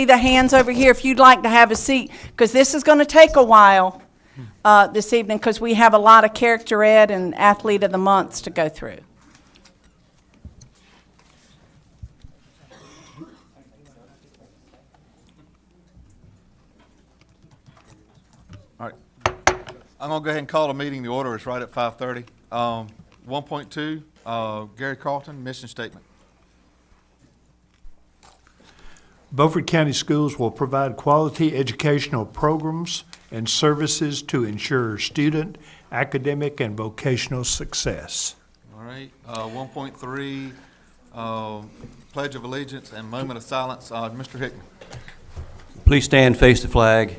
The hands over here if you'd like to have a seat, because this is going to take a while this evening, because we have a lot of character ed and athlete of the months to go through. All right. I'm going to go ahead and call the meeting to order. It's right at 5:30. 1.2, Gary Carlton, mission statement. Beaufort County Schools will provide quality educational programs and services to ensure student, academic, and vocational success. All right. 1.3, Pledge of Allegiance and moment of silence. Mr. Hickman. Please stand, face the flag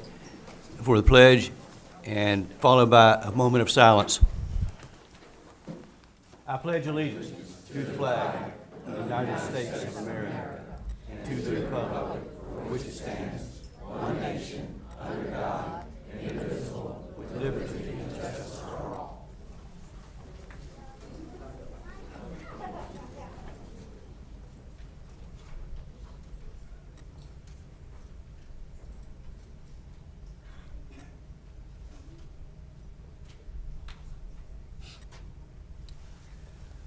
for the pledge, and followed by a moment of silence. I pledge allegiance to the flag of the United States of America and to the republic for which it stands, one nation, under God, indivisible, with liberty and justice for all.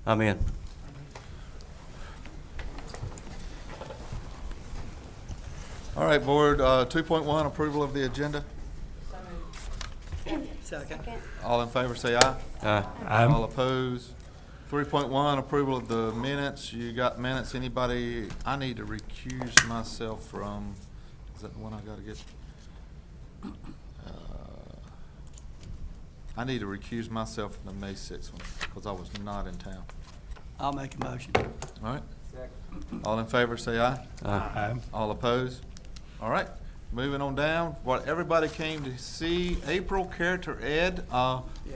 Amen. All right, Board. 2.1, approval of the agenda. Second. All in favor say aye. Aye. All opposed. 3.1, approval of the minutes. You got minutes. Anybody? I need to recuse myself from, is that the one I got to get? I need to recuse myself from the May 6th one because I was not in town. I'll make a motion. All right? All in favor say aye. Aye. All opposed? All right, moving on down. What everybody came to see, April Character Ed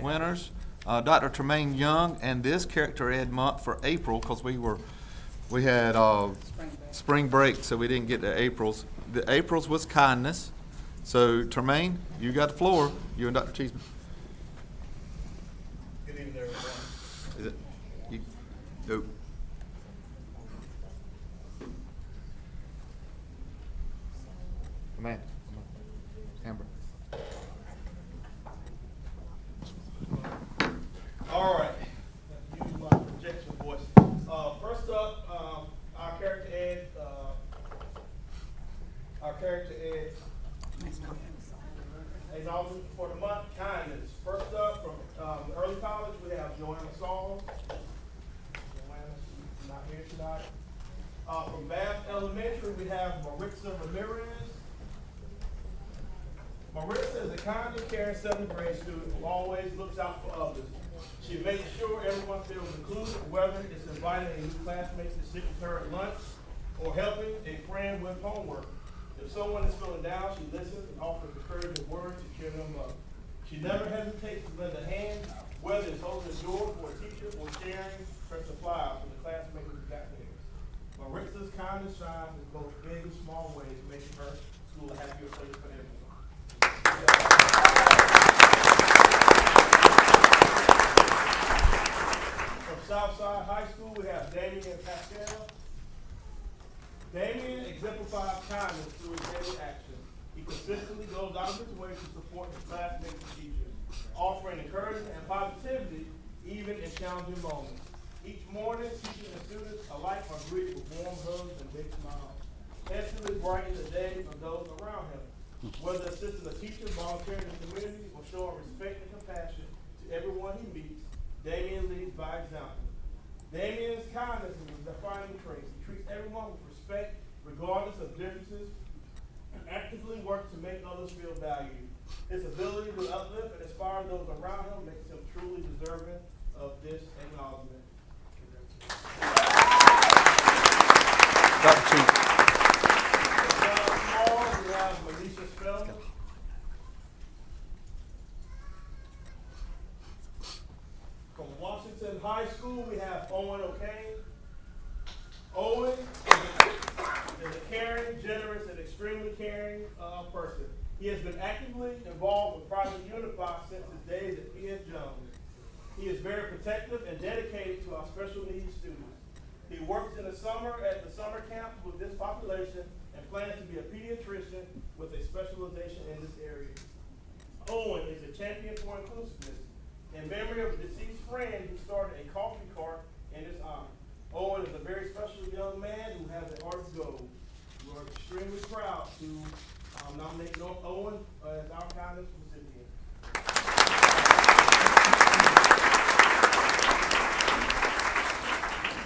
winners, Dr. Tremaine Young, and this Character Ed month for April, because we had spring break, so we didn't get to April's. The April's was kindness. So Tremaine, you got the floor. You and Dr. Cheeseman. Good evening, everyone. Is it? Nope. Man, Amber. All right. Use my projection voice. First up, our character ed acknowledgement for the month, kindness. First up, from early college, we have Joanna Saul. Joanna's not here tonight. From Bath Elementary, we have Maritza Ramirez. Marissa is a kind and caring seventh grade student who always looks out for others. She makes sure everyone feels included, whether it's inviting a new classmate to sit with her at lunch or helping a friend with homework. If someone is feeling down, she listens and offers encouraging words to cheer them up. She never hesitates to lend a hand, whether it's holding the door for a teacher or sharing her supplies with a classmate who's got theirs. Maritza's kindness shines in both big and small ways, making her school a happier place for everyone. From Southside High School, we have Damien Pascal. Damien exemplifies kindness through his daily actions. He consistently goes out of his way to support his classmates and teachers, offering encouragement and positivity even in challenging moments. Each morning, teachers and students alike are greeted with warm hugs and big smiles, instantly brightening the day of those around him. Whether assisting a teacher, volunteering in the community, or showing respect and compassion to everyone he meets, Damien leads by example. Damien's kindness is a defining trait. He treats everyone with respect, regardless of differences, and actively works to make others feel valued. His ability to uplift and inspire those around him makes him truly deserving of this acknowledgement. Dr. Cheeseman. We have Manisha Spellman. From Washington High School, we have Owen O'Kane. Owen is a caring, generous, and extremely caring person. He has been actively involved with Project Unify since his days at P.S. Jones. He is very protective and dedicated to our special needs students. He works in the summer at the summer camps with this population and plans to be a pediatrician with a specialization in this area. Owen is a champion for inclusiveness in memory of a deceased friend who started a coffee cart in his honor. Owen is a very special young man who has a heart of gold. We are extremely proud to nominate Owen as our kindness recipient.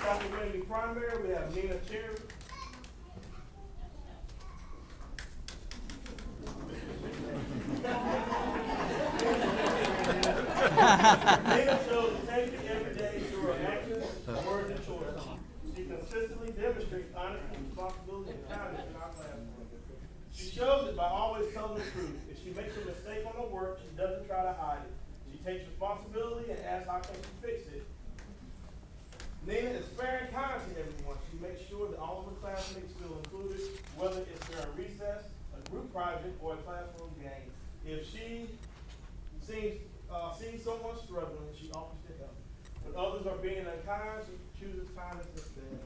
South Community Primary, we have Nina Cherry. Nina shows integrity every day through her actions, words, and choices. She consistently demonstrates honesty, responsibility, and kindness in our classroom. She shows it by always telling the truth. If she makes a mistake on her work, she doesn't try to hide it. She takes responsibility and asks how can she fix it. Nina is fair and kind to everyone. She makes sure that all of her classmates feel included, whether it's during recess, a group project, or a classroom game. If she sees someone struggling, she offers to help. When others are being unkind, she chooses kindness instead.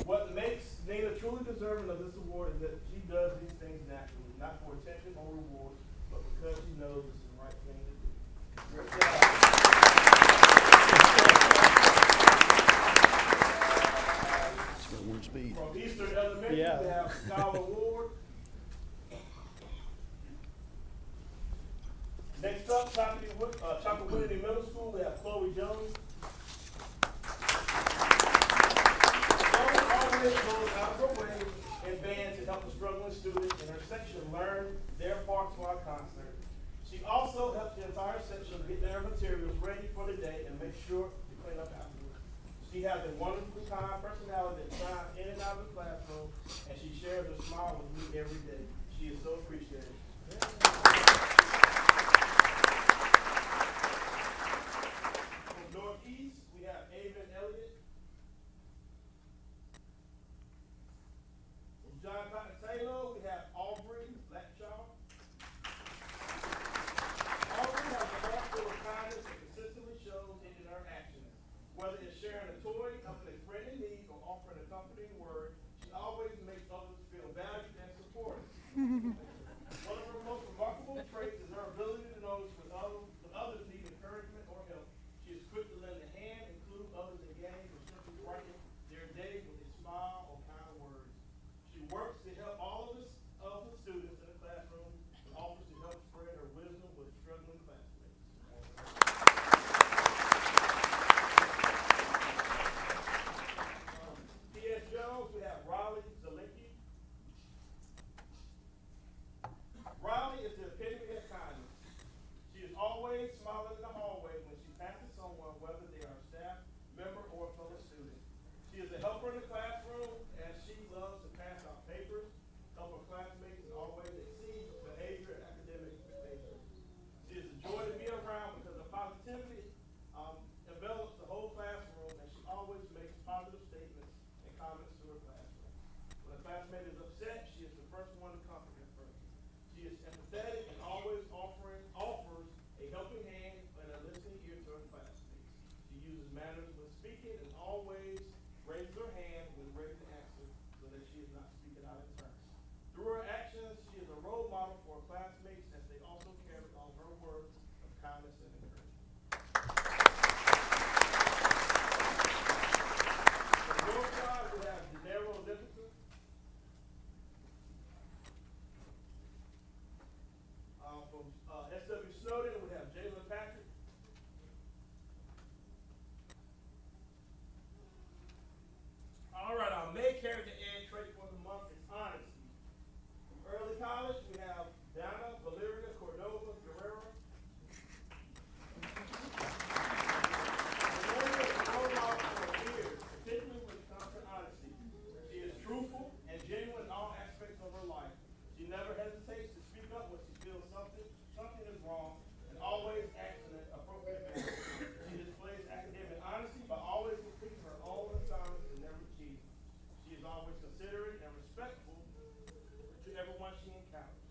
What makes Nina truly deserving of this award is that she does these things naturally, not for attention or reward, but because she knows it's the right thing to do. Great job. From Eastern Elementary, we have Scholar Ward. Next up, Chapel Middle School, we have Chloe Jones. Chloe always goes out of her way in band to help the struggling students in her section learn their parts for our concert. She also helps the entire section get their materials ready for the day and make sure to clean up afterwards. She has a wonderfully kind personality that shines in and out of the classroom, and she shares her smile with me every day. She is so appreciated. From Northeast, we have Avon Elliott. From John Cotton Taylor, we have Aubrey Blackshaw. Aubrey has a heart full of kindness that consistently shows in her actions. Whether it's sharing a toy, helping a friend in need, or offering a comforting word, she always makes others feel valued and supported. One of her most remarkable traits is her ability to notice when others need encouragement or help. She is quick to lend a hand, include others in games, or simply brighten their day with a smile or kind words. She works to help all of the students in the classroom and offers to help spread her wisdom with struggling classmates. P.S. Jones, we have Riley Zalicki. Riley is the epitome of kindness. She is always smiling in the hallway when she passes someone, whether they are a staff member or a fellow student. She is a helper in the classroom, as she loves to pass out papers, help her classmates, and always exceed behavior and academic expectations. She is a joy to be around because her positivity envelops the whole classroom, and she always makes positive statements and comments to her classroom. When a classmate is upset, she is the first one to comfort that person. She is empathetic and always offers a helping hand and a listening ear to her classmates. She uses manners when speaking and always raises her hand when ready to answer so that she is not speaking out of turn. Through her actions, she is a role model for her classmates as they also carry on her words of kindness and encouragement. From your side, we have Denero Dickinson. From S.W. Snowden, we have Jalen Patrick. All right, our main character and trait for the month is honesty. From early college, we have Dana Valeria Cordova Guerrero. Valeria is a role model for her peers, particularly when it comes to honesty. She is truthful and genuine in all aspects of her life. She never hesitates to speak up when she feels something is wrong, and always acts in an appropriate manner. She displays academic honesty by always completing her own assignments and never cheating. She is always considerate and respectful to everyone she encounters.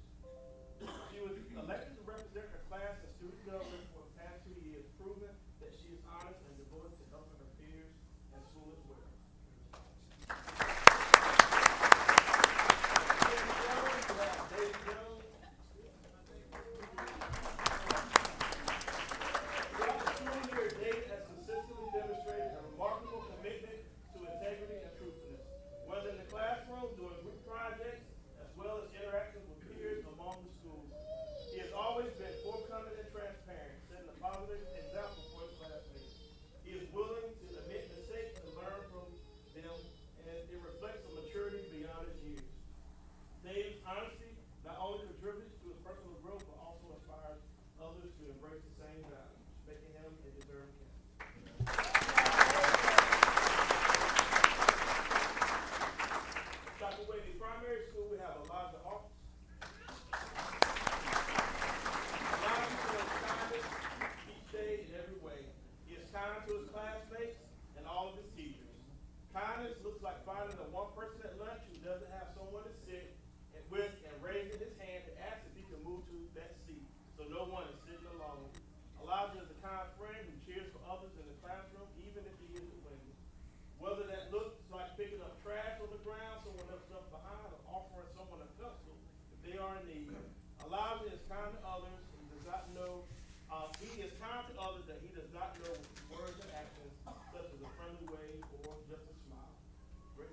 She was elected to represent her class in student government for the past 2 years, proving that she is honest and devoted to helping her peers and school as well.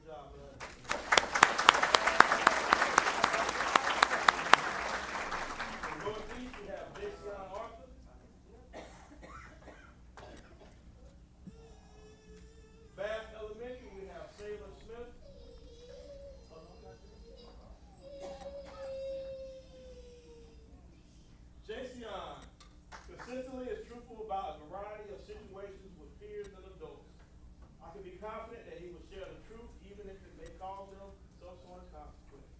job, bud. From Northeast, we have Jason Arthur. Bath Elementary, we have Sailor Smith. Jason consistently is truthful about a variety of situations with peers and adults. I can be confident that he will share the truth even if it may cause him some sort of consequence.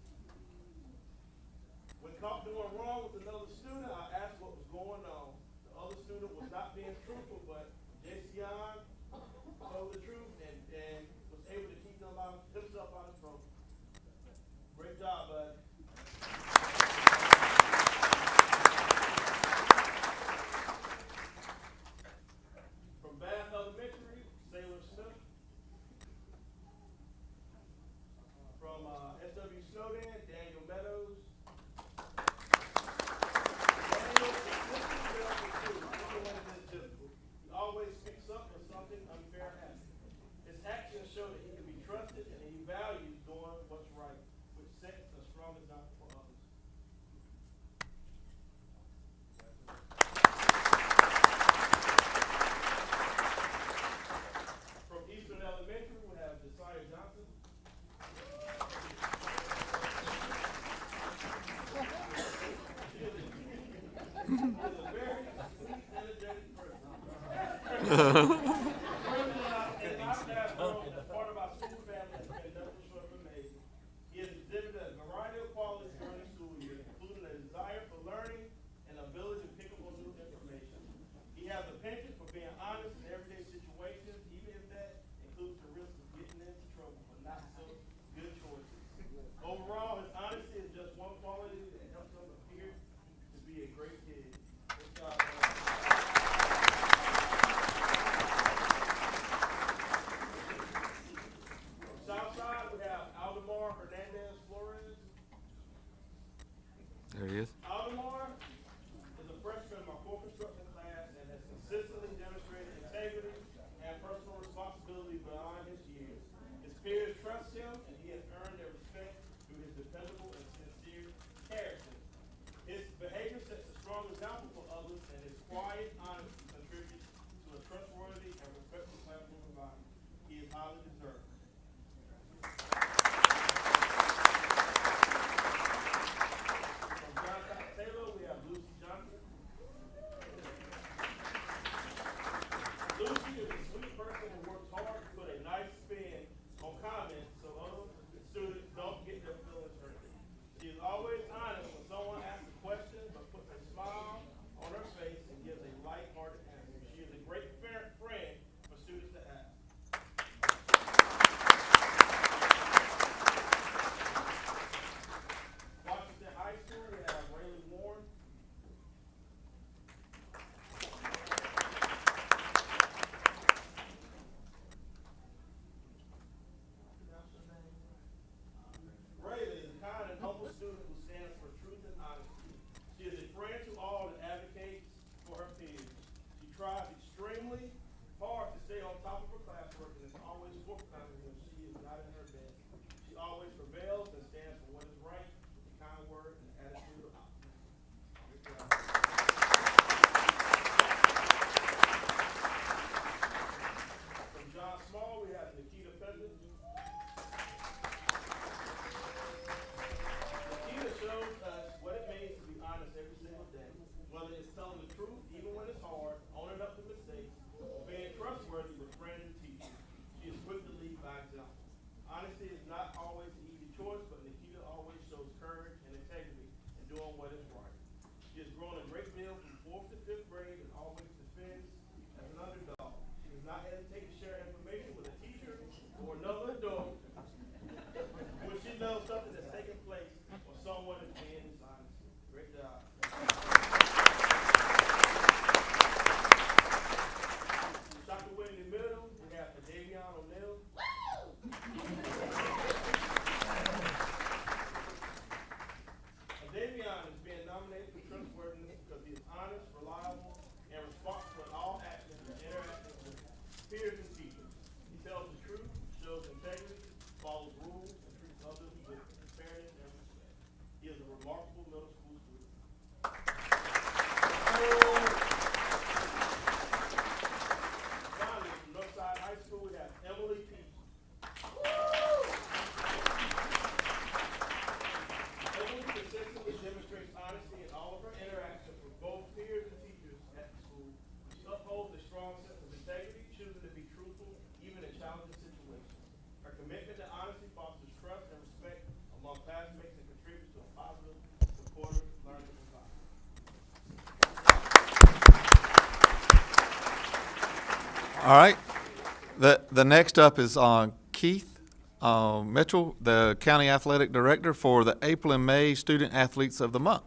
When caught doing wrong with another student, I asked what was going on. The other student was not being truthful, but Jason told the truth and was able to keep himself out of trouble. Great job, bud. From Bath Elementary, Sailor Smith. From SW Snowden, Daniel Meadows. Daniel is consistently fails the truth, even when it is difficult. He always speaks up when something unfair happens. His actions show that he can be trusted and he values doing what's right, which sets a strong example for others. From Eastern Elementary, we have Josiah Johnson. He is a very sweet, energetic person. In our classroom, as part of our school family, has been nothing short of amazing. He has exhibited a variety of qualities during the school year, including a desire for learning and ability to pick up on new information. He has a penchant for being honest in everyday situations, even if that includes the risk of getting into trouble for not so good choices. Overall, his honesty is just one quality that helps him appear to be a great kid. Good job, man. From Southside, we have Aldemar Hernandez Flores. There he is. Aldemar is a freshman in my core construction class and has consistently demonstrated integrity and personal responsibility beyond his years. His peers trust him and he has earned their respect through his dependable and sincere character. His behavior sets a strong example for others and his quiet honesty contributes to a trustworthy and respectful classroom environment. He is highly deserved. From Johnson Taylor, we have Lucy Johnson. Lucy is a sweet person who works hard to put a nice spin on comments so other students don't get their feelings hurt. She is always honest when someone asks a question, but puts a smile on her face and gives a light-hearted answer. She is a great friend for students to ask. Washington High School, we have Rayleigh Warren. Rayleigh is a kind and humble student who stands for truth and honesty. She is a friend to all and advocates for her peers. She tries extremely hard to stay on top of her classwork and is always forthcoming when she is not in her bed. She always prevails and stands for what is right with a kind word and attitude of optimism. Good job. From John Small, we have Nikita Pheasant. Nikita shows us what it means to be honest every single day, whether it's telling the truth even when it's hard, owning up to mistakes, or being trustworthy with friends and teachers. She is quick to lead by example. Honesty is not always an easy choice, but commitment to honesty fosters trust and respect among classmates and contributes to a positive, supportive learning environment. All right. The next up is Keith Mitchell, the County Athletic Director for the April and May Student Athletes of the Month.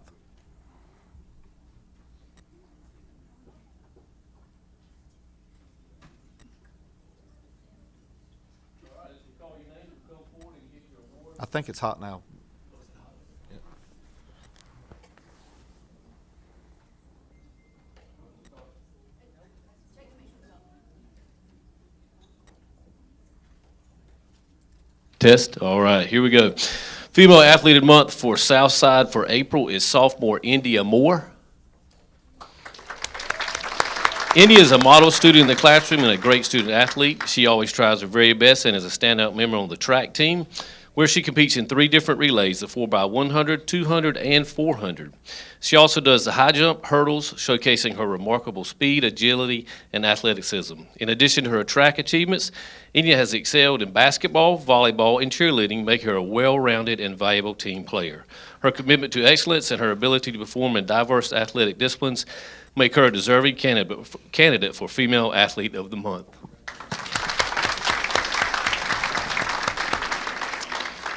All right, as we call your name, come forward and get your award. I think it's hot now. Test. All right, here we go. Female Athlete of the Month for Southside for April is sophomore India Moore. India is a model student in the classroom and a great student athlete. She always tries her very best and is a standout member on the track team, where she competes in 3 different relays, the 4x100, 200, and 400. She also does the high jump, hurdles, showcasing her remarkable speed, agility, and athleticism. In addition to her track achievements, India has excelled in basketball, volleyball, and cheerleading, making her a well-rounded and valuable team player. Her commitment to excellence and her ability to perform in diverse athletic disciplines make her a deserving candidate for Female Athlete of the Month.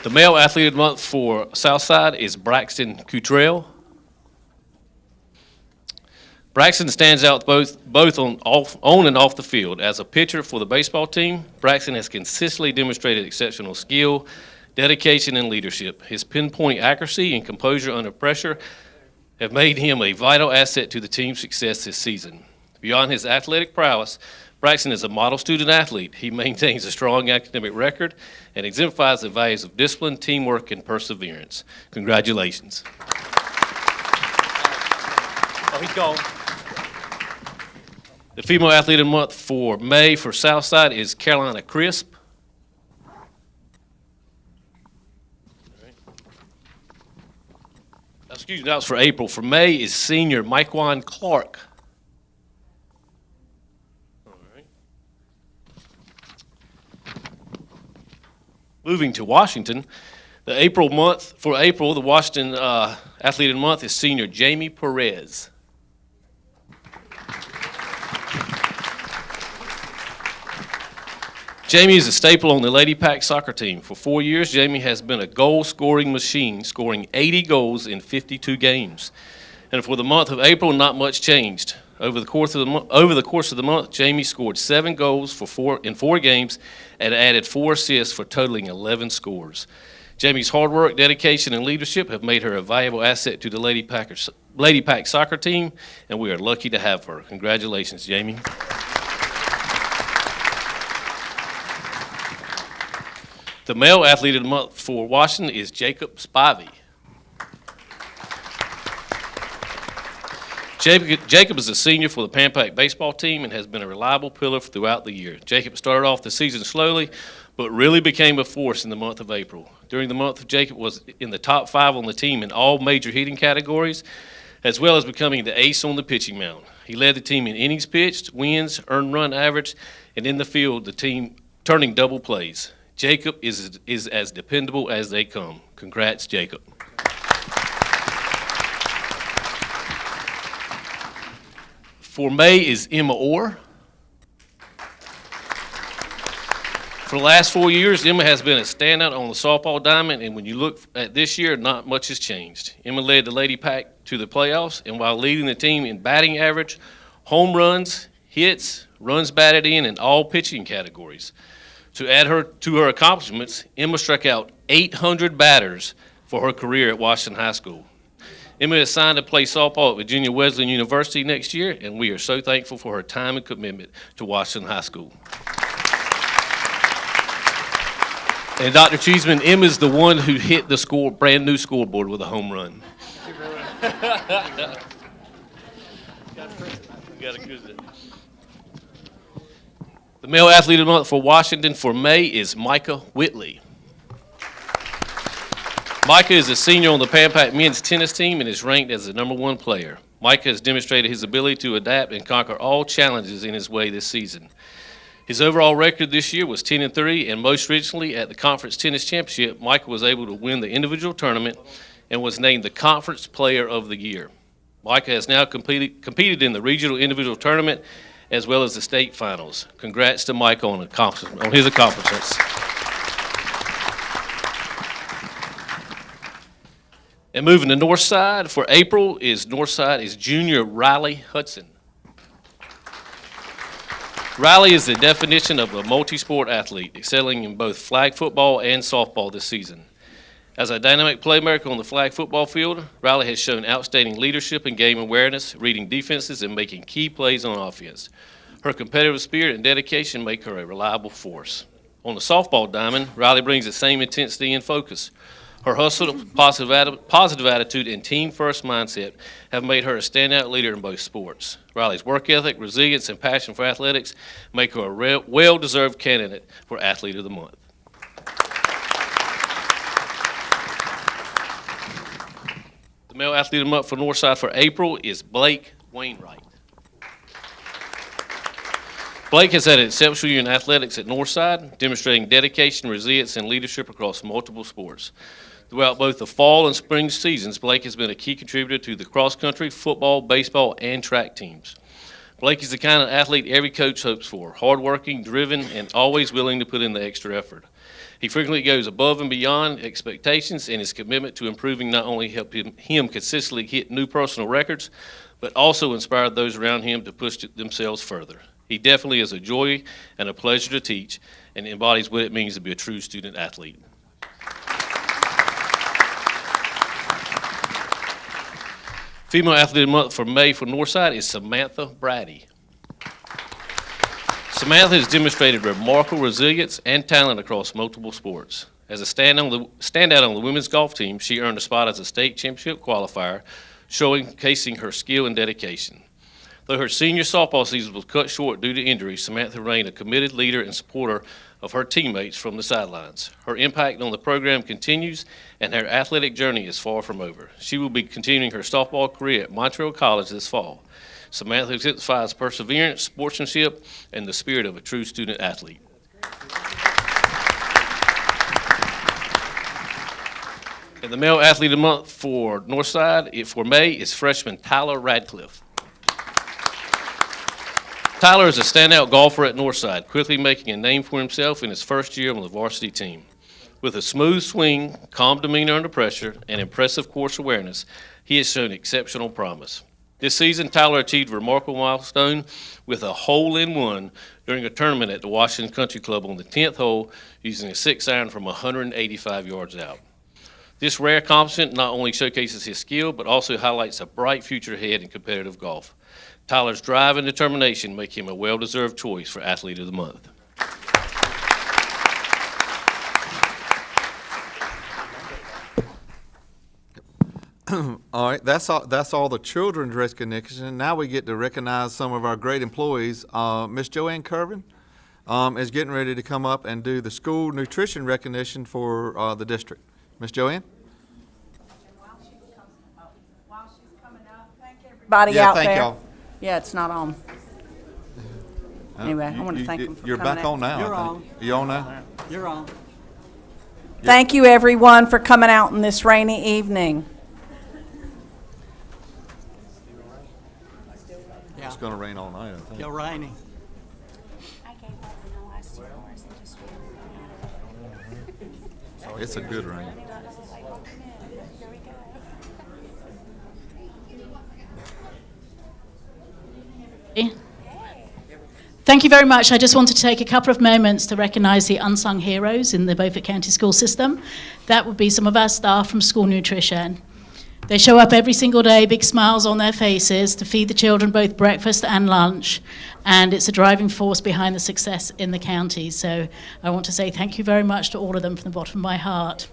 The Male Athlete of the Month for Southside is Braxton Cottrell. Braxton stands out both on and off the field. As a pitcher for the baseball team, Braxton has consistently demonstrated exceptional skill, dedication, and leadership. His pinpoint accuracy and composure under pressure have made him a vital asset to the team's success this season. Beyond his athletic prowess, Braxton is a model student athlete. He maintains a strong academic record and exemplifies the values of discipline, teamwork, and perseverance. Congratulations. Oh, he's gone. The Female Athlete of the Month for May for Southside is Carolina Crisp. Excuse me, that was for April. For May is senior Mikewan Clark. All right. Moving to Washington, the Washington Athlete of the Month is senior Jamie Perez. Jamie is a staple on the Lady Pack soccer team. For 4 years, Jamie has been a goal-scoring machine, scoring 80 goals in 52 games. And for the month of April, not much changed. Over the course of the month, Jamie scored 7 goals in 4 games and added 4 assists for totaling 11 scores. Jamie's hard work, dedication, and leadership have made her a valuable asset to the Lady Pack soccer team, and we are lucky to have her. Congratulations, Jamie. The Male Athlete of the Month for Washington is Jacob Spivey. Jacob is a senior for the Pan Pac baseball team and has been a reliable pillar throughout the year. Jacob started off the season slowly, but really became a force in the month of April. During the month, Jacob was in the top 5 on the team in all major hitting categories, as well as becoming the ace on the pitching mound. He led the team in innings pitched, wins, earned run average, and in the field, the team turning double plays. Jacob is as dependable as they come. Congrats, Jacob. For May is Emma Orr. For the last 4 years, Emma has been a standout on the softball diamond, and when you look at this year, not much has changed. Emma led the Lady Pack to the playoffs, and while leading the team in batting average, home runs, hits, runs batted in, and all pitching categories. To add to her accomplishments, Emma struck out 800 batters for her career at Washington High School. Emma is signed to play softball at Virginia Wesleyan University next year, and we are so thankful for her time and commitment to Washington High School. And Dr. Cheeseman, Emma is the one who hit the brand new scoreboard with a home run. Got a good. The Male Athlete of the Month for Washington for May is Micah Whitley. Micah is a senior on the Pan Pac men's tennis team and is ranked as the #1 player. Micah has demonstrated his ability to adapt and conquer all challenges in his way this season. His overall record this year was 10-3, and most recently at the Conference Tennis Championship, Michael was able to win the individual tournament and was named the Conference Player of the Year. Michael has now competed in the regional individual tournament as well as the state finals. Congrats to Michael on his accomplishments. And moving to Northside for April Northside is junior Riley Hudson. Riley is the definition of a multi-sport athlete, excelling in both flag football and softball this season. As a dynamic playmaker on the flag football field, Riley has shown outstanding leadership and game awareness, reading defenses and making key plays on offense. Her competitive spirit and dedication make her a reliable force. On the softball diamond, Riley brings the same intensity and focus. Her hustle, positive attitude, and team-first mindset have made her a standout leader in both sports. Riley's work ethic, resilience, and passion for athletics make her a well-deserved candidate for Athlete of the Month. The male Athlete of the Month for Northside for April is Blake Wainwright. Blake has had an exceptional year in athletics at Northside, demonstrating dedication, resilience, and leadership across multiple sports. Throughout both the fall and spring seasons, Blake has been a key contributor to the cross-country, football, baseball, and track teams. Blake is the kind of athlete every coach hopes for, hardworking, driven, and always willing to put in the extra effort. He frequently goes above and beyond expectations, and his commitment to improving not only helped him consistently hit new personal records, but also inspired those around him to push themselves further. He definitely is a joy and a pleasure to teach, and embodies what it means to be a true student athlete. Female Athlete of the Month for May for Northside is Samantha Brady. Samantha has demonstrated remarkable resilience and talent across multiple sports. As a standout on the women's golf team, she earned a spot as a state championship qualifier, showcasing her skill and dedication. Though her senior softball season was cut short due to injury, Samantha remained a committed leader and supporter of her teammates from the sidelines. Her impact on the program continues, and her athletic journey is far from over. She will be continuing her softball career at Montreal College this fall. Samantha exemplifies perseverance, sportsmanship, and the spirit of a true student athlete. And the male Athlete of the Month for Northside for May is freshman Tyler Radcliffe. Tyler is a standout golfer at Northside, quickly making a name for himself in his first year on the varsity team. With a smooth swing, calm demeanor under pressure, and impressive course awareness, he has shown exceptional promise. This season, Tyler achieved a remarkable milestone with a hole-in-one during a tournament at the Washington Country Club on the 10th hole using a 6-iron from 185 yards out. This rare accomplishment not only showcases his skill, but also highlights a bright future ahead in competitive golf. Tyler's drive and determination make him a well-deserved choice for Athlete of the Month. All right, that's all the children's recognition. Now we get to recognize some of our great employees. Miss Joanne Kervin is getting ready to come up and do the school nutrition recognition for the district. Miss Joanne? While she's coming up, thank everybody out there. Yeah, thank y'all. Yeah, it's not on. Anyway, I want to thank them for You're coming back out. on now. You're I think. You on now? You're on. Thank you, everyone, for coming out on this rainy evening. Yeah, It's gonna rain all night, I think. still raining. I gave up on the last 2 hours and just feel It's a good rain. like, here we go. Thank you very much. I just wanted to take a couple of moments to recognise the unsung heroes in the Beaufort County school system. That would be some of our staff from school nutrition. They show up every single day, big smiles on their faces, to feed the children both breakfast and lunch, and it's a driving force behind the success in the county. So I want to say thank you very much to all of them from the bottom of my heart.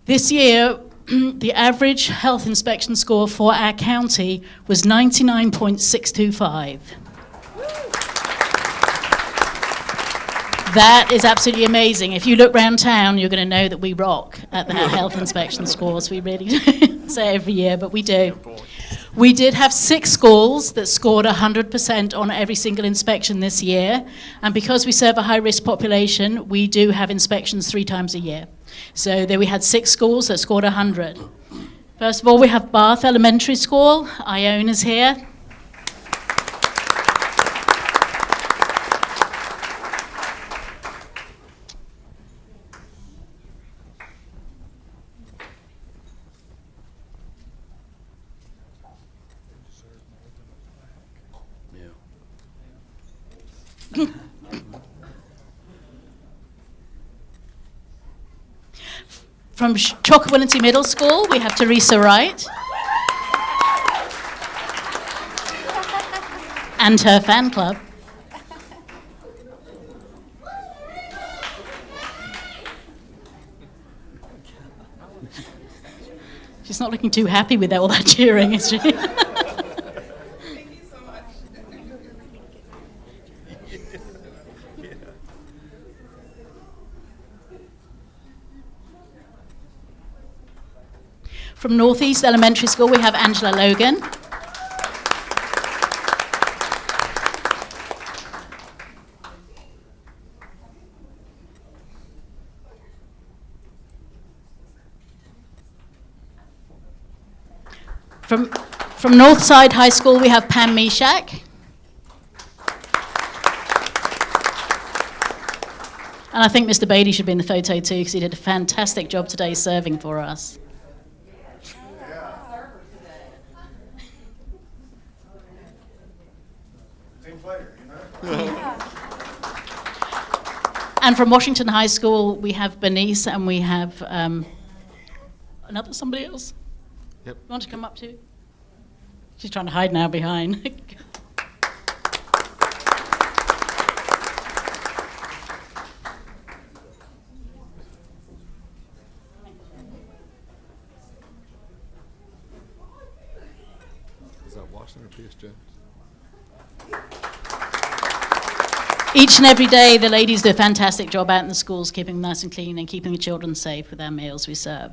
This year, the average health inspection score for our county was 99.625. That is absolutely amazing. If you look around town, you're going to know that we rock at the health inspection scores. We really do say every year, but we do. We did have 6 schools that scored 100% on every single inspection this year. And because we serve a high-risk population, we do have inspections 3 times a year. So there we had 6 schools that scored 100. First of all, we have Bath Elementary School. Ione is here. From Chalkawinity Middle School, we have Teresa Wright. And her fan club. She's not looking too happy with all that cheering, is she? From Northeast Elementary School, we have Angela Logan. From Northside High School, we have Pam Meshach. And I think Mr. Beatty should be in the photo too, because he did a fantastic job today serving for us. And from Washington High School, we have Bernice and we have somebody else. Yep. You want to come up too? She's trying to hide now behind. Is that Washington or P.S. Jones? Each and every day, the ladies do a fantastic job out in the schools, keeping them nice and clean and keeping the children safe with our meals we serve.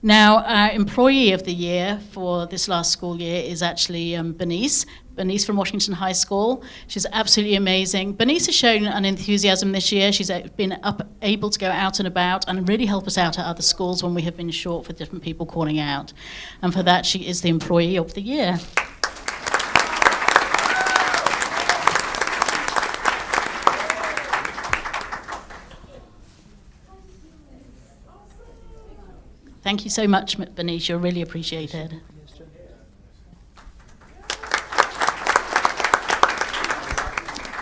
Now, our Employee of the Year for this last school year is actually Bernice. Bernice from Washington High School. She's absolutely amazing. Bernice has shown an enthusiasm this year. She's been able to go out and about and really help us out at other schools when we have been short for different people calling out. And for that, she is the Employee of the Year. Thank you so much, Bernice. You're really appreciated.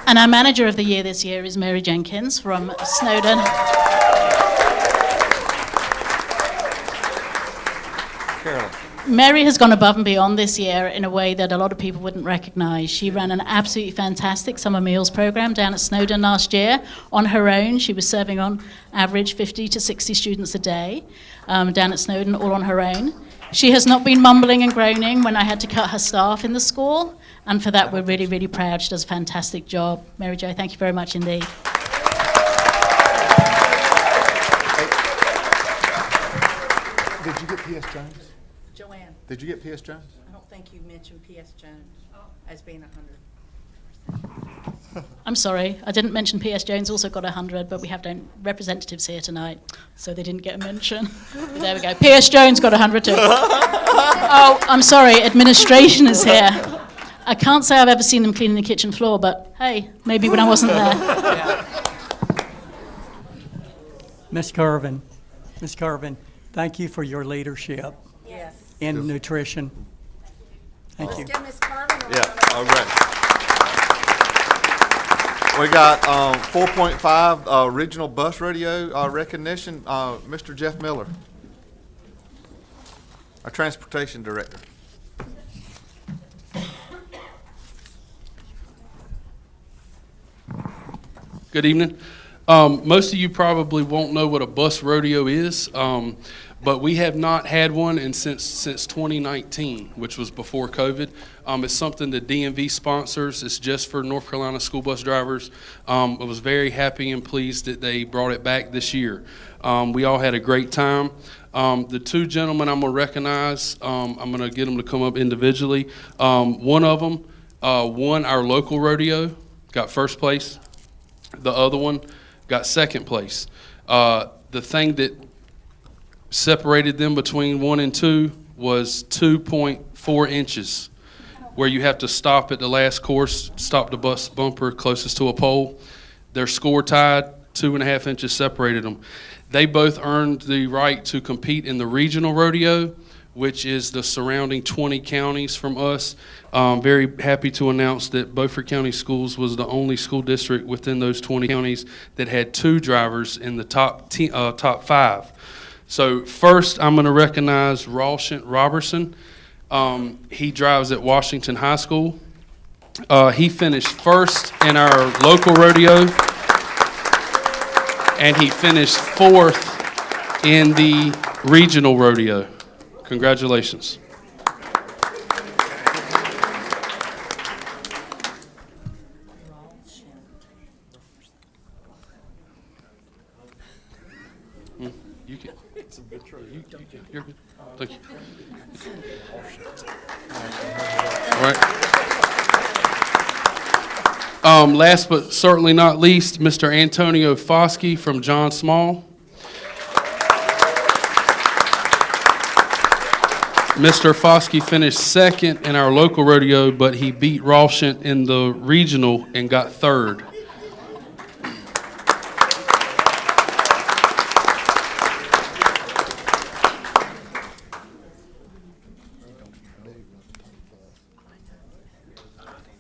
And our Manager of the Year this year is Mary Jenkins from Snowdon. Carolyn. Mary has gone above and beyond this year in a way that a lot of people wouldn't recognise. She ran an absolutely fantastic summer meals programme down at Snowdon last year on her own. She was serving on average 50 to 60 students a day down at Snowdon, all on her own. She has not been mumbling and groaning when I had to cut her staff in the school, and for that we're really, really proud. She does a fantastic job. Mary Jo, thank you very much indeed. Did you get P.S. Jones? Joanne, Did you get P.S. Jones? I don't think you mentioned P.S. Jones as being 100. I'm sorry, I didn't mention P.S. Jones also got 100, but we have representatives here tonight, so they didn't get a mention. But there we go. P.S. Jones got 100 too. Oh, I'm sorry, administration is here. I can't say I've ever seen them cleaning the kitchen floor, but hey, maybe when I wasn't there. Ms. Carvin, thank you for your leadership Yes. in nutrition. Thank you. Let's give Ms. Carvin a round Yeah, of all right. We got 4.5 regional bus radio recognition. Mr. Jeff Miller, our transportation director. Good evening. Most of you probably won't know what a bus rodeo is, but we have not had one since 2019, which was before COVID. It's something that DMV sponsors. It's just for North Carolina school bus drivers. I was very happy and pleased that they brought it back this year. We all had a great time. The two gentlemen I'm going to recognize, I'm going to get them to come up individually. One of them won our local rodeo, got first place. The other one got second place. The thing that separated them between 1 and 2 was 2.4 inches, where you have to stop at the last course, stop the bus bumper closest to a pole. Their score tied, 2.5 inches separated them. They both earned the right to compete in the regional rodeo, which is the surrounding 20 counties from us. Very happy to announce that Beaufort County Schools was the only school district within those 20 counties that had 2 drivers in the top 5. So first, I'm going to recognize Rawshant Robertson. He drives at Washington High School. He finished first in our local rodeo, and he finished 4th in the regional rodeo. Congratulations. You can. You're good. Thank you. All right. Last but certainly not least, Mr. Antonio Foskey from John Small. Mr. Foskey finished second in our local rodeo, but he beat Rawshant in the regional and got third.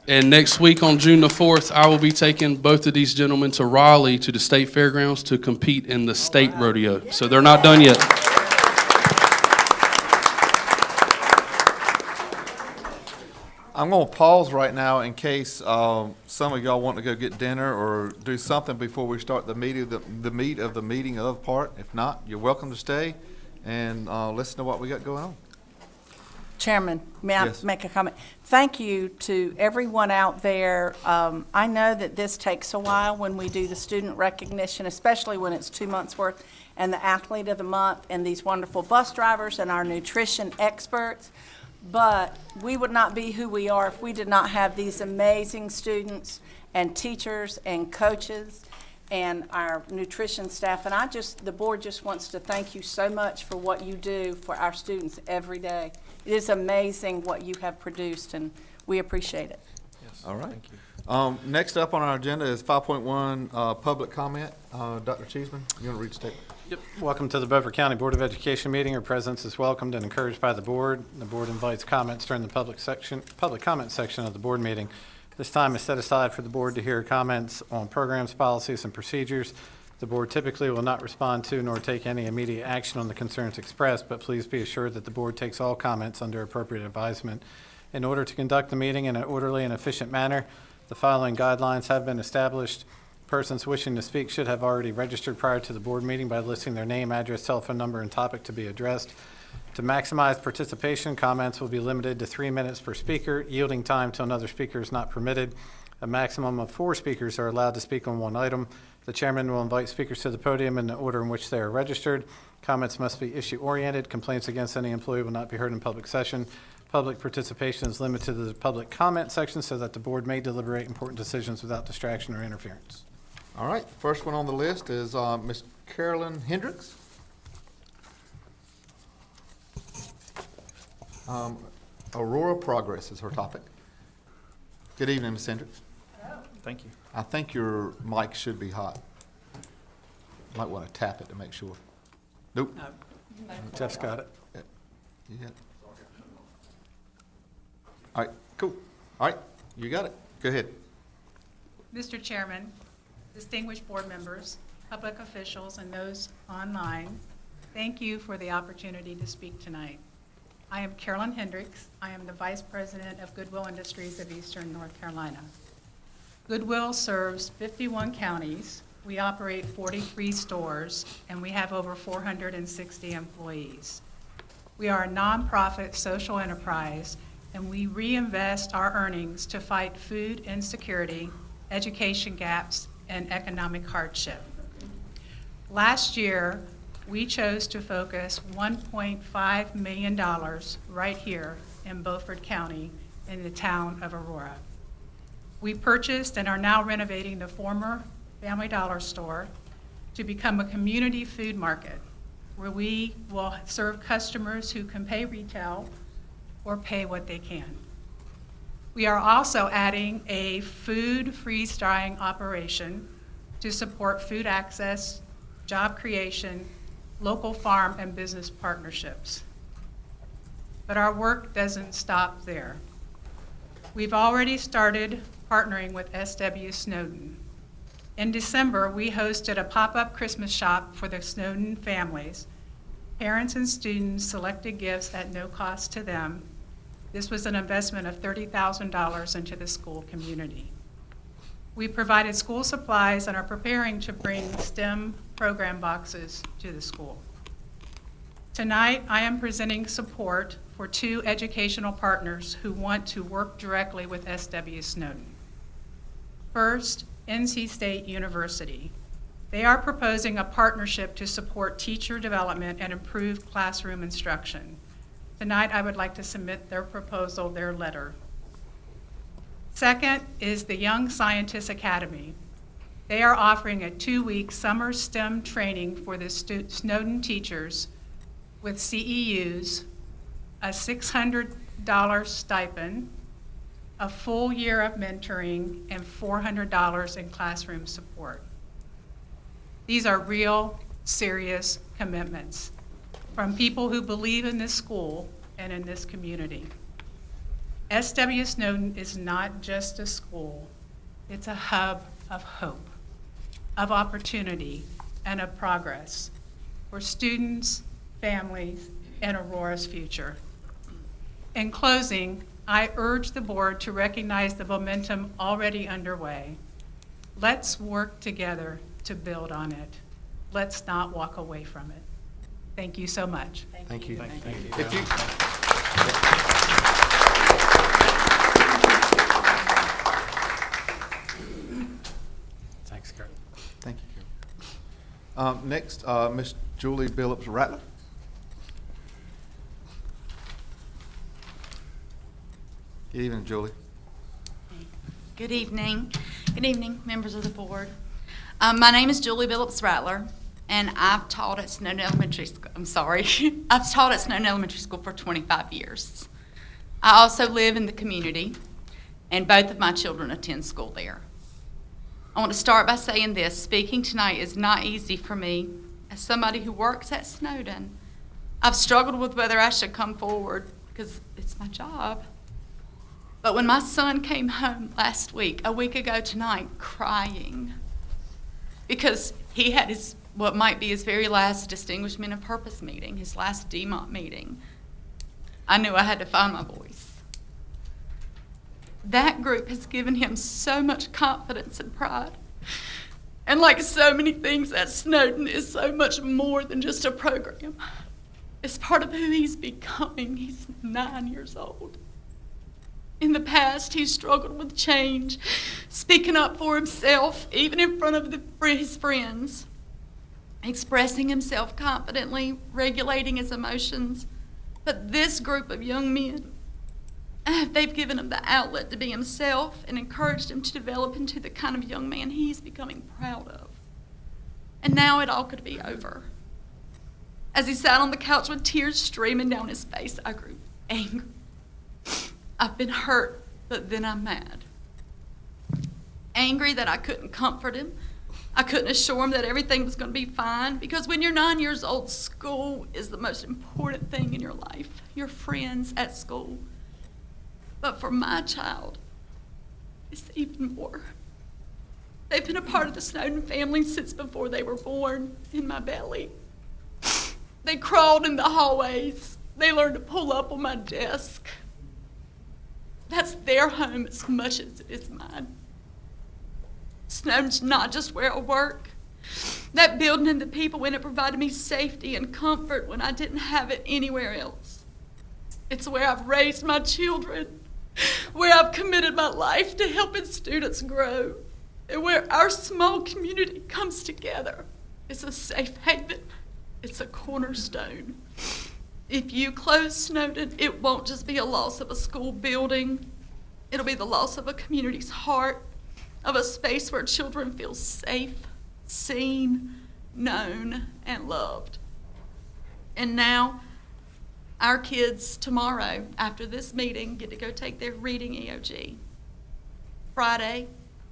And next week on June the 4th, I will be taking both of these gentlemen to Raleigh to the state fairgrounds to compete in the state rodeo. So they're not done yet. I'm going to pause right now in case some of y'all want to go get dinner or do something before we start the meat of the meeting of part. If not, you're welcome to stay and listen to what we got going on. Chairman, may I Yes. make a comment? Thank you to everyone out there. I know that this takes a while when we do the student recognition, especially when it's 2 months' worth, and the athlete of the month, and these wonderful bus drivers and our nutrition experts. But we would not be who we are if we did not have these amazing students and teachers and coaches and our nutrition staff. And the board just wants to thank you so much for what you do for our students every day. It is amazing what you have produced, and we appreciate it. All right. Thank you. Next up on our agenda is 5.1 public comment. Dr. Cheeseman, you want to read the statement? Yep. Welcome to the Beaufort County Board of Education meeting. Your presence is welcomed and encouraged by the board. The board invites comments during the public comment section of the board meeting. This time is set aside for the board to hear comments on programs, policies, and procedures. The board typically will not respond to nor take any immediate action on the concerns expressed, but please be assured that the board takes all comments under appropriate advisement. In order to conduct the meeting in an orderly and efficient manner, the following guidelines have been established. Persons wishing to speak should have already registered prior to the board meeting by listing their name, address, telephone number, and topic to be addressed. To maximize participation, comments will be limited to 3 minutes per speaker. Yielding time to another speaker is not permitted. A maximum of 4 speakers are allowed to speak on one item. The chairman will invite speakers to the podium in the order in which they are registered. Comments must be issue-oriented. Complaints against any employee will not be heard in public session. Public participation is limited to the public comment section so that the board may deliberate important decisions without distraction or interference. All right. First one on the list is Ms. Carolyn Hendricks. Aurora Progress is her topic. Good evening, Ms. Hendricks. Hello. Thank you. I think your mic should be hot. Might want to tap it to make sure. Nope. Jeff's got it. Yeah. All right, cool. All right, you got it. Go ahead. Mr. Chairman, distinguished board members, public officials, and those online, thank you for the opportunity to speak tonight. I am Carolyn Hendricks. I am the Vice President of Goodwill Industries of Eastern North Carolina. Goodwill serves 51 counties. We operate 43 stores, and we have over 460 employees. We are a nonprofit social enterprise, and we reinvest our earnings to fight food insecurity, education gaps, and economic hardship. Last year, we chose to focus $1.5 million right here in Beaufort County in the town of Aurora. We purchased and are now renovating the former Family Dollar store to become a community food market where we will serve customers who can pay retail or pay what they can. We are also adding a food freeze-drying operation to support food access, job creation, local farm and business partnerships. But our work doesn't stop there. We've already started partnering with S.W. Snowden. In December, we hosted a pop-up Christmas shop for the Snowden families. Parents and students selected gifts at no cost to them. This was an investment of $30,000 into the school community. We provided school supplies and are preparing to bring STEM program boxes to the school. Tonight, I am presenting support for two educational partners who want to work directly with S.W. Snowden. First, NC State University. They are proposing a partnership to support teacher development and improve classroom instruction. Tonight, I would like to submit their proposal, their letter. Second is the Young Scientists Academy. They are offering a 2-week summer STEM training for the Snowden teachers with CEUs, a $600 stipend, a full year of mentoring, and $400 in classroom support. These are real, serious commitments from people who believe in this school and in this community. S.W. Snowden is not just a school, it's a hub of hope, of opportunity, and of progress for students, families, and Aurora's future. In closing, I urge the board to recognize the momentum already underway. Let's work together to build on it. Let's not walk away from it. Thank you so much. Thank you. Thank you. If you, Thanks, Kurt. thank you, Carol. Next, Miss Julie Billups Rattler. Good evening, Julie. Good evening. Good evening, members of the board. My name is Julie Billups Rattler, and I've taught at Snowden Elementary School. I've taught at Snowden Elementary School for 25 years. I also live in the community, and both of my children attend school there. I want to start by saying this. Speaking tonight is not easy for me. As somebody who works at Snowden, I've struggled with whether I should come forward because it's my job. But when my son came home last week, a week ago tonight, crying, because he had his, what might be his very last Distinguished Men of Purpose meeting, his last DMOT meeting, I knew I had to find my voice. That group has given him so much confidence and pride. And like so many things at Snowden is so much more than just a program. It's part of who he's becoming. He's 9 years old. In the past, he struggled with change, speaking up for himself, even in front of his friends, expressing himself confidently, regulating his emotions. But this group of young men, they've given him the outlet to be himself and encouraged him to develop into the kind of young man he's becoming proud of. And now it all could be over. As he sat on the couch with tears streaming down his face, I grew angry. I've been hurt, but then I'm mad. Angry that I couldn't comfort him. I couldn't assure him that everything was going to be fine, because when you're 9 years old, school is the most important thing in your life, your friends at school. But for my child, it's even more. They've been a part of the Snowden family since before they were born in my belly. They crawled in the hallways. They learned to pull up on my desk. That's their home as much as it is mine. Snowden's not just where I work. That building and the people in it provided me safety and comfort when I didn't have it anywhere else. It's where I've raised my children, where I've committed my life to helping students grow, and where our small community comes together. It's a safe haven. It's a cornerstone. If you close Snowden, it won't just be a loss of a school building. It'll be the loss of a community's heart, of a space where children feel safe, seen, known, and loved. And now, our kids tomorrow, after this meeting, get to go take their reading EOG. Friday,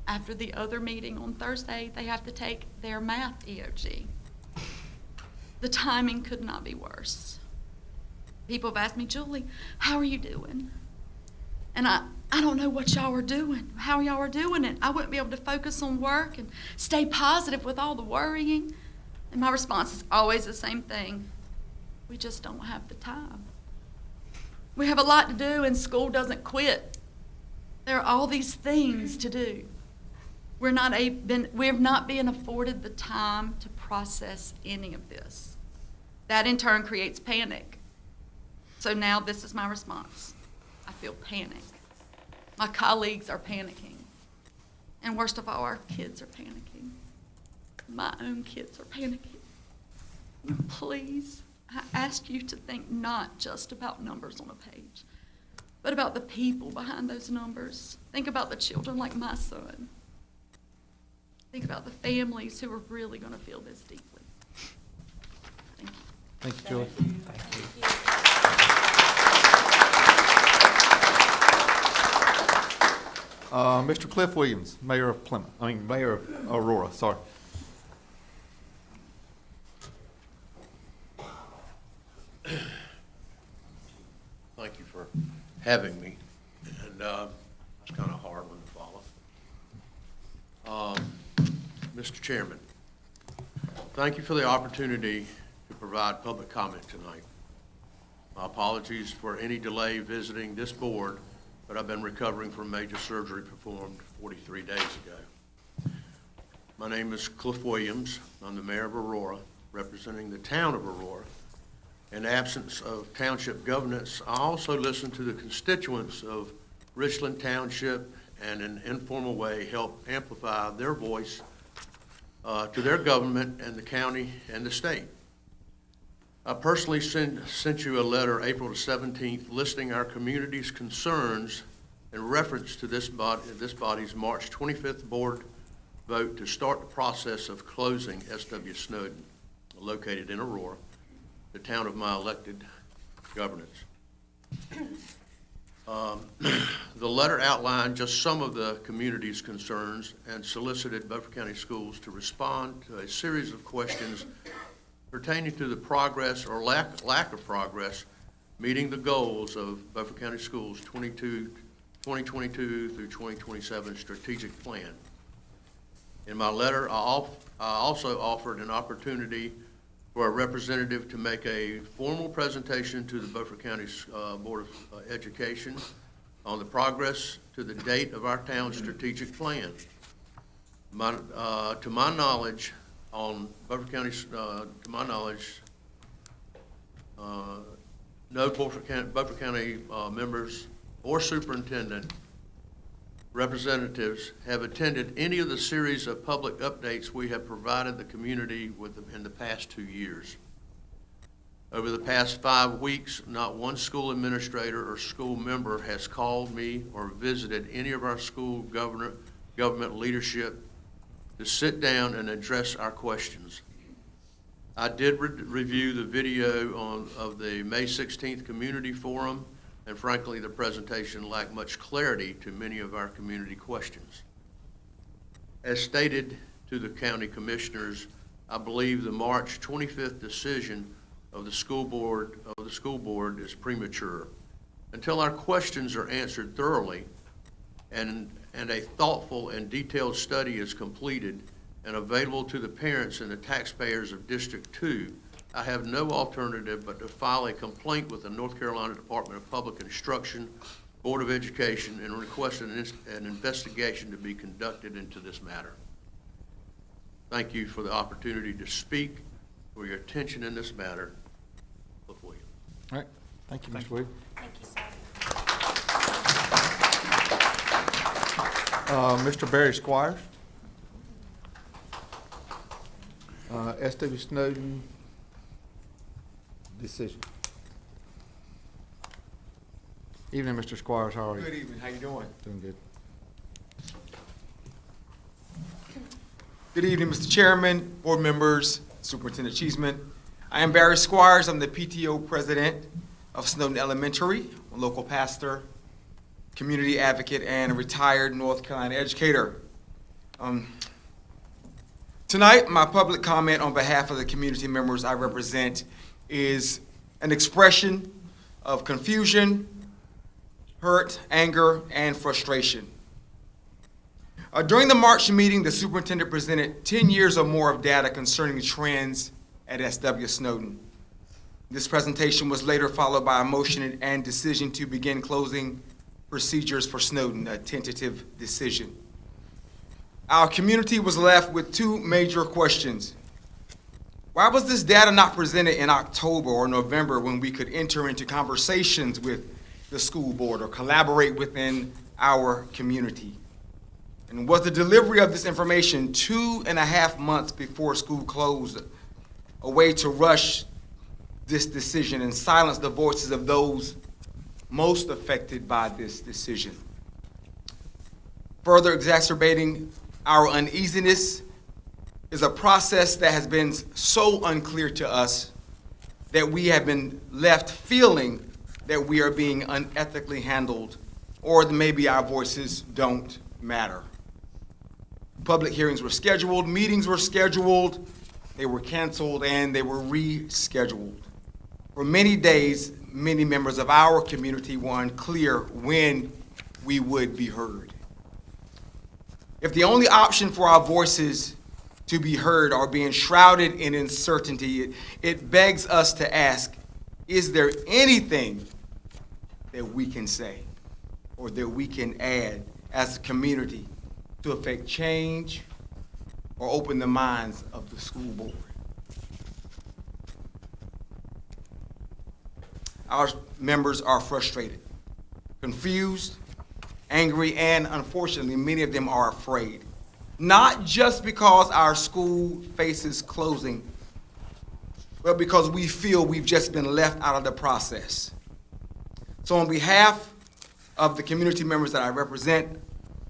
after the other meeting on Thursday, they have to take their math EOG. The timing could not be worse. People have asked me, Julie, how are you doing? And I don't know what y'all are doing, how y'all are doing it. I wouldn't be able to focus on work and stay positive with all the worrying. And my response is always the same thing. We just don't have the time. We have a lot to do and school doesn't quit. There are all these things to do. We have not been afforded the time to process any of this. That in turn creates panic. So now this is my response. I feel panic. My colleagues are panicking. And worst of all, our kids are panicking. My own kids are panicking. Please, I ask you to think not just about numbers on a page, but about the people behind those numbers. Think about the children like my son. Think about the families who are really going to feel this deeply. Thank you. Thank you, Julie. Mr. Cliff Williams, Mayor of Mayor of Aurora, sorry. Thank you for having me, and it's kind of a hard one to follow. Mr. Chairman, thank you for the opportunity to provide public comment tonight. My apologies for any delay visiting this board, but I've been recovering from major surgery performed 43 days ago. My name is Cliff Williams. I'm the mayor of Aurora, representing the town of Aurora. In absence of township governance, I also listen to the constituents of Richland Township and in an informal way help amplify their voice to their government and the county and the state. I personally sent you a letter April the 17th listing our community's concerns in reference to this body's March 25th board vote to start the process of closing S.W. Snowden, located in Aurora, the town of my elected governance. The letter outlined just some of the community's concerns and solicited Beaufort County Schools to respond to a series of questions pertaining to the progress or lack of progress meeting the goals of Beaufort County Schools 2022 through 2027 strategic plan. In my letter, I also offered an opportunity for a representative to make a formal presentation to the Beaufort County Board of Education on the progress to the date of our town's strategic plan. To my knowledge, on Beaufort County, no Beaufort County members or superintendent representatives have attended any of the series of public updates we have provided the community with in the past 2 years. Over the past 5 weeks, not one school administrator or school member has called me or visited any of our school government leadership to sit down and address our questions. I did review the video of the May 16th Community Forum, and frankly, the presentation lacked much clarity to many of our community questions. As stated to the county commissioners, I believe the March 25th decision of the school board is premature. Until our questions are answered thoroughly and a thoughtful and detailed study is completed and available to the parents and the taxpayers of District 2, I have no alternative but to file a complaint with the North Carolina Department of Public Instruction, Board of Education, and request an investigation to be conducted into this matter. Thank you for the opportunity to speak, for your attention in this matter. Cliff Williams. All right. Thank you, Mr. Williams. Thank you, sir. Mr. Barry Squires. S.W. Snowden decision. Evening, Mr. Squires, how are you? Good evening, how you doing? Doing good. Good evening, Mr. Chairman, board members, Superintendent Cheeseman. I am Barry Squires. I'm the PTO president of Snowden Elementary, a local pastor, community advocate, and a retired North Carolina educator. Tonight, my public comment on behalf of the community members I represent is an expression of confusion, hurt, anger, and frustration. During the March meeting, the superintendent presented 10 years or more of data concerning trends at SW Snowden. This presentation was later followed by a motion and decision to begin closing procedures for Snowden, a tentative decision. Our community was left with two major questions. Why was this data not presented in October or November when we could enter into conversations with the school board or collaborate within our community? And was the delivery of this information 2.5 months before school closed a way to rush this decision and silence the voices of those most affected by this decision? Further exacerbating our uneasiness is a process that has been so unclear to us that we have been left feeling that we are being unethically handled, or that maybe our voices don't matter. Public hearings were scheduled, meetings were scheduled, they were canceled, and they were rescheduled. For many days, many members of our community were unclear when we would be heard. If the only option for our voices to be heard are being shrouded in uncertainty, it begs us to ask, is there anything that we can say or that we can add as a community to affect change or open the minds of the school board? Our members are frustrated, confused, angry, and unfortunately, many of them are afraid. Not just because our school faces closing, but because we feel we've just been left out of the process. So on behalf of the community members that I represent,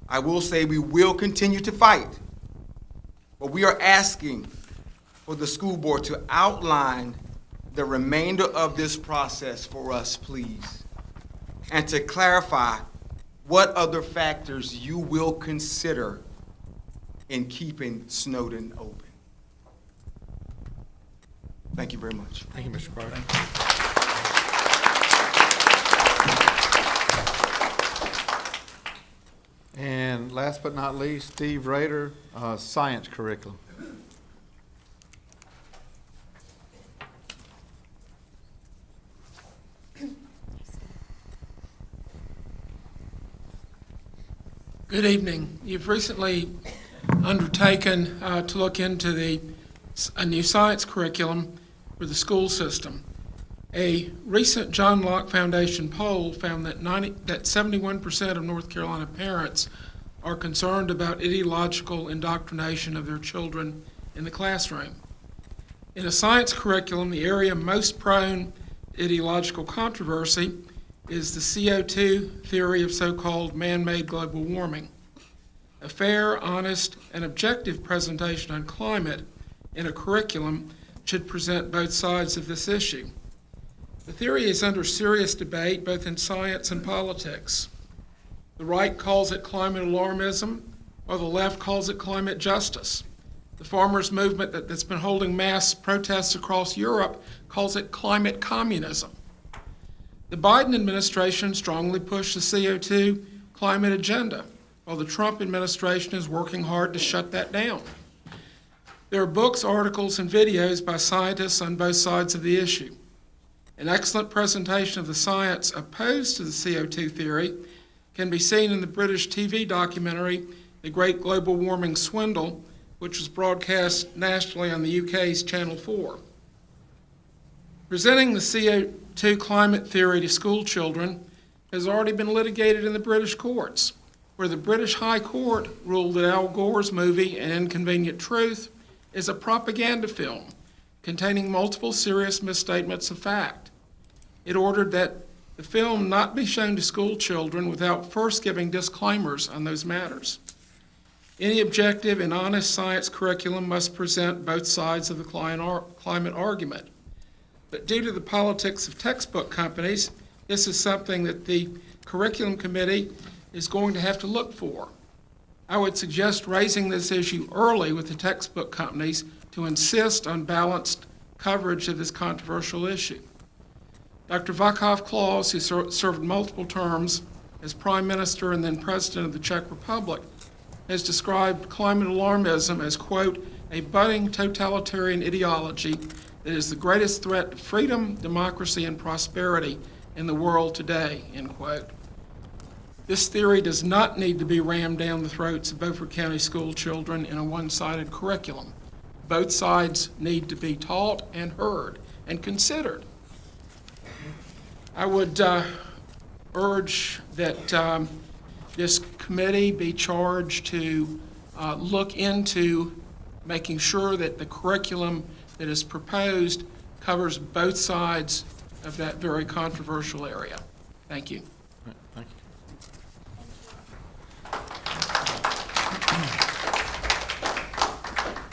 I will say we will continue to fight, but we are asking for the school board to outline the remainder of this process for us, please, and to clarify what other factors you will consider in keeping Snowden open. Thank you very much. Thank you, Mr. Squires. And last but not least, Steve Rader, science curriculum. Good evening. You've recently undertaken to look into a new science curriculum for the school system. A recent John Locke Foundation poll found that 71% of North Carolina parents are concerned about ideological indoctrination of their children in the classroom. In a science curriculum, the area most prone to ideological controversy is the CO2 theory of so-called man-made global warming. A fair, honest, and objective presentation on climate in a curriculum should present both sides of this issue. The theory is under serious debate both in science and politics. The right calls it climate alarmism, while the left calls it climate justice. The farmers' movement that's been holding mass protests across Europe calls it climate communism. The Biden administration strongly pushed the CO2 climate agenda, while the Trump administration is working hard to shut that down. There are books, articles, and videos by scientists on both sides of the issue. An excellent presentation of the science opposed to the CO2 theory can be seen in the British TV documentary, The Great Global Warming Swindle, which was broadcast nationally on the UK's Channel 4. Presenting the CO2 climate theory to school children has already been litigated in the British courts, where the British High Court ruled that Al Gore's movie, An Inconvenient Truth, is a propaganda film containing multiple serious misstatements of fact. It ordered that the film not be shown to school children without first giving disclaimers on those matters. Any objective and honest science curriculum must present both sides of the climate argument. But due to the politics of textbook companies, this is something that the curriculum committee is going to have to look for. I would suggest raising this issue early with the textbook companies to insist on balanced coverage of this controversial issue. Dr. Václav Klaus, who served multiple terms as Prime Minister and then President of the Czech Republic, has described climate alarmism as, quote, a budding totalitarian ideology that is the greatest threat to freedom, democracy, and prosperity in the world today, end quote. This theory does not need to be rammed down the throats of Beaufort County school children in a one-sided curriculum. Both sides need to be taught and heard and considered. I would urge that this committee be charged to look into making sure that the curriculum that is proposed covers both sides of that very controversial area. Thank you. Thank you.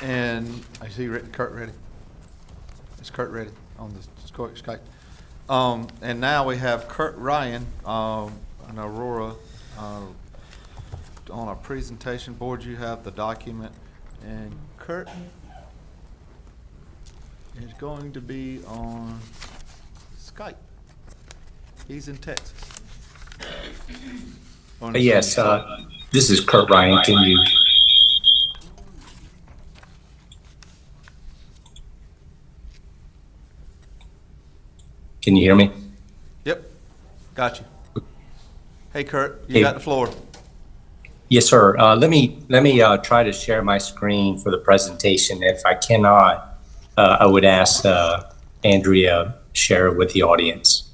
And I see Kurt ready. Is Kurt ready on the Skype? And now we have Kurt Ryan and Aurora on our presentation board. You have the document, and Kurt is going to be on Skype. He's in Texas. Yes, this is Kurt Ryan. Can you? Can you hear me? Yep, got you. Hey, Kurt, you got the floor. Yes, sir. Let me try to share my screen for the presentation. If I cannot, I would ask Andrea share it with the audience.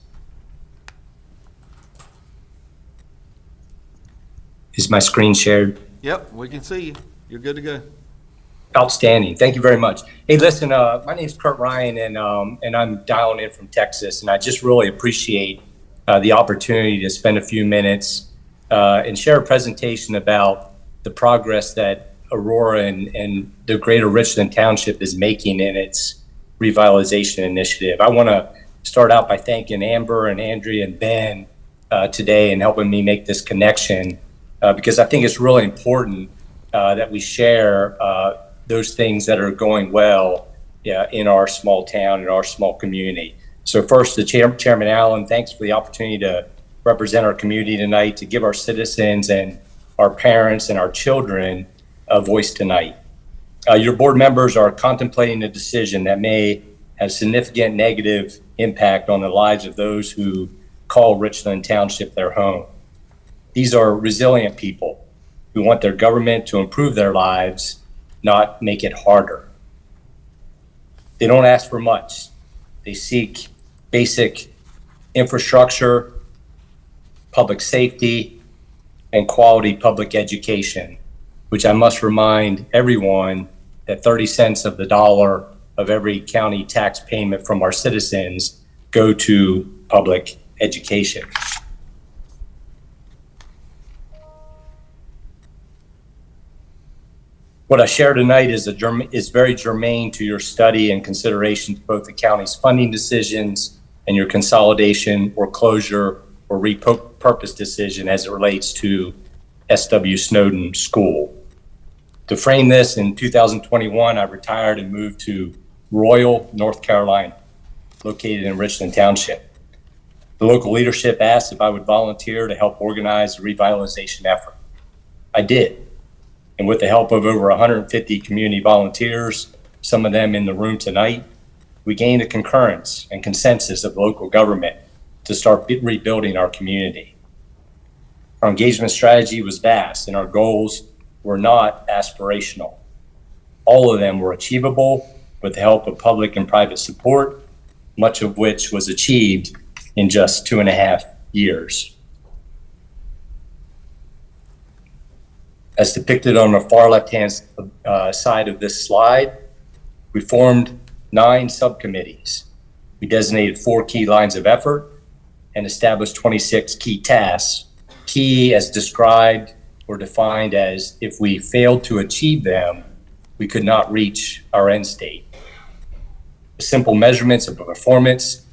Is my screen shared? Yep, we can see you. You're good to go. Outstanding. Thank you very much. Hey, listen, my name is Kurt Ryan, and I'm dialing in from Texas, and I just really appreciate the opportunity to spend a few minutes and share a presentation about the progress that Aurora and the greater Richland Township is making in its revitalization initiative. I want to start out by thanking Amber and Andrea and Ben today and helping me make this connection because I think it's really important that we share those things that are going well in our small town, in our small community. So first, to Chairman Allen, thanks for the opportunity to represent our community tonight, to give our citizens and our parents and our children a voice tonight. Your board members are contemplating a decision that may have significant negative impact on the lives of those who call Richland Township their home. These are resilient people who want their government to improve their lives, not make it harder. They don't ask for much. They seek basic infrastructure, public safety, and quality public education, which I must remind everyone that 30 cents of the dollar of every county tax payment from our citizens go to public education. What I share tonight is very germane to your study and consideration to both the county's funding decisions and your consolidation or closure or repurpose decision as it relates to S.W. Snowden School. To frame this, in 2021, I retired and moved to Royal, North Carolina, located in Richland Township. The local leadership asked if I would volunteer to help organize the revitalization effort. I did. And with the help of over 150 community volunteers, some of them in the room tonight, we gained a concurrence and consensus of local government to start rebuilding our community. Our engagement strategy was vast, and our goals were not aspirational. All of them were achievable with the help of public and private support, much of which was achieved in just 2.5 years. As depicted on the far left-hand side of this slide, we formed 9 subcommittees. We designated 4 key lines of effort and established 26 key tasks, key as described or defined as if we failed to achieve them, we could not reach our end state. Simple measurements of performance.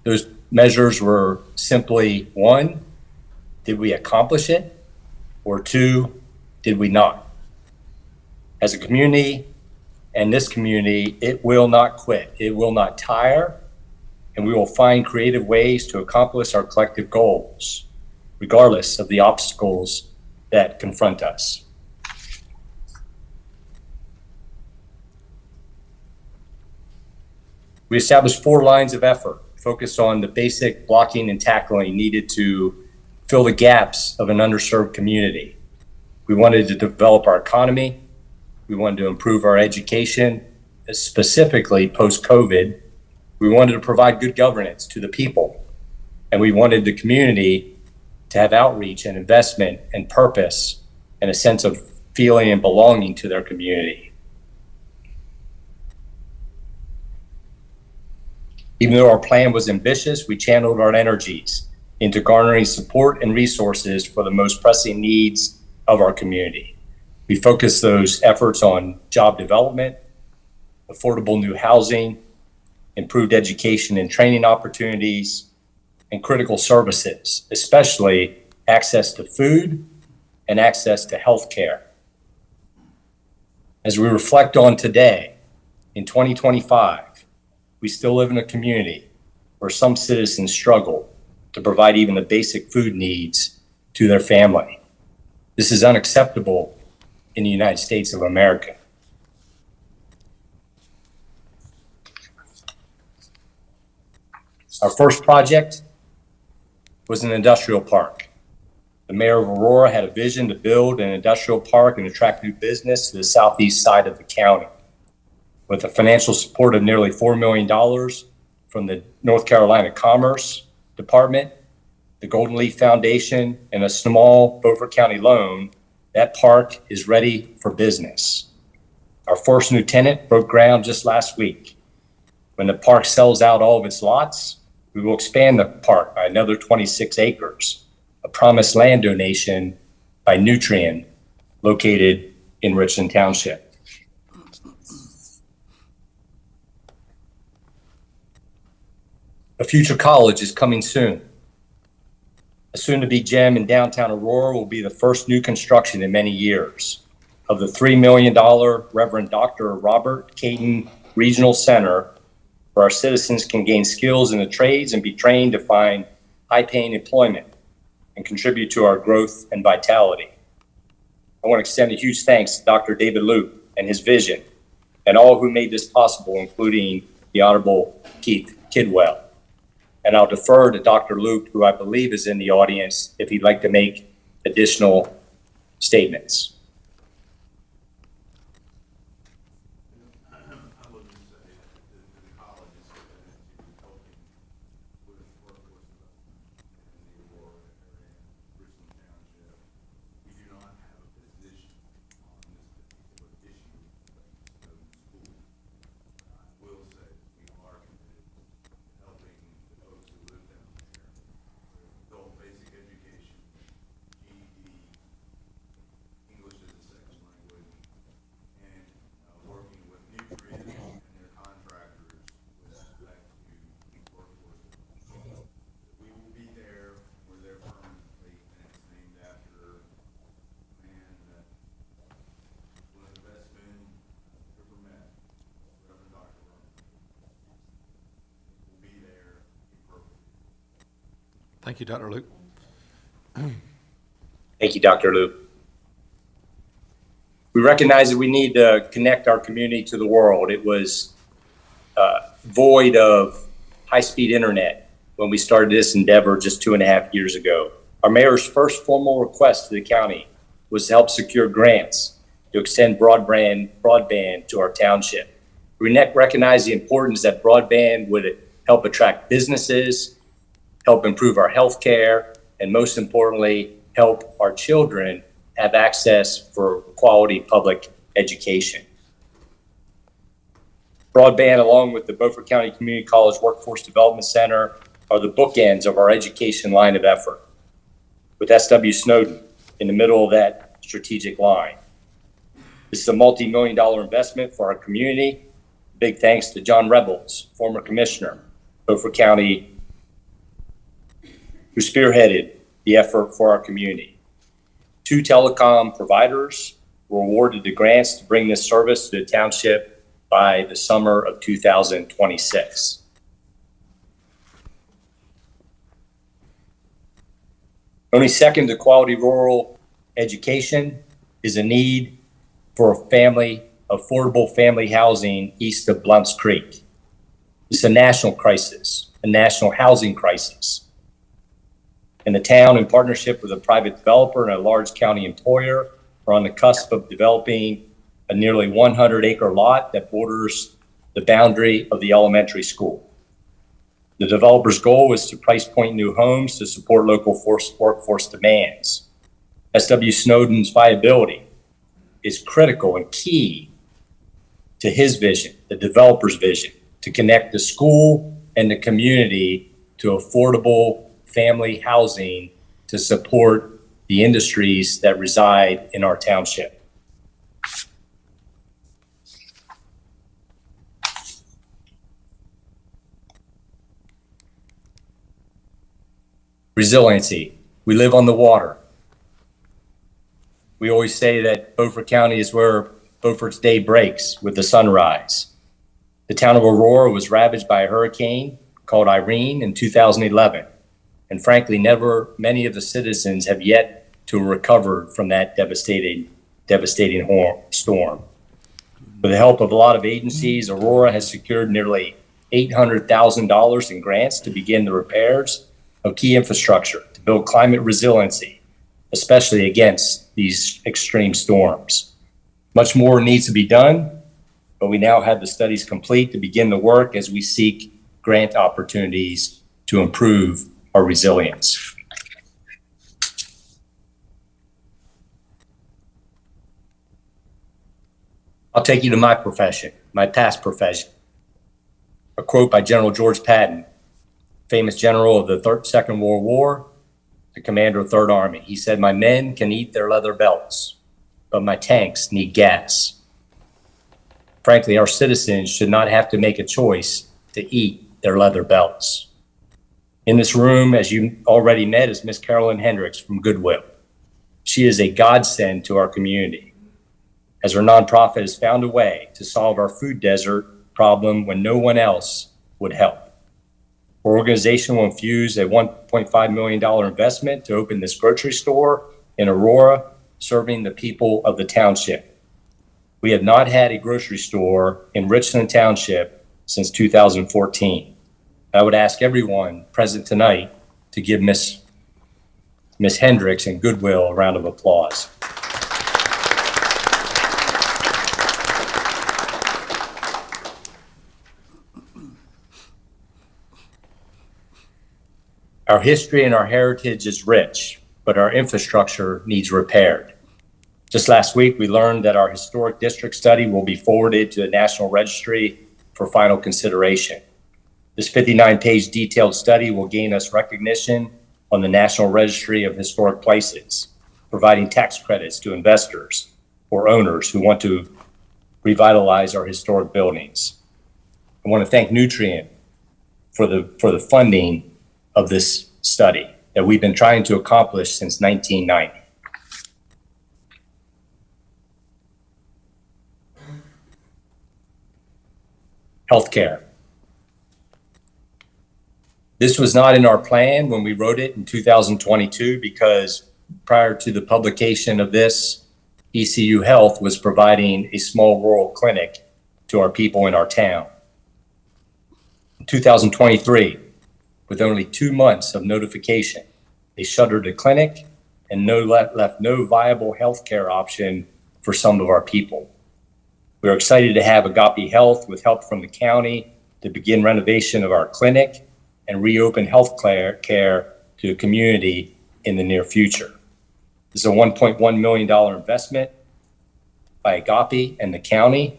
Those measures were simply 1, did we accomplish it? Or 2, did we not? As a community, and this community, it will not quit. It will not tire, and we will find creative ways to accomplish our collective goals, regardless of the obstacles that confront us. We established 4 lines of effort focused on the basic blocking and tackling needed to fill the gaps of an underserved community. We wanted to develop our economy. We wanted to improve our education, specifically post-COVID. We wanted to provide good governance to the people. And we wanted the community to have outreach and investment and purpose and a sense of feeling and belonging to their community. Even though our plan was ambitious, we channeled our energies into garnering support and resources for the most pressing needs of our community. We focused those efforts on job development, affordable new housing, improved education and training opportunities, and critical services, especially access to food and access to health care. As we reflect on today, in 2025, we still live in a community where some citizens struggle to provide even the basic food needs to their family. This is unacceptable in the United States of America. Our first project was an industrial park. The mayor of Aurora had a vision to build an industrial park and attract new business to the southeast side of the county. With the financial support of nearly $4 million from the North Carolina Commerce Department, the Golden Leaf Foundation, and a small Beaufort County loan, that park is ready for business. Our first new tenant broke ground just last week. When the park sells out all of its lots, we will expand the park by another 26 acres, a promised land donation by Nutrien, located in Richland Township. A future college is coming soon. A soon-to-be gem in downtown Aurora will be the first new construction in many years. Of the $3 million Reverend Dr. Robert Caton Regional Center, where our citizens can gain skills in the trades and be trained to find high-paying employment and contribute to our growth and vitality. I want to extend a huge thanks to Dr. David Loop and his vision, and all who made this possible, including the Honorable Keith Kidwell. And I'll defer to Dr. Luke, who I believe is in the audience, if he'd like to make additional statements. Thank you, Dr. Luke. Thank you, Dr. Luke. We recognize that we need to connect our community to the world. It was void of high-speed internet when we started this endeavor just 2.5 years ago. Our mayor's first formal request to the county was to help secure grants to extend broadband to our township. We recognize the importance that broadband would help attract businesses, help improve our health care, and most importantly, help our children have access for quality public education. Broadband, along with the Beaufort County Community College Workforce Development Center, are the bookends of our education line of effort, with SW Snowden in the middle of that strategic line. This is a multi-million-dollar investment for our community. Big thanks to John Rebels, former commissioner, Beaufort County, who spearheaded the effort for our community. 2 telecom providers were awarded the grants to bring this service to the township by the summer of 2026. Only second to quality rural education is a need for affordable family housing east of Blunts Creek. It's a national crisis, a national housing crisis. And the town, in partnership with a private developer and a large county employer, are on the cusp of developing a nearly 100-acre lot that borders the boundary of the elementary school. The developer's goal is to price point new homes to support local workforce demands. SW Snowden's viability is critical and key to his vision, the developer's vision, to connect the school and the community to affordable family housing to support the industries that reside in our township. Resiliency. We live on the water. We always say that Beaufort County is where Beaufort's day breaks with the sunrise. The town of Aurora was ravaged by a hurricane called Irene in 2011. And frankly, never many of the citizens have yet to recover from that devastating storm. With the help of a lot of agencies, Aurora has secured nearly $800,000 in grants to begin the repairs of key infrastructure to build climate resiliency, especially against these extreme storms. Much more needs to be done, but we now have the studies complete to begin the work as we seek grant opportunities to improve our resilience. I'll take you to my profession, my past profession. A quote by General George Patton, famous general of the Second World War, the commander of Third Army. He said, "My men can eat their leather belts, but my tanks need gas." Frankly, our citizens should not have to make a choice to eat their leather belts. In this room, as you already met, is Miss Carolyn Hendricks from Goodwill. She is a godsend to our community, as her nonprofit has found a way to solve our food desert problem when no one else would help. Our organization will infuse a $1.5 million investment to open this grocery store in Aurora, serving the people of the township. We have not had a grocery store in Richland Township since 2014. I would ask everyone present tonight to give Miss Hendricks and Goodwill a round of applause. Our history and our heritage is rich, but our infrastructure needs repaired. Just last week, we learned that our historic district study will be forwarded to the National Registry for final consideration. This 59-page detailed study will gain us recognition on the National Registry of Historic Places, providing tax credits to investors or owners who want to revitalize our historic buildings. I want to thank Nutrient for the funding of this study that we've been trying to accomplish since 1990. Healthcare. This was not in our plan when we wrote it in 2022 because prior to the publication of this, ECU Health was providing a small rural clinic to our people in our town. In 2023, with only 2 months of notification, they shuttered the clinic and left no viable healthcare option for some of our people. We're excited to have Agape Health, with help from the county, to begin renovation of our clinic and reopen health care to the community in the near future. This is a $1.1 million investment by Agape and the county,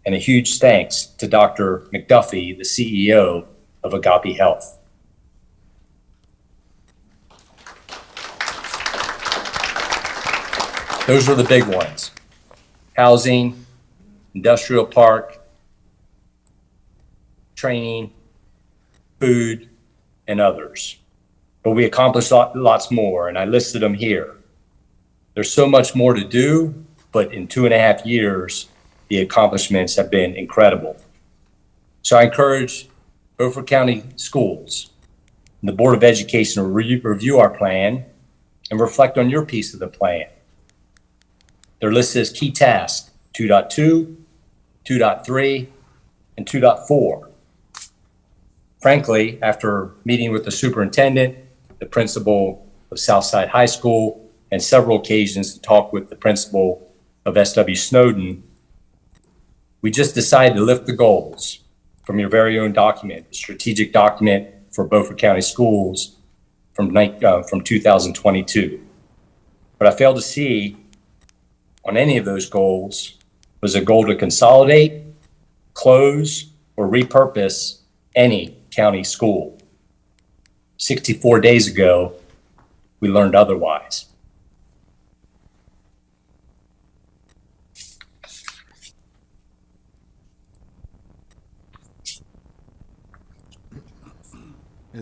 And a huge thanks to Dr. McDuffie, the CEO of Agape Health. Those are the big ones: housing, industrial park, training, food, and others. But we accomplished lots more, and I listed them here. There's so much more to do, but in 2.5 years, the accomplishments have been incredible. So I encourage Beaufort County Schools and the Board of Education to review our plan and reflect on your piece of the plan. They're listed as key tasks: 2.2, 2.3, and 2.4. Frankly, after meeting with the superintendent, the principal of Southside High School, and several occasions to talk with the principal of SW Snowden, we just decided to lift the goals from your very own document, the strategic document for Beaufort County Schools from 2022. But I failed to see on any of those goals was a goal to consolidate, close, or repurpose any county school. 64 days ago, we learned otherwise.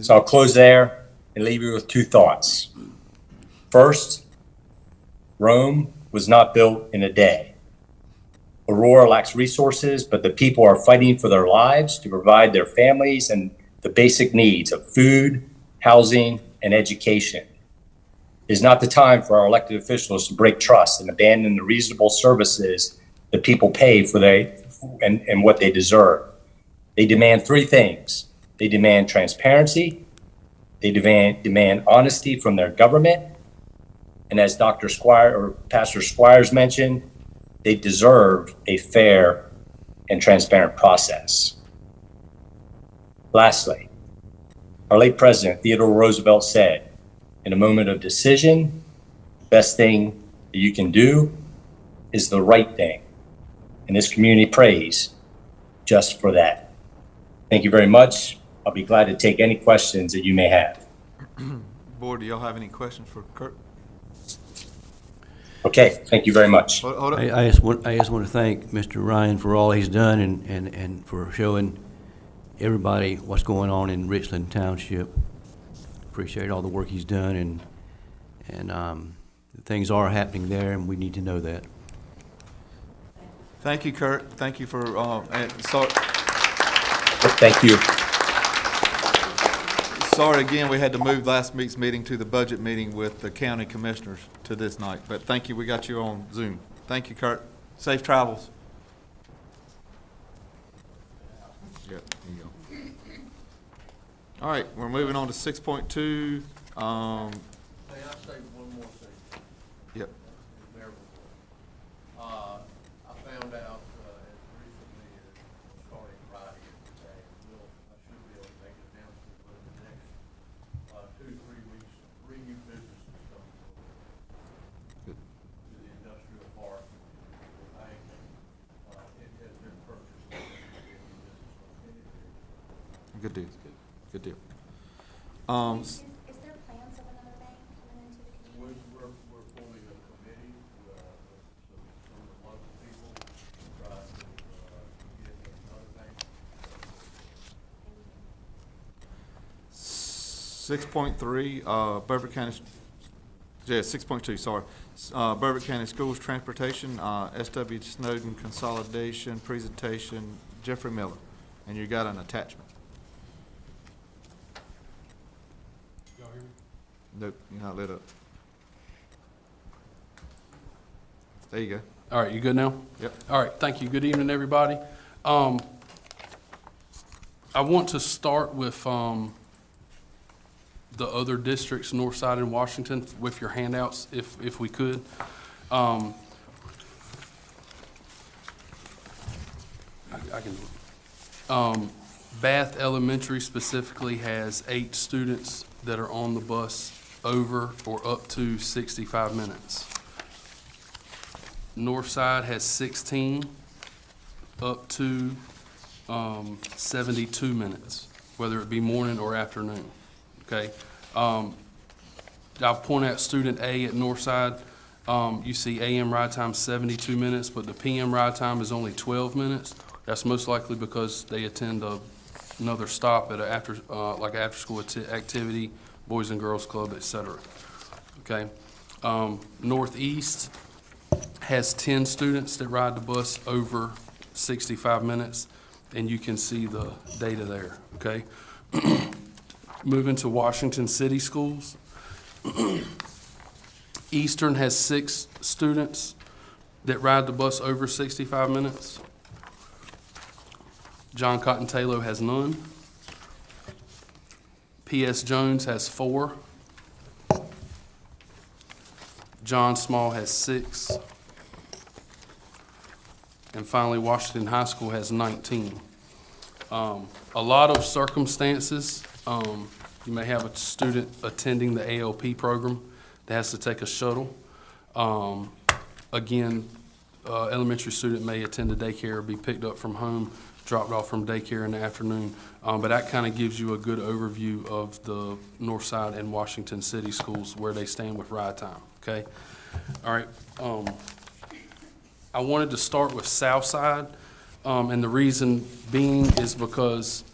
So I'll close there and leave you with two thoughts. First, Rome was not built in a day. Aurora lacks resources, but the people are fighting for their lives to provide their families and the basic needs of food, housing, and education. It is not the time for our elected officials to break trust and abandon the reasonable services that people pay for and what they deserve. They demand three things. They demand transparency, they demand honesty from their government, and as Dr. Squire or Pastor Squires mentioned, they deserve a fair and transparent process. Lastly, our late President Theodore Roosevelt said, in a moment of decision, the best thing that you can do is the right thing. And this community prays just for that. Thank you very much. I'll be glad to take any questions that you may have. Board, do y'all have any questions for Kurt? Okay, thank you very much. Hold up. I just want to thank Mr. Ryan for all he's done and for showing everybody what's going on in Richland Township. Appreciate all the work he's done, and things are happening there, and we need to know that. Thank you, Kurt. Thank you for, Thank you. Sorry again, we had to move last week's meeting to the budget meeting with the county commissioners to this night, but thank you, we got you on Zoom. Thank you, Kurt. Safe travels. Yep, there you go. All right, we're moving on to 6.2. May I say one more thing? Yep. I found out as recently as starting Friday today, I should be able to make an announcement within the next 2-3 weeks. 3 new businesses coming to the industrial park. It has been purchased. Good deal. Good deal. Is there plans of another bank coming into the community? We're forming a committee with some of the local people to try to get another bank. 6.3, Beaufort County, 6.2, sorry. Beaufort County Schools Transportation, SW Snowden Consolidation Presentation, Jeffrey Miller. And you got an attachment. Nope, you're not lit up. There you go. All right, you good now? Yep. All right, thank you. Good evening, everybody. I want to start with the other districts, North Side and Washington, with your handouts, if we could. I can. Bath Elementary specifically has 8 students that are on the bus over or up to 65 minutes. North Side has 16. up to 72 minutes, whether it be morning or afternoon, okay? I'll point at student A at Northside. You see AM ride time 72 minutes, but the PM ride time is only 12 minutes. That's most likely because they attend another stop at like after-school activity, Boys and Girls Club, et cetera. Okay. Northeast has 10 students that ride the bus over 65 minutes, and you can see the data there, okay? Moving to Washington City Schools. Eastern has 6 students that ride the bus over 65 minutes. John Cotton Taylor has none. P.S. Jones has 4. John Small has 6. And finally, Washington High School has 19. A lot of circumstances. You may have a student attending the ALP program that has to take a shuttle. Again, elementary student may attend a daycare or be picked up from home, dropped off from daycare in the afternoon. But that kind of gives you a good overview of the Northside and Washington City schools, where they stand with ride time, okay? All right, I wanted to start with Southside, and the reason being is because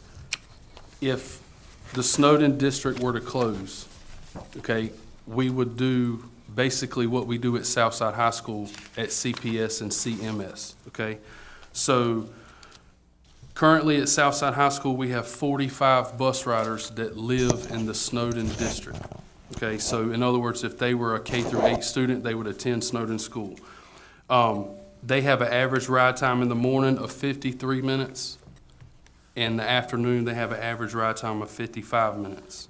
if the Snowden district were to close, okay, we would do basically what we do at Southside High School at CPS and CMS, okay? So currently at Southside High School, we have 45 bus riders that live in the Snowden district, okay? So in other words, if they were a K-8 student, they would attend Snowden School. They have an average ride time in the morning of 53 minutes. In the afternoon, they have an average ride time of 55 minutes.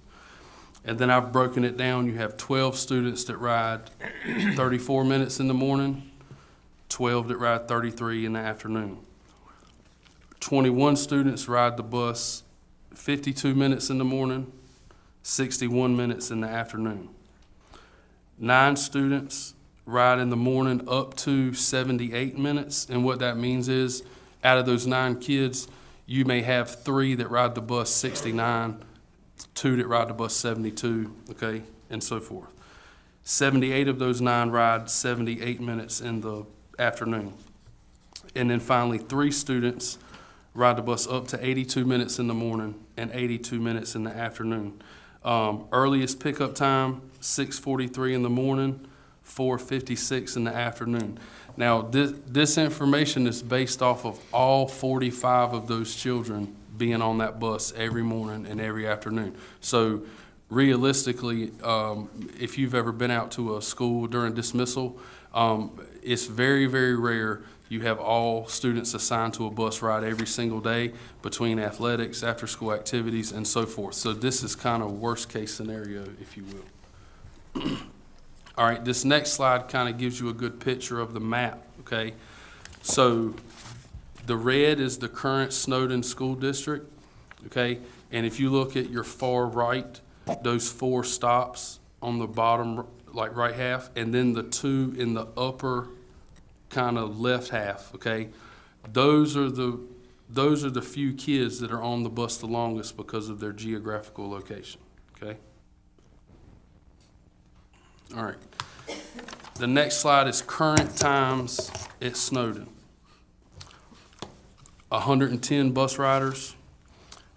And then I've broken it down. You have 12 students that ride 34 minutes in the morning, 12 that ride 33 in the afternoon. 21 students ride the bus 52 minutes in the morning, 61 minutes in the afternoon. 9 students ride in the morning up to 78 minutes, and what that means is, out of those 9 kids, you may have 3 that ride the bus 69, 2 that ride the bus 72, okay, and so forth. 78 of those 9 ride 78 minutes in the afternoon. And then finally, 3 students ride the bus up to 82 minutes in the morning and 82 minutes in the afternoon. Earliest pickup time, 6:43 in the morning, 4:56 in the afternoon. Now, this information is based off of all 45 of those children being on that bus every morning and every afternoon. So realistically, if you've ever been out to a school during dismissal, it's very, very rare you have all students assigned to a bus ride every single day between athletics, after-school activities, and so forth. So this is kind of worst-case scenario, if you will. All right, this next slide kind of gives you a good picture of the map, okay? So the red is the current Snowden School District, okay? And if you look at your far right, those 4 stops on the bottom, like right half, and then the 2 in the upper kind of left half, okay? Those are the few kids that are on the bus the longest because of their geographical location, okay? All right. The next slide is current times at Snowden. 110 bus riders.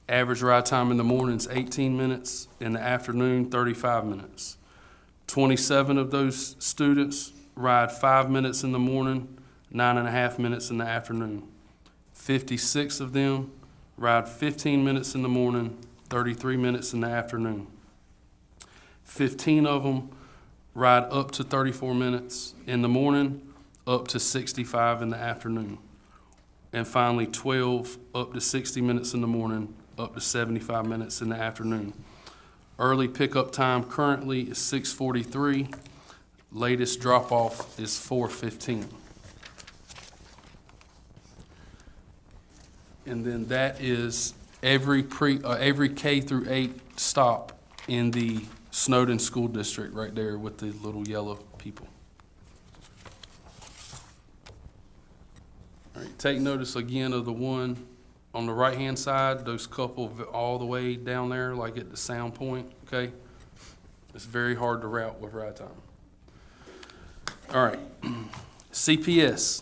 Average ride time in the morning is 18 minutes, in the afternoon, 35 minutes. 27 of those students ride 5 minutes in the morning, 9.5 minutes in the afternoon. 56 of them ride 15 minutes in the morning, 33 minutes in the afternoon. 15 of them ride up to 34 minutes in the morning, up to 65 in the afternoon. And finally, 12 up to 60 minutes in the morning, up to 75 minutes in the afternoon. Early pickup time currently is 6:43. Latest drop-off is 4:15. And then that is every K-8 stop in the Snowden School District right there with the little yellow people. All right, take notice again of the one on the right-hand side, those couple all the way down there, like at the sound point, okay? It's very hard to route with ride time. All right, CPS.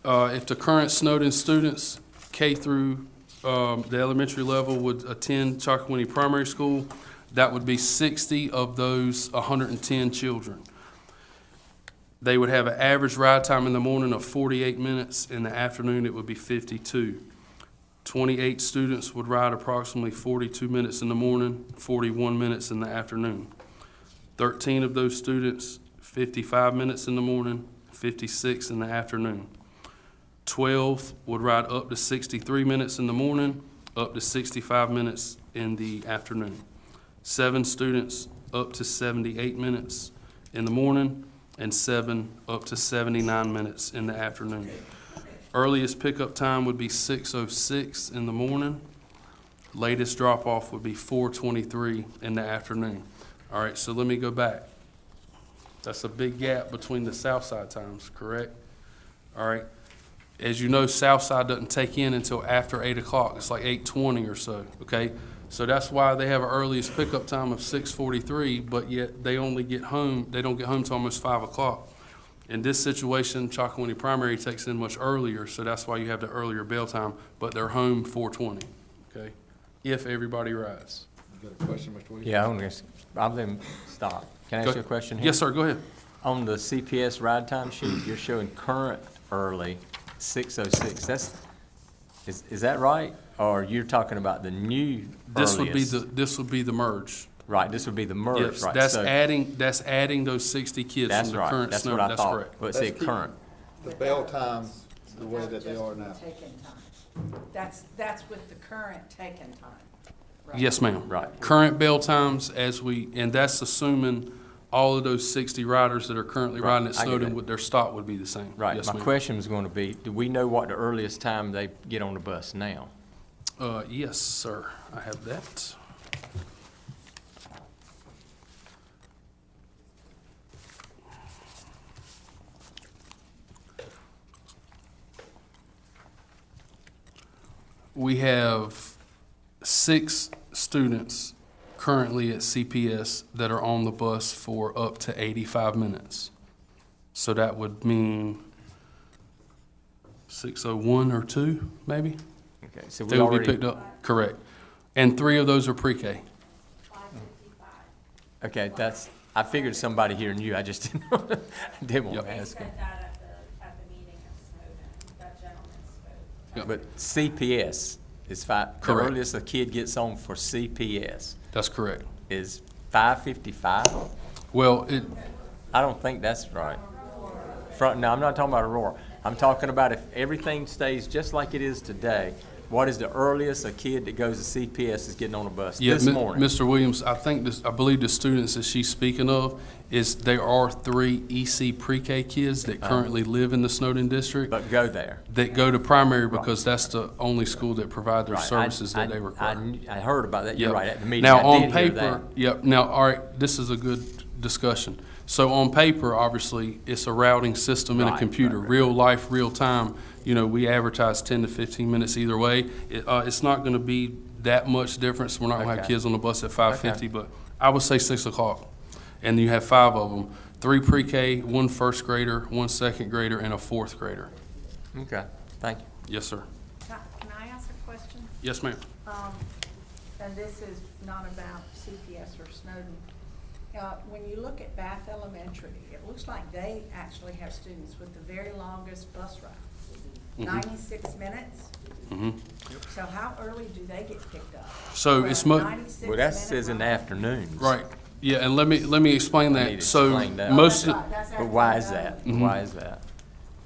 If the current Snowden students, K through the elementary level, would attend Chocowinity Primary School, that would be 60 of those 110 children. They would have an average ride time in the morning of 48 minutes. In the afternoon, it would be 52. 28 students would ride approximately 42 minutes in the morning, 41 minutes in the afternoon. 13 of those students, 55 minutes in the morning, 56 in the afternoon. 12 would ride up to 63 minutes in the morning, up to 65 minutes in the afternoon. 7 students up to 78 minutes in the morning, and 7 up to 79 minutes in the afternoon. Earliest pickup time would be 6:06 in the morning. Latest drop-off would be 4:23 in the afternoon. All right, so let me go back. That's a big gap between the south side times, correct? All right. As you know, south side doesn't take in until after 8 o'clock. It's like 8:20 or so, okay? So that's why they have an earliest pickup time of 6:43, but yet they only get home, they don't get home till almost 5 o'clock. In this situation, Chocowinity Primary takes in much earlier, so that's why you have the earlier bail time, but they're home 4:20, okay? If everybody rides. You got a question, Mr. Williams? Yeah, I'm going to stop. Can I ask you a question here? Yes, sir, go ahead. On the CPS ride time sheet, you're showing current early 6:06. Is that right? Or you're talking about the new This earliest? this would be the merge. Right, this would be the merge, Yes, right? that's So- adding those 60 kids That's from the right. current That's snow. what I That's thought. correct. But it said current. The bail times the way that they are now. Take-in time. That's with the current take-in time. right? Yes, ma'am. Right. Current bail times and that's assuming all of those 60 riders that are currently Right, riding at I get Snowden that. with their stop would be the same. Right. Yes, My ma'am. question was going to be, do we know what the earliest time they get on the bus now? Yes, sir. I have that. We have 6 students currently at CPS that are on the bus for up to 85 minutes. So that would mean 6:01 or 2, maybe? Okay, so we They will be already, picked up, correct. And 3 of those are pre-K. okay, I figured somebody here knew, I just didn't want Yep. to ask them. Said that at the meeting at Snowden, that gentleman spoke. Yep. But CPS is the Correct. earliest a kid gets on for CPS That's correct. is 5:55? Well, I don't think that's right. No, I'm not talking about Aurora. I'm talking about if everything stays just like it is today, what is the earliest a kid that goes to CPS is getting on a bus yeah, this morning? Mr. Williams, I believe the students that she's speaking of there are 3 EC pre-K kids that currently live in the Snowden district But go there. that go to primary because that's the only school that provide their Right. services that I- they require. I heard about that, you're Yep. right, at the meeting. Now, I on did hear paper, that. yep, now, all right, this is a good discussion. So on paper, obviously, it's a routing system in a Right, computer, right, right. real life, real time. You know, we advertise 10 to 15 minutes either way. It's not gonna be that much difference. We're not gonna have Okay. kids on the bus at 5:50, but I would say 6 o'clock. And you have 5 of them, 3 pre-K, 1 first grader, 1 second grader, and a 4th grader. Okay, thank you. Yes, sir. Can I ask a question? Yes, ma'am. And this is not about CPS or Snowden. When you look at Bath Elementary, it looks like they actually have students with the very longest bus ride, 96 minutes. Mhm. So how early do they get picked up? So For a it's mo- 96 Well, that minute says in the ride? afternoons. Right, yeah, and let me explain I need that. to So explain that. most That's of, right, that's But why is after that? they're done. Why is that?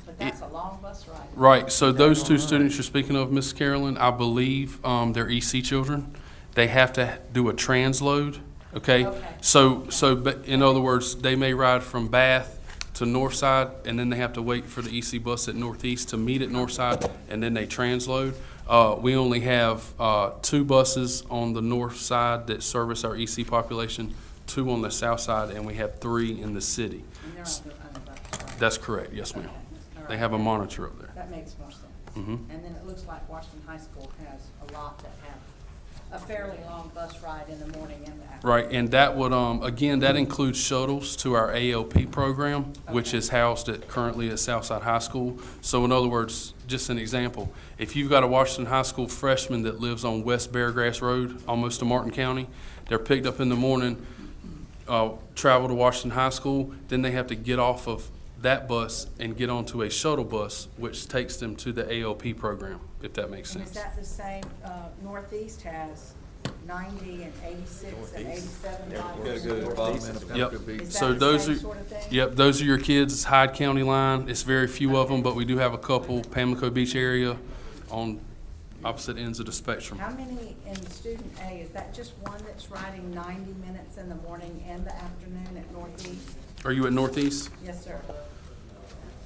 But that's a long bus ride. right, so those 2 students you're speaking of, Miss Carolyn, I believe, they're EC children. They have to do a transload, okay? Okay. So, but in other words, they may ride from Bath to Northside, and then they have to wait for the EC bus at Northeast to meet at Northside, and then they transload. We only have 2 buses on the north side that service our EC population, 2 on the south side, and we have 3 in the city. And they're on the bus ride. That's correct, yes, ma'am. All They have a monitor up there. That makes more sense. Mhm. And then it looks like Washington High School has a lot that have a fairly long bus ride in the morning and the afternoon. Right, and that would, again, that includes shuttles to our ALP program, which is housed currently at Southside High School. So in other words, just an example, if you've got a Washington High School freshman that lives on West Beargrass Road, almost to Martin County, they're picked up in the morning, travel to Washington High School, then they have to get off of that bus and get onto a shuttle bus, which takes them to the ALP program, if that makes And is sense. that the same, Northeast has 90 and 86 and 87 miles? Yep. Is So that the those same are, sort of thing? yep, those are your kids. It's Hyde County line. It's very few of them, but we do have a couple, Pamlico Beach area on opposite ends of the spectrum. How many in student A, is that just one that's riding 90 minutes in the morning and the afternoon at Northeast? Are you at Northeast? Yes, sir.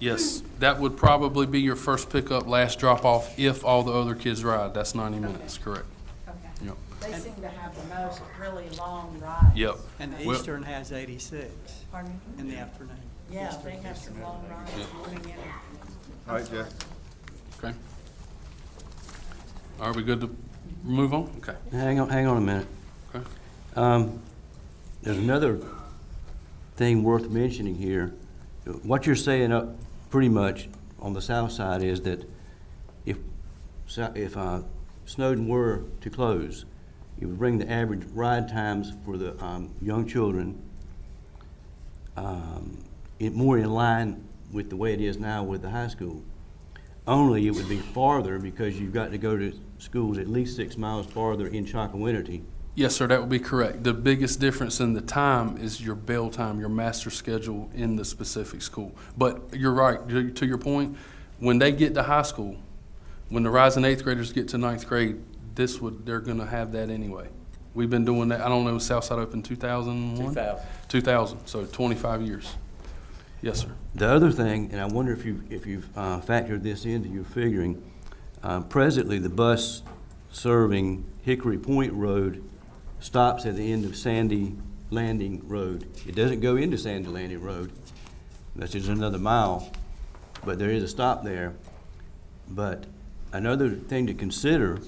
Yes, that would probably be your first pickup, last drop off if all the other kids ride. That's 90 minutes, correct? Okay. Yep. They seem to have the most really long rides. Yep. And Well- Eastern has 86 Pardon me? in the afternoon. Yeah, they have some long rides, Yep. morning and. All right, Jeff. Okay. Are we good to move on? Okay. Hang on a minute. Okay. There's another thing worth mentioning here. What you're saying pretty much on the south side is that if Snowden were to close, it would bring the average ride times for the young children more in line with the way it is now with the high school. Only it would be farther because you've got to go to schools at least 6 miles farther in Chocowinity. Yes, sir, that would be correct. The biggest difference in the time is your bail time, your master schedule in the specific school. But you're right, to your point, when they get to high school, when the rising eighth graders get to ninth grade, they're gonna have that anyway. We've been doing that, I don't know, Southside opened 2001? 2000, so 25 years. Yes, sir. The other thing, and I wonder if you've factored this into your figuring, presently the bus serving Hickory Point Road stops at the end of Sandy Landing Road. It doesn't go into Sandy Landing Road. That's just another mile, but there is a stop there. But another thing to consider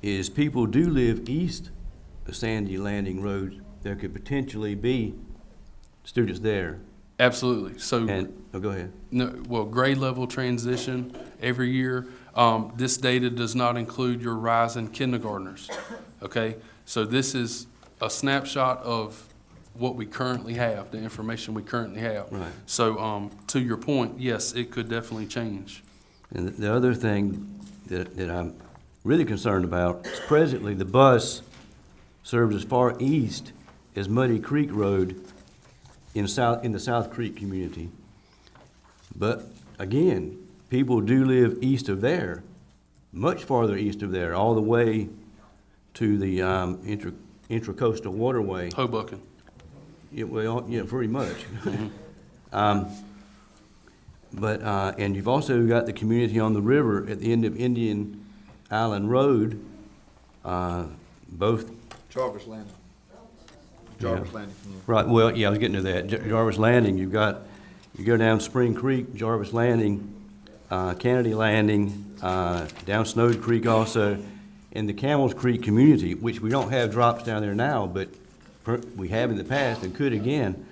is people do live east of Sandy Landing Road. There could potentially be students there. Absolutely, so. Go ahead. No, well, grade level transition every year. This data does not include your rising kindergartners, okay? So this is a snapshot of what we currently have, the information we currently have. Right. So, to your point, yes, it could definitely change. And the other thing that I'm really concerned about is presently the bus serves as far east as Muddy Creek Road in the South Creek community. But again, people do live east of there, much farther east of there, all the way to the Intracoastal Waterway. Hoboken. Yeah, well, yeah, pretty much. And you've also got the community on the river at the end of Indian Island Road, both. Jarvis Landing. Jarvis Landing. Yeah. Right, well, yeah, I was getting to that. Jarvis Landing, you go down Spring Creek, Jarvis Landing, Kennedy Landing, down Snowd Creek also, and the Camels Creek community, which we don't have drops down there now, but we have in the past and could again.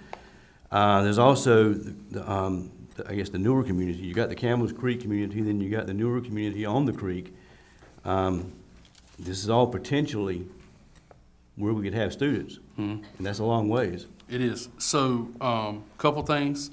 There's also, I guess, the newer community. You got the Camels Creek community, then you got the newer community on the creek. This is all potentially where we could have students, and that's a long ways. It is. So, couple things.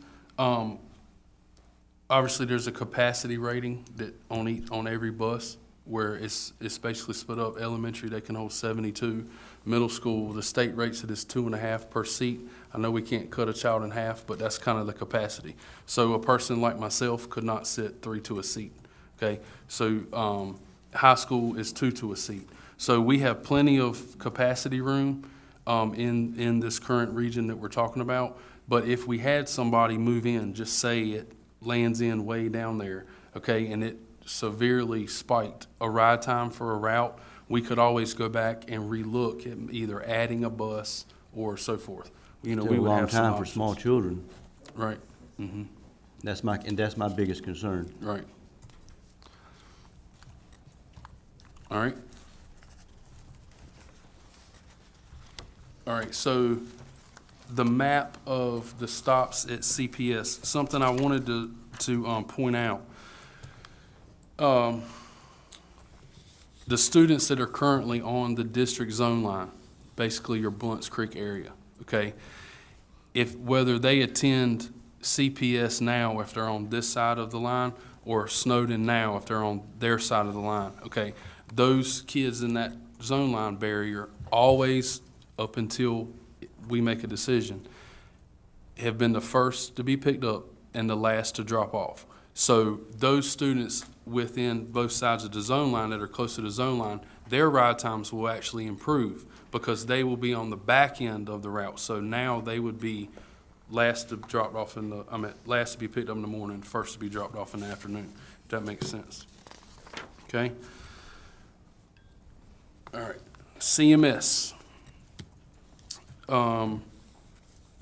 Obviously, there's a capacity rating that on every bus where it's basically split up. Elementary, they can hold 72. Middle school, the state rates it as 2.5 per seat. I know we can't cut a child in half, but that's kind of the capacity. So a person like myself could not sit 3 to a seat. Okay, so high school is 2 to a seat. So we have plenty of capacity room in this current region that we're talking about. But if we had somebody move in, just say it lands in way down there, okay, and it severely spiked a ride time for a route, we could always go back and relook at either adding a bus or so forth. You know, Still we a would long have some time for options. small children. Right. Mm-hmm. That's my biggest concern. Right. All right. All right, so the map of the stops at CPS, something I wanted to point out. The students that are currently on the district zone line, basically your Blunt's Creek area, okay? Whether they attend CPS now if they're on this side of the line, or Snowden now if they're on their side of the line, okay? Those kids in that zone line barrier always, up until we make a decision, have been the first to be picked up and the last to drop off. So those students within both sides of the zone line that are close to the zone line, their ride times will actually improve because they will be on the back end of the route. So now they would be last to drop off last to be picked up in the morning, first to be dropped off in the afternoon, if that makes sense. Okay? All right, CMS.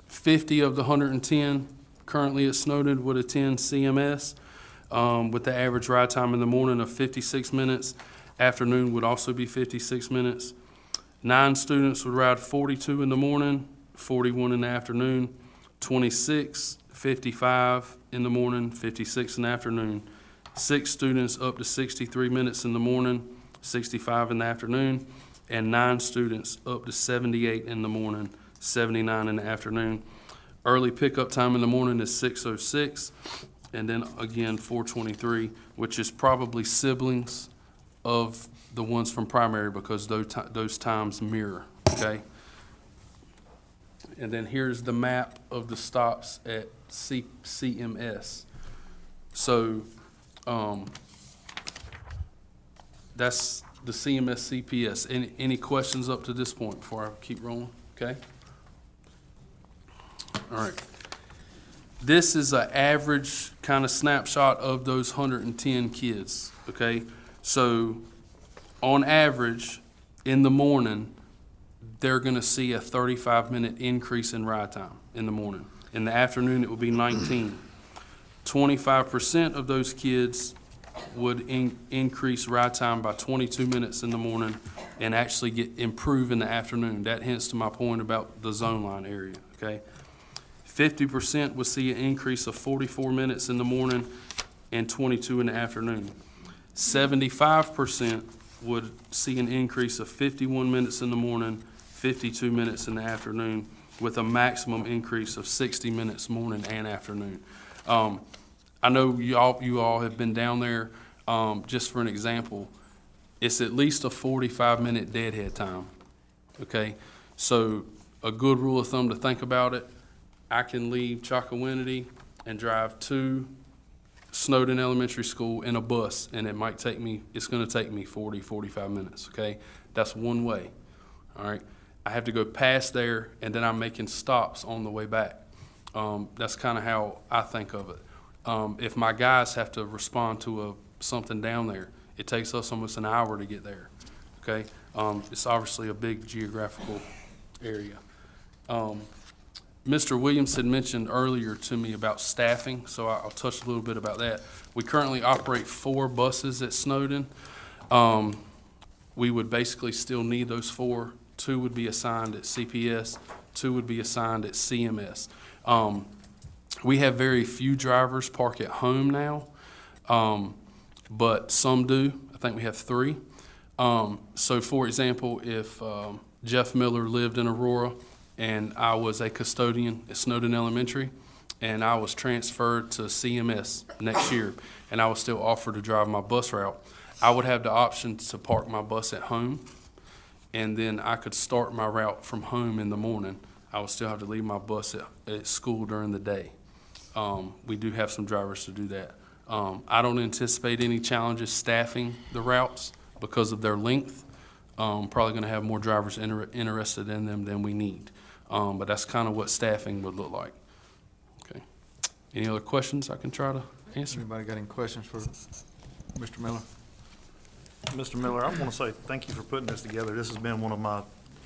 50 of the 110 currently at Snowden would attend CMS with the average ride time in the morning of 56 minutes. Afternoon would also be 56 minutes. 9 students would ride 42 in the morning, 41 in the afternoon, 26, 55 in the morning, 56 in the afternoon. 6 students up to 63 minutes in the morning, 65 in the afternoon, and 9 students up to 78 in the morning, 79 in the afternoon. Early pickup time in the morning is 6:06, and then again 4:23, which is probably siblings of the ones from primary because those times mirror, okay? And then here's the map of the stops at CMS. So that's the CMS CPS. Any questions up to this point before I keep rolling? Okay. All right. This is an average kind of snapshot of those 110 kids. Okay. So on average, in the morning, they're going to see a 35-minute increase in ride time in the morning. In the afternoon, it will be 19. 25% of those kids would increase ride time by 22 minutes in the morning and actually improve in the afternoon. That hints to my point about the zone line area, okay? 50% would see an increase of 44 minutes in the morning and 22 in the afternoon. 75% would see an increase of 51 minutes in the morning, 52 minutes in the afternoon, with a maximum increase of 60 minutes morning and afternoon. I know you all have been down there. Just for an example, it's at least a 45-minute deadhead time, okay? So a good rule of thumb to think about it, I can leave Chocowinity and drive to Snowden Elementary School in a bus, and it's gonna take me 40, 45 minutes, okay? That's one way, all right? I have to go past there, and then I'm making stops on the way back. That's kind of how I think of it. If my guys have to respond to something down there, it takes us almost an hour to get there, okay? It's obviously a big geographical area. Mr. Williams had mentioned earlier to me about staffing, so I'll touch a little bit about that. We currently operate 4 buses at Snowden. We would basically still need those 4. 2 would be assigned at CPS, 2 would be assigned at CMS. We have very few drivers park at home now, but some do. I think we have 3. So for example, if Jeff Miller lived in Aurora and I was a custodian at Snowden Elementary and I was transferred to CMS next year and I was still offered to drive my bus route, I would have the option to park my bus at home, and then I could start my route from home in the morning. I would still have to leave my bus at school during the day. We do have some drivers to do that. I don't anticipate any challenges staffing the routes because of their length. Probably going to have more drivers interested in them than we need. But that's kind of what staffing would look like. Okay. Any other questions I can try to answer? Anybody got any questions for Mr. Miller? Mr. Miller, I want to say thank you for putting this together. This has been one of my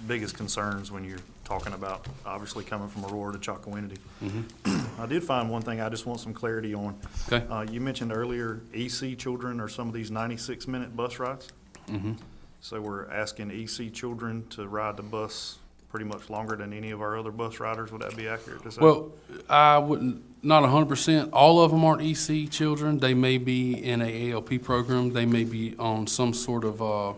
biggest concerns when you're talking about obviously coming from Aurora to Chocowinity. Mm-hmm. I did find one thing I just want some clarity on. Okay. You mentioned earlier EC children are some of these 96-minute bus rides. Mm-hmm. So we're asking EC children to ride the bus pretty much longer than any of our other bus riders. Would that be accurate to say? Well, I wouldn't, not 100%. All of them aren't EC children. They may be in a ALP program. They may be on some sort of,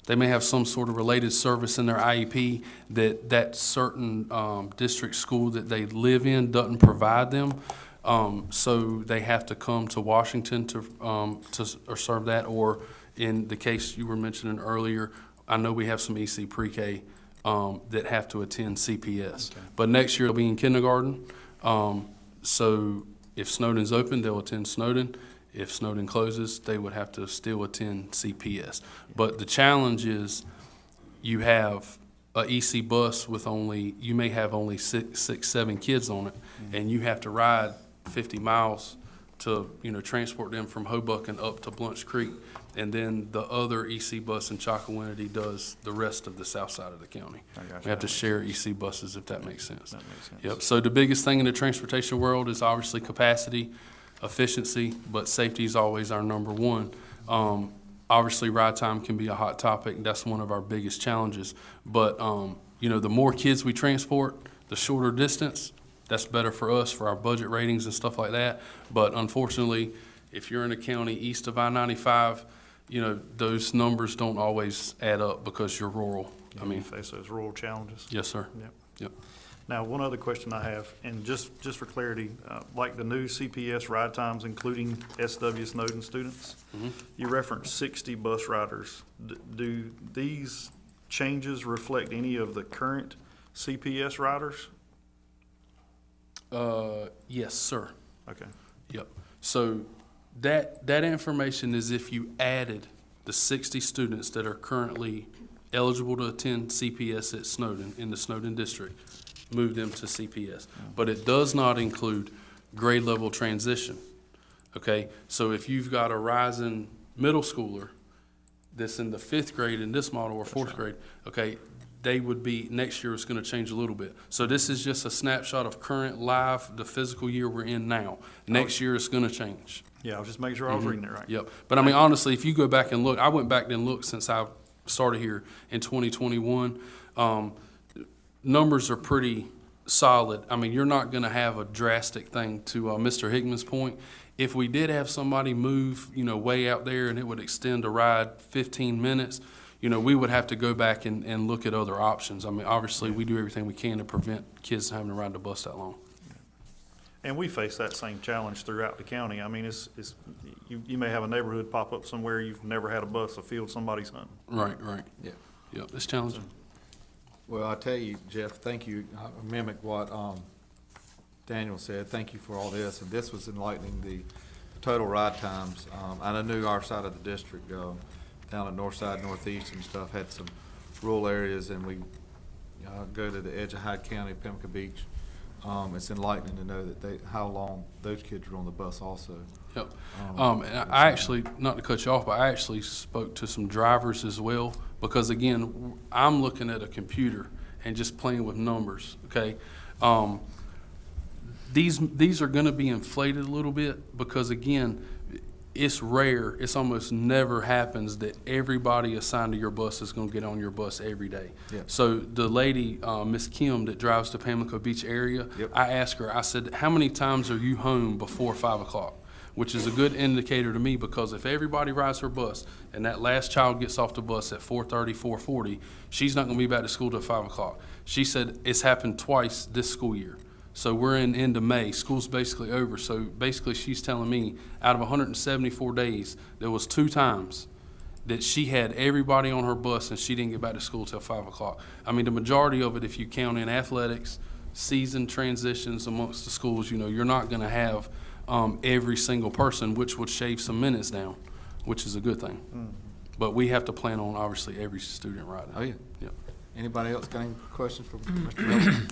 they may have some sort of related service in their IEP that certain district school that they live in doesn't provide them. So they have to come to Washington to or serve that. Or in the case you were mentioning earlier, I know we have some EC pre-K that have to attend CPS. Okay. But next year they'll be in kindergarten. So if Snowden's open, they'll attend Snowden. If Snowden closes, they would have to still attend CPS. But the challenge is you have a EC bus with you may have only six, 7 kids on it, and you have to ride 50 miles to, transport them from Hoboken up to Blunt's Creek. And then the other EC bus in Chocowinity does the rest of the south side of the county. We have to share EC buses, if that makes sense. That makes sense. Yep, so the biggest thing in the transportation world is obviously capacity, efficiency, but safety is always our number one. Obviously, ride time can be a hot topic. That's one of our biggest challenges. But, the more kids we transport, the shorter distance, that's better for us, for our budget ratings and stuff like that. But unfortunately, if you're in a county east of I-95, those numbers don't always add up because you're rural. You face those rural challenges. Yes, sir. Yep. Now, one other question I have, and just for clarity, like the new CPS ride times, including SW Snowden students, you referenced 60 bus riders. Do these changes reflect any of the current CPS riders? Yes, sir. Okay. Yep. So that information is if you added the 60 students that are currently eligible to attend CPS at Snowden, in the Snowden district, move them to CPS. But it does not include grade level transition. Okay? So if you've got a rising middle schooler that's in the 5th grade in this model or 4th grade, okay, they would be, next year it's going to change a little bit. So this is just a snapshot of current live, the physical year we're in now. Next year it's going to change. Yeah, I was just making sure I was reading it right. Yep. But honestly, if you go back and look, I went back and looked since I started here in 2021. Numbers are pretty solid. You're not going to have a drastic thing to Mr. Hickman's point. If we did have somebody move, way out there and it would extend a ride 15 minutes, we would have to go back and look at other options. Obviously, we do everything we can to prevent kids having to ride the bus that long. And we face that same challenge throughout the county. You may have a neighborhood pop up somewhere you've never had a bus, a field somebody's hunting. Right. Yeah. Yep, it's challenging. Well, I tell you, Jeff, thank you. I mimic what Daniel said. Thank you for all this. And this was enlightening, the total ride times. I knew our side of the district, down at north side, northeast and stuff, had some rural areas, and we go to the edge of Hyde County, Pimlico Beach. It's enlightening to know that how long those kids were on the bus also. Yep. And I actually, not to cut you off, but I actually spoke to some drivers as well, because again, I'm looking at a computer and just playing with numbers, okay? These are gonna be inflated a little bit because again, it's rare, it's almost never happens that everybody assigned to your bus is gonna get on your bus every day. Yep. So the lady, Miss Kim, that drives the Pamlico Beach area, Yep. I asked her, I said, how many times are you home before 5 o'clock? Which is a good indicator to me, because if everybody rides her bus and that last child gets off the bus at 4:30, 4:40, she's not gonna be back to school till 5 o'clock. She said it's happened twice this school year. So we're in end of May, school's basically over. So basically she's telling me out of 174 days, there was 2 times that she had everybody on her bus and she didn't get back to school till 5 o'clock. The majority of it, if you count in athletics, season transitions amongst the schools, you're not gonna have every single person, which would shave some minutes down, which is a good thing. But we have to plan on obviously every student riding. Oh, yeah. Yep. Anybody else got any questions for Mr. Miller?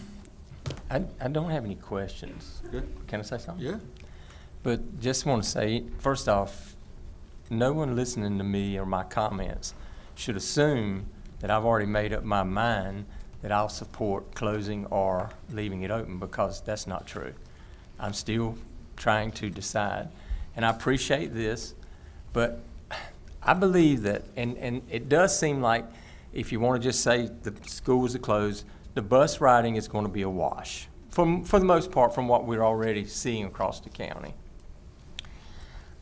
I don't have any questions. Good. Can I say something? Yeah. But just want to say, first off, no one listening to me or my comments should assume that I've already made up my mind that I'll support closing or leaving it open, because that's not true. I'm still trying to decide. And I appreciate this, but I believe that, and it does seem like if you want to just say the schools are closed, the bus riding is going to be a wash, for the most part, from what we're already seeing across the county.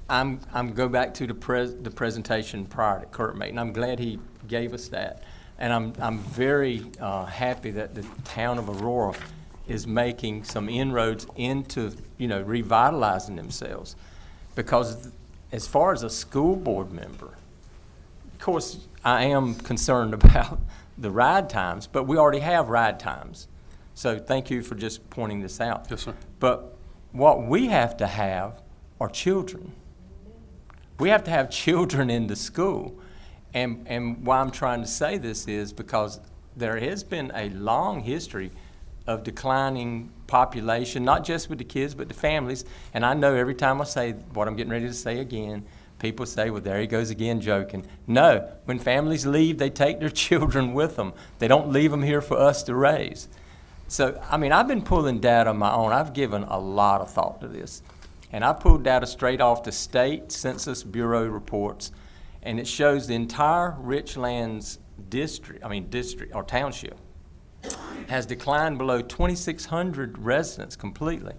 I'm go back to the presentation prior that Kurt made, and I'm glad he gave us that. And I'm very happy that the town of Aurora is making some inroads into, revitalizing themselves. Because as far as a school board member, of course, I am concerned about the ride times, but we already have ride times. So thank you for just pointing this out. Yes, sir. But what we have to have are children. We have to have children in the school. And why I'm trying to say this is because there has been a long history of declining population, not just with the kids, but the families. And I know every time I say what I'm getting ready to say again, people say, well, there he goes again joking. No, when families leave, they take their children with them. They don't leave them here for us to raise. So, I've been pulling data on my own. I've given a lot of thought to this. And I pulled data straight off the State Census Bureau reports, and it shows the entire Richlands district or township has declined below 2,600 residents completely.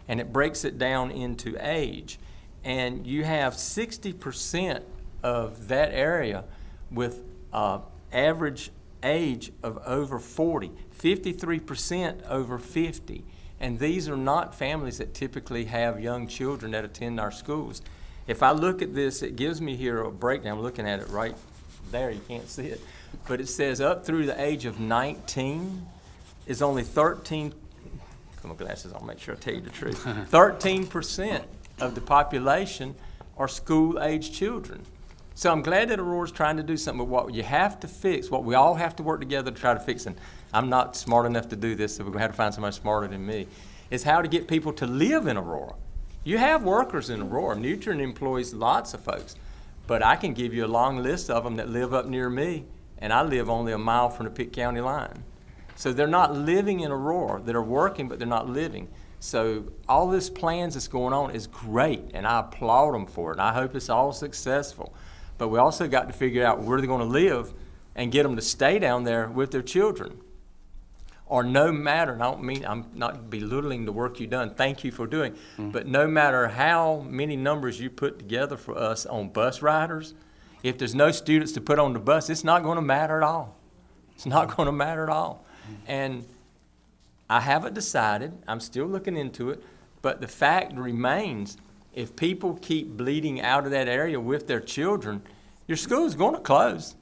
And it breaks it down into age. And you have 60% of that area with average age of over 40, 53% over 50. And these are not families that typically have young children that attend our schools. If I look at this, it gives me here a breakdown. I'm looking at it right there. You can't see it. But it says up through the age of 19 is only 13, put my glasses on, make sure I tell you the truth, 13% of the population are school-age children. So I'm glad that Aurora's trying to do something, but what you have to fix, what we all have to work together to try to fix, and I'm not smart enough to do this, so we're going to have to find somebody smarter than me, is how to get people to live in Aurora. You have workers in Aurora. Nutrien employs lots of folks, but I can give you a long list of them that live up near me, and I live only a mile from the Pitt County line. So they're not living in Aurora. They're working, but they're not living. So all this plans that's going on is great, and I applaud them for it, and I hope it's all successful. But we also got to figure out where they're going to live and get them to stay down there with their children. Or no matter, and I'm not belittling the work you've done, thank you for doing, but no matter how many numbers you put together for us on bus riders, if there's no students to put on the bus, it's not going to matter at all. It's not going to matter at all. And I haven't decided, I'm still looking into it, but the fact remains, if people keep bleeding out of that area with their children, your school's going to close.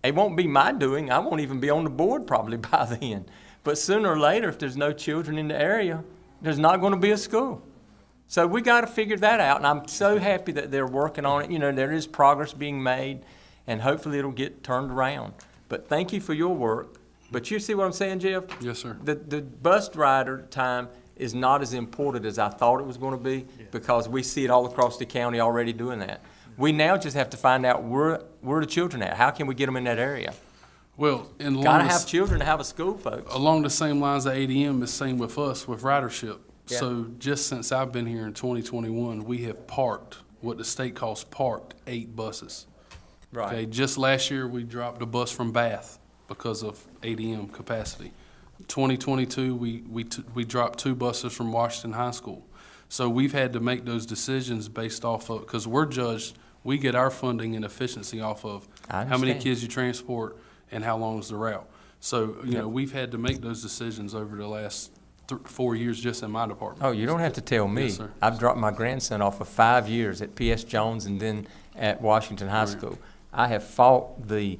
It won't be my doing. I won't even be on the board probably by then. But sooner or later, if there's no children in the area, there's not going to be a school. So we got to figure that out, and I'm so happy that they're working on it. There is progress being made, and hopefully it'll get turned around. But thank you for your work. But you see what I'm saying, Jeff? Yes, sir. The bus rider time is not as important as I thought it was going to be, because we see it all across the county already doing that. We now just have to find out where the children at. How can we get them in that area? Well, Gotta have children to have a school, folks. Along the same lines that ADM is same with us with ridership. Yeah. So just since I've been here in 2021, we have parked what the state calls parked 8 buses. Right. Okay, just last year we dropped a bus from Bath because of ADM capacity. 2022 we dropped 2 buses from Washington High School. So we've had to make those decisions based off of, because we're judged, we get our funding and efficiency off of how many kids you transport and how long is the route. So, we've had to make those decisions over the last 4 years just in my department. Oh, you don't have to tell me. Yes, sir. I've dropped my grandson off for 5 years at P.S. Jones and then at Washington High School. I have fought the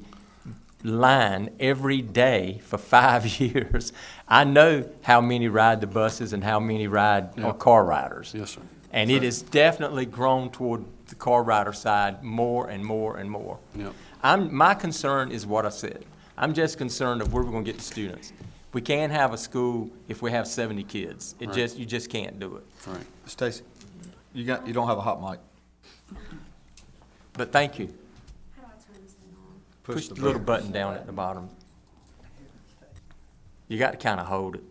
line every day for 5 years. I know how many ride the buses and how many ride car riders. Yes, sir. And it has definitely grown toward the car rider side more and more and more. Yep. My concern is what I said. I'm just concerned of where we're going to get the students. We can't have a school if we have 70 kids. You just can't do it. Right. Stacy, you don't have a hot mic. But thank you. How do I turn this thing on? Push the little button down at the bottom. You got to kind of hold it.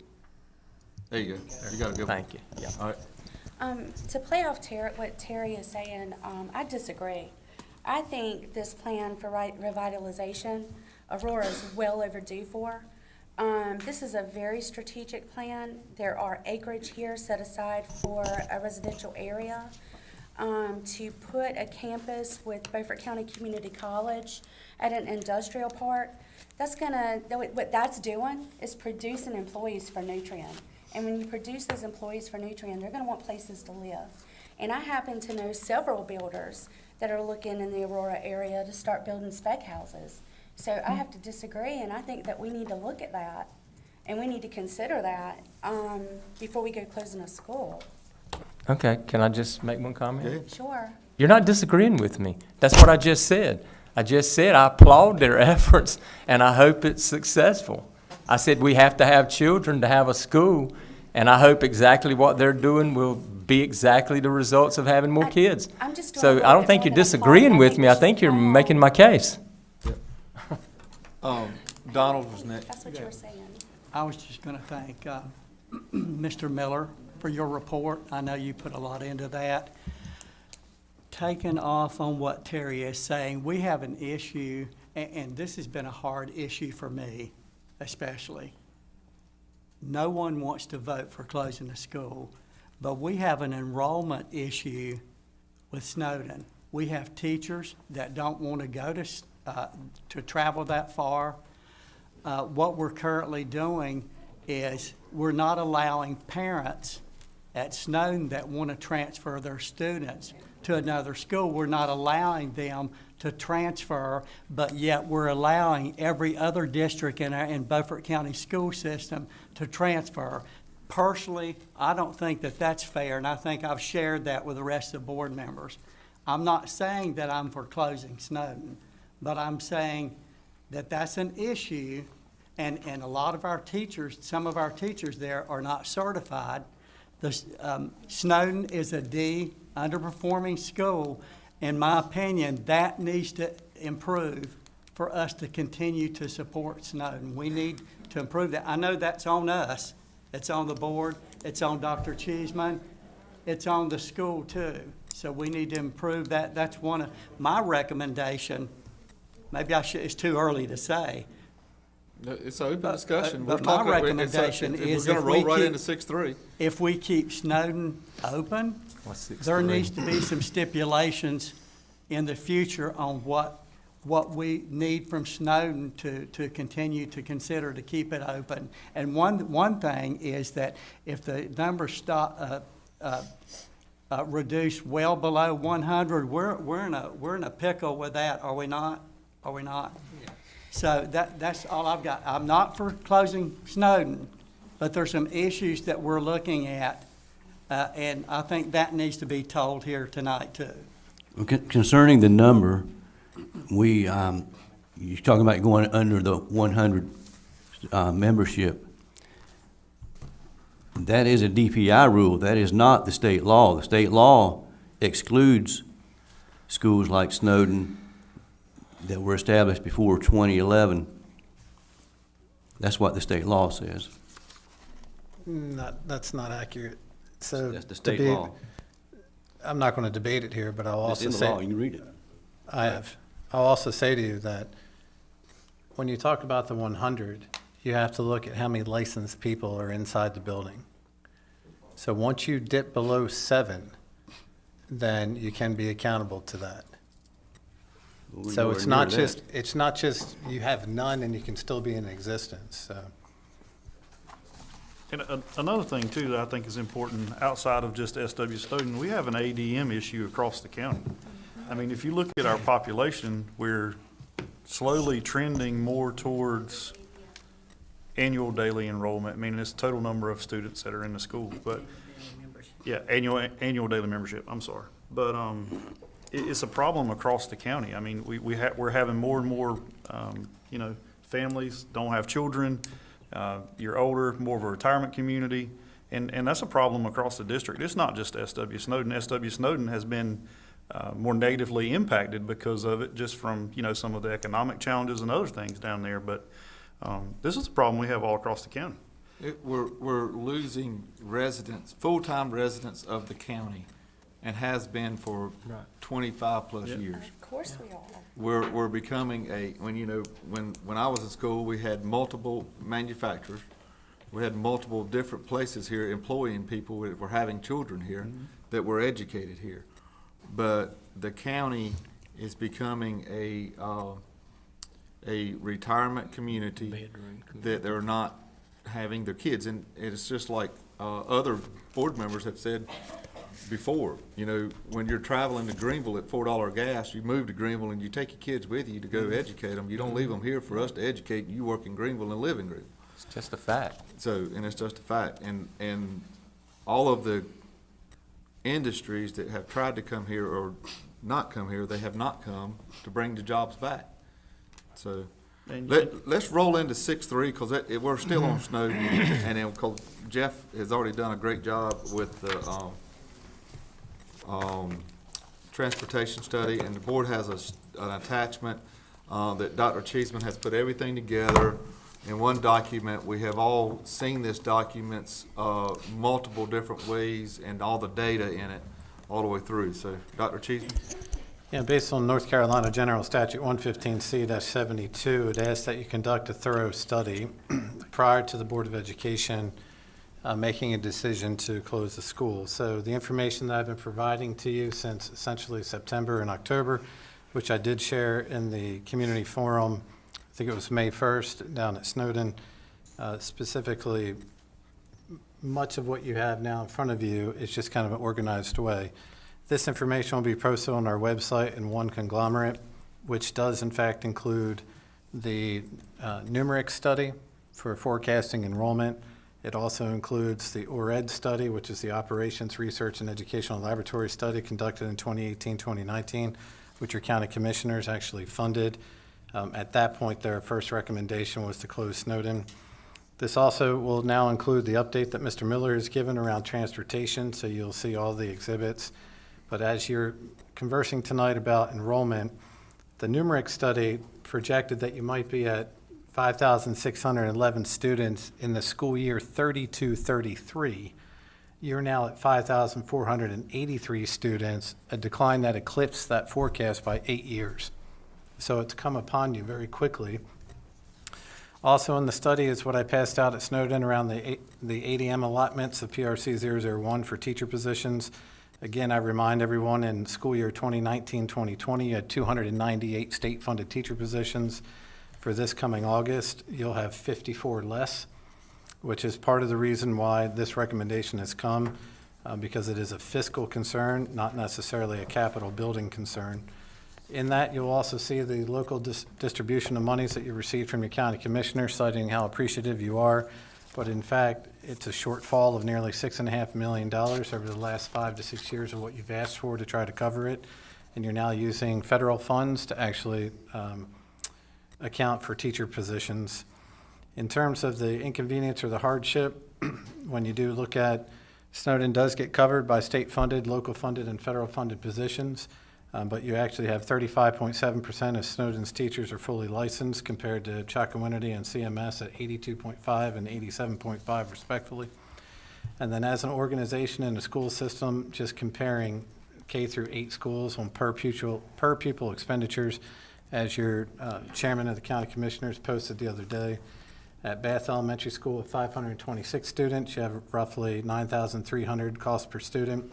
There you go. You got a good one. Thank you. Yeah. All right. To play off what Terry is saying, I disagree. I think this plan for revitalization, Aurora is well overdue for. This is a very strategic plan. There are acreage here set aside for a residential area. To put a campus with Beaufort County Community College at an industrial park, what that's doing is producing employees for Nutrien. And when you produce those employees for Nutrien, they're gonna want places to live. And I happen to know several builders that are looking in the Aurora area to start building spec houses. So I have to disagree, and I think that we need to look at that, and we need to consider that before we go closing a school. Okay, can I just make one comment? Sure. You're not disagreeing with me. That's what I just said. I just said I applaud their efforts, and I hope it's successful. I said we have to have children to have a school, and I hope exactly what they're doing will be exactly the results of having more kids. I'm just doing a So little I don't bit think more you're than disagreeing applaud. with me. I think you're making my case. Donald was next. That's what you were saying. I was just going to thank Mr. Miller for your report. I know you put a lot into that. Taking off on what Terry is saying, we have an issue, and this has been a hard issue for me especially. No one wants to vote for closing the school, but we have an enrollment issue with Snowden. We have teachers that don't want to go to travel that far. What we're currently doing is we're not allowing parents at Snowden that want to transfer their students to another school. We're not allowing them to transfer, but yet we're allowing every other district in Beaufort County school system to transfer. Personally, I don't think that that's fair, and I think I've shared that with the rest of the board members. I'm not saying that I'm for closing Snowden, but I'm saying that that's an issue, and a lot of our teachers, some of our teachers there are not certified. Snowden is a D, underperforming school. In my opinion, that needs to improve for us to continue to support Snowden. We need to improve that. I know that's on us. It's on the board. It's on Dr. Cheeseman. It's on the school too. So we need to improve that. That's one of my recommendation. Maybe it's too early to say. It's an open discussion. But my recommendation is we're going to roll right into 6-3. If we keep Snowden open, there needs to be some stipulations in the future on what we need from Snowden to continue to consider to keep it open. And one thing is that if the numbers reduce well below 100, we're in a pickle with that, are we not? Are we not? Yeah. So that's all I've got. I'm not for closing Snowden, but there's some issues that we're looking at, and I think that needs to be told here tonight too. Concerning the number, you're talking about going under the 100 membership. That is a DPI rule. That is not the state law. The state law excludes schools like Snowden that were established before 2011. That's what the state law says. That's not accurate. So That's the state law. I'm not going to debate it here, but I'll also It's in the law. You can read it. I have. I'll also say to you that when you talk about the 100, you have to look at how many licensed people are inside the building. So once you dip below 7, then you can be accountable to that. We're So nowhere it's near not just you have none and you can still be in existence. So And another thing too that I think is important outside of just SW Snowden, we have an ADM issue across the county. I mean, if you look at our population, we're slowly trending more towards annual daily enrollment. I mean, it's total number of students that are in the school, but yeah, annual daily membership. I'm sorry, but it's a problem across the county. I mean, we're having more and more, families don't have children. You're older, more of a retirement community, and that's a problem across the district. It's not just SW Snowden. SW Snowden has been more negatively impacted because of it, just from some of the economic challenges and other things down there. But This is a problem we have all across the county. We're losing residents, full-time residents of the county, and has been for 25-plus years. Of course we are. We're becoming when I was in school, we had multiple manufacturers. We had multiple different places here employing people that were having children here that were educated here. But the county is becoming a retirement community that they're not having their kids. And it's just like other board members have said before, when you're traveling to Greenville at $4 gas, you move to Greenville and you take your kids with you to go educate them. You don't leave them here for us to educate. You work in Greenville and live in Greenville. It's just a fact. And it's just a fact. And all of the industries that have tried to come here or not come here, they have not come to bring the jobs back. So let's roll into 6-3 because we're still on Snowden. And then because Jeff has already done a great job with the transportation study, and the board has an attachment that Dr. Cheeseman has put everything together in one document. We have all seen this documents multiple different ways and all the data in it all the way through. So, Dr. Cheeseman? Yeah, based on North Carolina General Statute 115C-72, it asks that you conduct a thorough study prior to the Board of Education making a decision to close the school. So the information that I've been providing to you since essentially September and October, which I did share in the community forum, I think it was May 1st down at Snowden, specifically much of what you have now in front of you is just kind of an organized way. This information will be posted on our website in one conglomerate, which does in fact include the numeric study for forecasting enrollment. It also includes the ORED study, which is the Operations, Research, and Educational Laboratory Study conducted in 2018-2019, which your county commissioners actually funded. At that point, their first recommendation was to close Snowden. This also will now include the update that Mr. Miller has given around transportation, so you'll see all the exhibits. But as you're conversing tonight about enrollment, the numeric study projected that you might be at 5,611 students in the school year 32-33. You're now at 5,483 students, a decline that eclipsed that forecast by 8 years. So it's come upon you very quickly. Also in the study is what I passed out at Snowden around the ADM allotments of PRC 001 for teacher positions. Again, I remind everyone in school year 2019-2020, you had 298 state-funded teacher positions. For this coming August, you'll have 54 less, which is part of the reason why this recommendation has come, because it is a fiscal concern, not necessarily a capital building concern. In that, you'll also see the local distribution of monies that you received from your county commissioner, citing how appreciative you are. But in fact, it's a shortfall of nearly $6.5 million over the last 5 to 6 years of what you've asked for to try to cover it. And you're now using federal funds to actually account for teacher positions. In terms of the inconvenience or the hardship, when you do look at, Snowden does get covered by state-funded, local-funded, and federal-funded positions, but you actually have 35.7% of Snowden's teachers are fully licensed compared to Chocowinity and CMS at 82.5 and 87.5 respectively. And then as an organization in the school system, just comparing K through 8 schools on per pupil expenditures, as your chairman of the county commissioners posted the other day, at Bath Elementary School with 526 students, you have roughly $9,300 cost per student.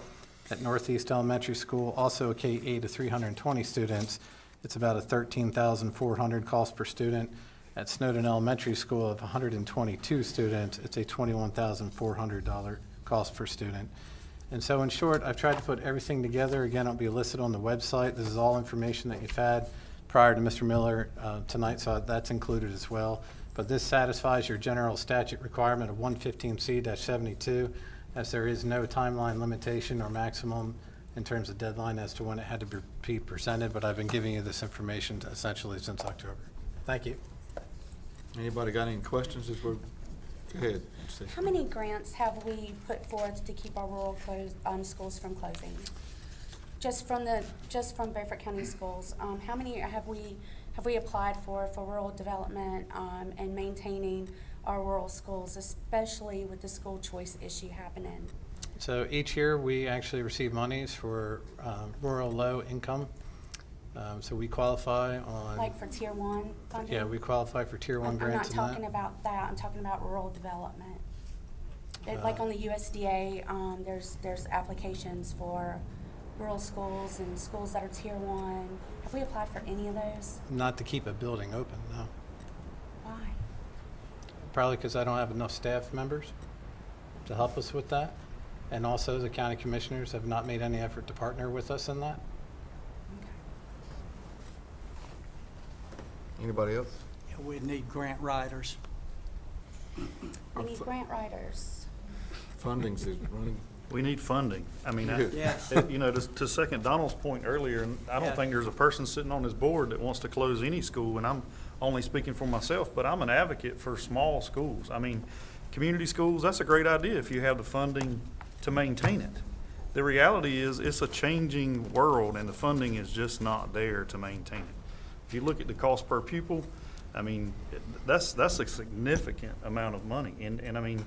At Northeast Elementary School, also a K-8 of 320 students, it's about a $13,400 cost per student. At Snowden Elementary School of 122 students, it's a $21,400 cost per student. And so in short, I've tried to put everything together. Again, it'll be listed on the website. This is all information that you've had prior to Mr. Miller tonight, so that's included as well. But this satisfies your general statute requirement of 115C-72, as there is no timeline limitation or maximum in terms of deadline as to when it had to be presented, but I've been giving you this information essentially since October. Thank you. Anybody got any questions as we're, go ahead. How many grants have we put forth to keep our rural schools from closing? Just from Beaufort County schools, how many have we have we applied for rural development and maintaining our rural schools, especially with the school choice issue happening? So each year, we actually receive monies for rural low income. So we qualify on. Like for Tier 1 funding? Yeah, we qualify for Tier 1 I'm not grants and that. talking about that, I'm talking about rural development. Like on the USDA, there's applications for rural schools and schools that are Tier 1. Have we applied for any of those? Not to keep a building open, no. Why? Probably because I don't have enough staff members to help us with that. And also, the county commissioners have not made any effort to partner with us in that. Anybody else? Yeah, we need grant writers. We need grant writers. Funding's running. We need funding. I mean, Yes. you know, to second Donald's point earlier, and I don't Yeah. think there's a person sitting on this board that wants to close any school, and I'm only speaking for myself, but I'm an advocate for small schools. I mean, community schools, that's a great idea if you have the funding to maintain it. The reality is, it's a changing world, and the funding is just not there to maintain it. If you look at the cost per pupil, I mean, that's a significant amount of money, and I mean,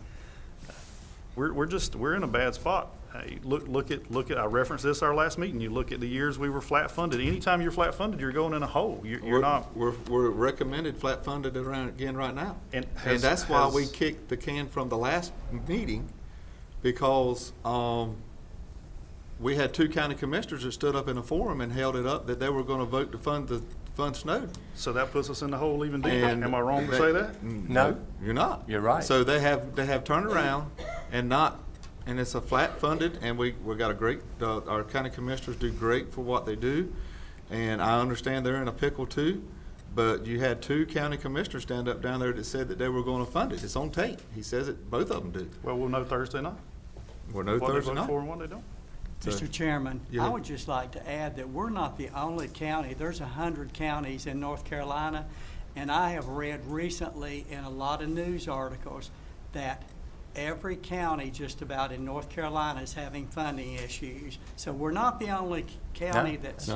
we're in a bad spot. Look at, I referenced this our last meeting, you look at the years we were flat funded. Anytime you're flat funded, you're going in a hole. You're not. We're recommended flat funded around again right now. And And that's why we kicked the can from the last meeting, because we had two county commissioners that stood up in a forum and held it up that they were gonna vote to fund Snowden. So that puts us in the hole even deeper. And Am I wrong to say that? No, you're not. You're right. So they have turned around and it's a flat funded, and we got a great, our county commissioners do great for what they do. And I understand they're in a pickle too, but you had two county commissioners stand up down there that said that they were gonna fund it. It's on tape. He says it, both of them do. Well, we'll know Thursday night. We'll know What they Thursday vote night. for and what they don't. So- Mr. Chairman, Yeah. I would just like to add that we're not the only county. There's 100 counties in North Carolina, and I have read recently in a lot of news articles that every county just about in North Carolina is having funding issues. So we're not the only county that's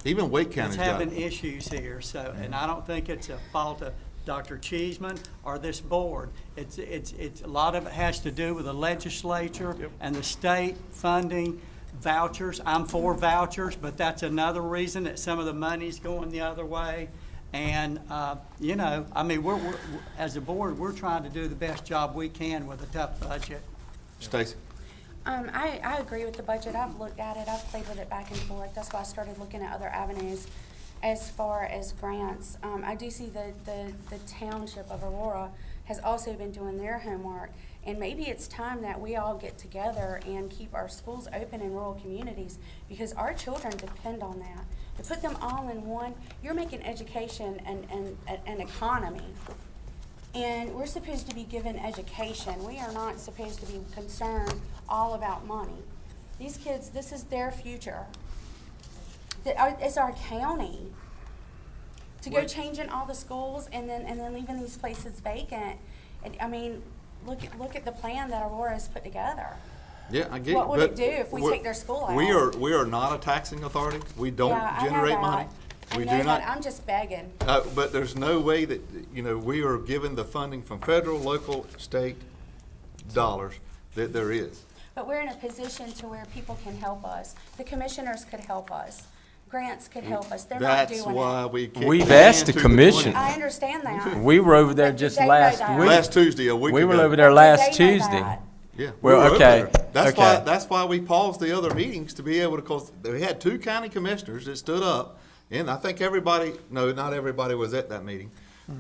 Even Wake County's got having it. issues here. So, and I don't think it's a fault of Dr. Cheeseman or this board. It's a lot of it has to do with the legislature and the state funding vouchers. I'm for vouchers, but that's another reason that some of the money's going the other way. And, you know, I mean, we're, as a board, we're trying to do the best job we can with a tough budget. Stacy? I agree with the budget. I've looked at it. I've played with it back and forth. That's why I started looking at other avenues as far as grants. I do see the township of Aurora has also been doing their homework. And maybe it's time that we all get together and keep our schools open in rural communities, because our children depend on that. To put them all in one, you're making education an economy. And we're supposed to be given education. We are not supposed to be concerned all about money. These kids, this is their future. It's our county. To go changing all the schools and then leaving these places vacant. I mean, look at the plan that Aurora has put together. Yeah, I get it. What would but it do if we take their school out? We are not a taxing authority. We don't Yeah, I know generate that. money. I We know do that. not. I'm just begging. But there's no way that, you know, we are given the funding from federal, local, state dollars that there is. But we're in a position to where people can help us. The commissioners could help us. Grants could help us. They're not doing it. That's why we kicked We've the asked can the to commission. 20. I understand that. We were over there But just they know last that. week. Last Tuesday, a week We were ago. over there They last know Tuesday. that. Yeah. Well, we were over okay, there. okay. That's why we paused the other meetings, to be able to, because we had two county commissioners that stood up, and I think everybody, no, not everybody was at that meeting,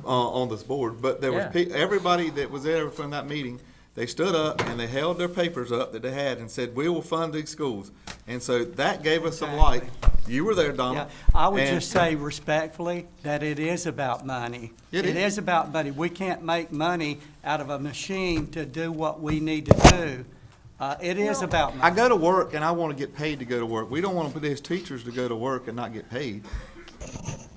on this board, but there was, Yeah. everybody that was there from that meeting, they stood up and they held their papers up that they had and said, we will fund these schools. And so that gave us some light. You were there, Donald. Yeah, I would And- just say respectfully that it is about money. It It is. is about money. We can't make money out of a machine to do what we need to do. It is about I money. go to work and I want to get paid to go to work. We don't want to put these teachers to go to work and not get paid.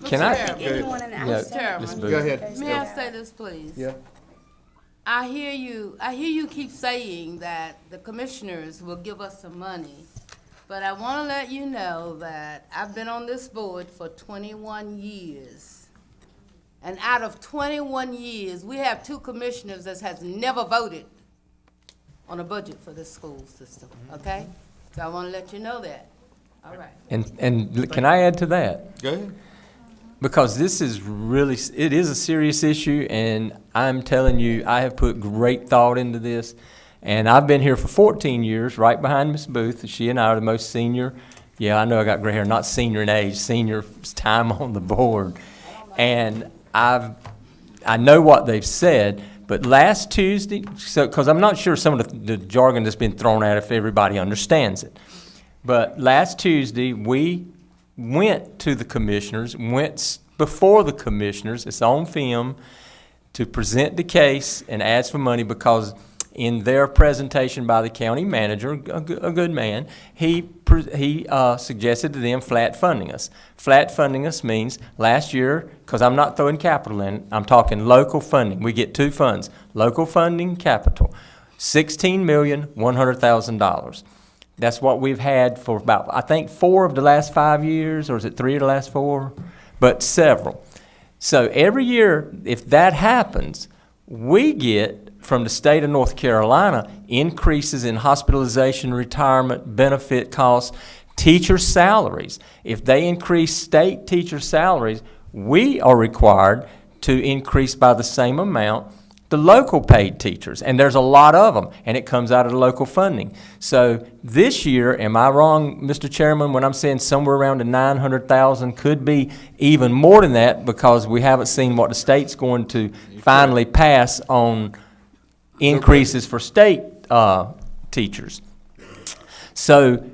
Can I? Anyone in the Yeah, outside- Ms. Go Booth. ahead. May I say this, please? Yeah. I hear you keep saying that the commissioners will give us some money But I want to let you know that I've been on this board for 21 years. And out of 21 years, we have 2 commissioners that has never voted on a budget for this school system, okay? So I want to let you know that. All right. And can I add to that? Go ahead. Because this is really, it is a serious issue, and I'm telling you, I have put great thought into this. And I've been here for 14 years, right behind Ms. Booth. She and I are the most senior. Yeah, I know I got gray hair, not senior in age, senior time on the board. And I know what they've said, but last Tuesday, because I'm not sure some of the jargon that's been thrown out if everybody understands it. But last Tuesday, we went to the commissioners, went before the commissioners, it's on film, to present the case and ask for money because in their presentation by the county manager, a good man, he suggested to them flat funding us. Flat funding us means last year, because I'm not throwing capital in, I'm talking local funding. We get 2 funds, local funding, capital, $16,100,000. That's what we've had for about, I think, 4 of the last 5 years, or is it 3 of the last 4? But several. So every year, if that happens, we get from the state of North Carolina increases in hospitalization, retirement, benefit costs, teacher salaries. If they increase state teacher salaries, we are required to increase by the same amount the local paid teachers, and there's a lot of them, and it comes out of the local funding. So this year, am I wrong, Mr. Chairman, when I'm saying somewhere around the 900,000, could be even more than that because we haven't seen what the state's going to finally pass on increases for state teachers. So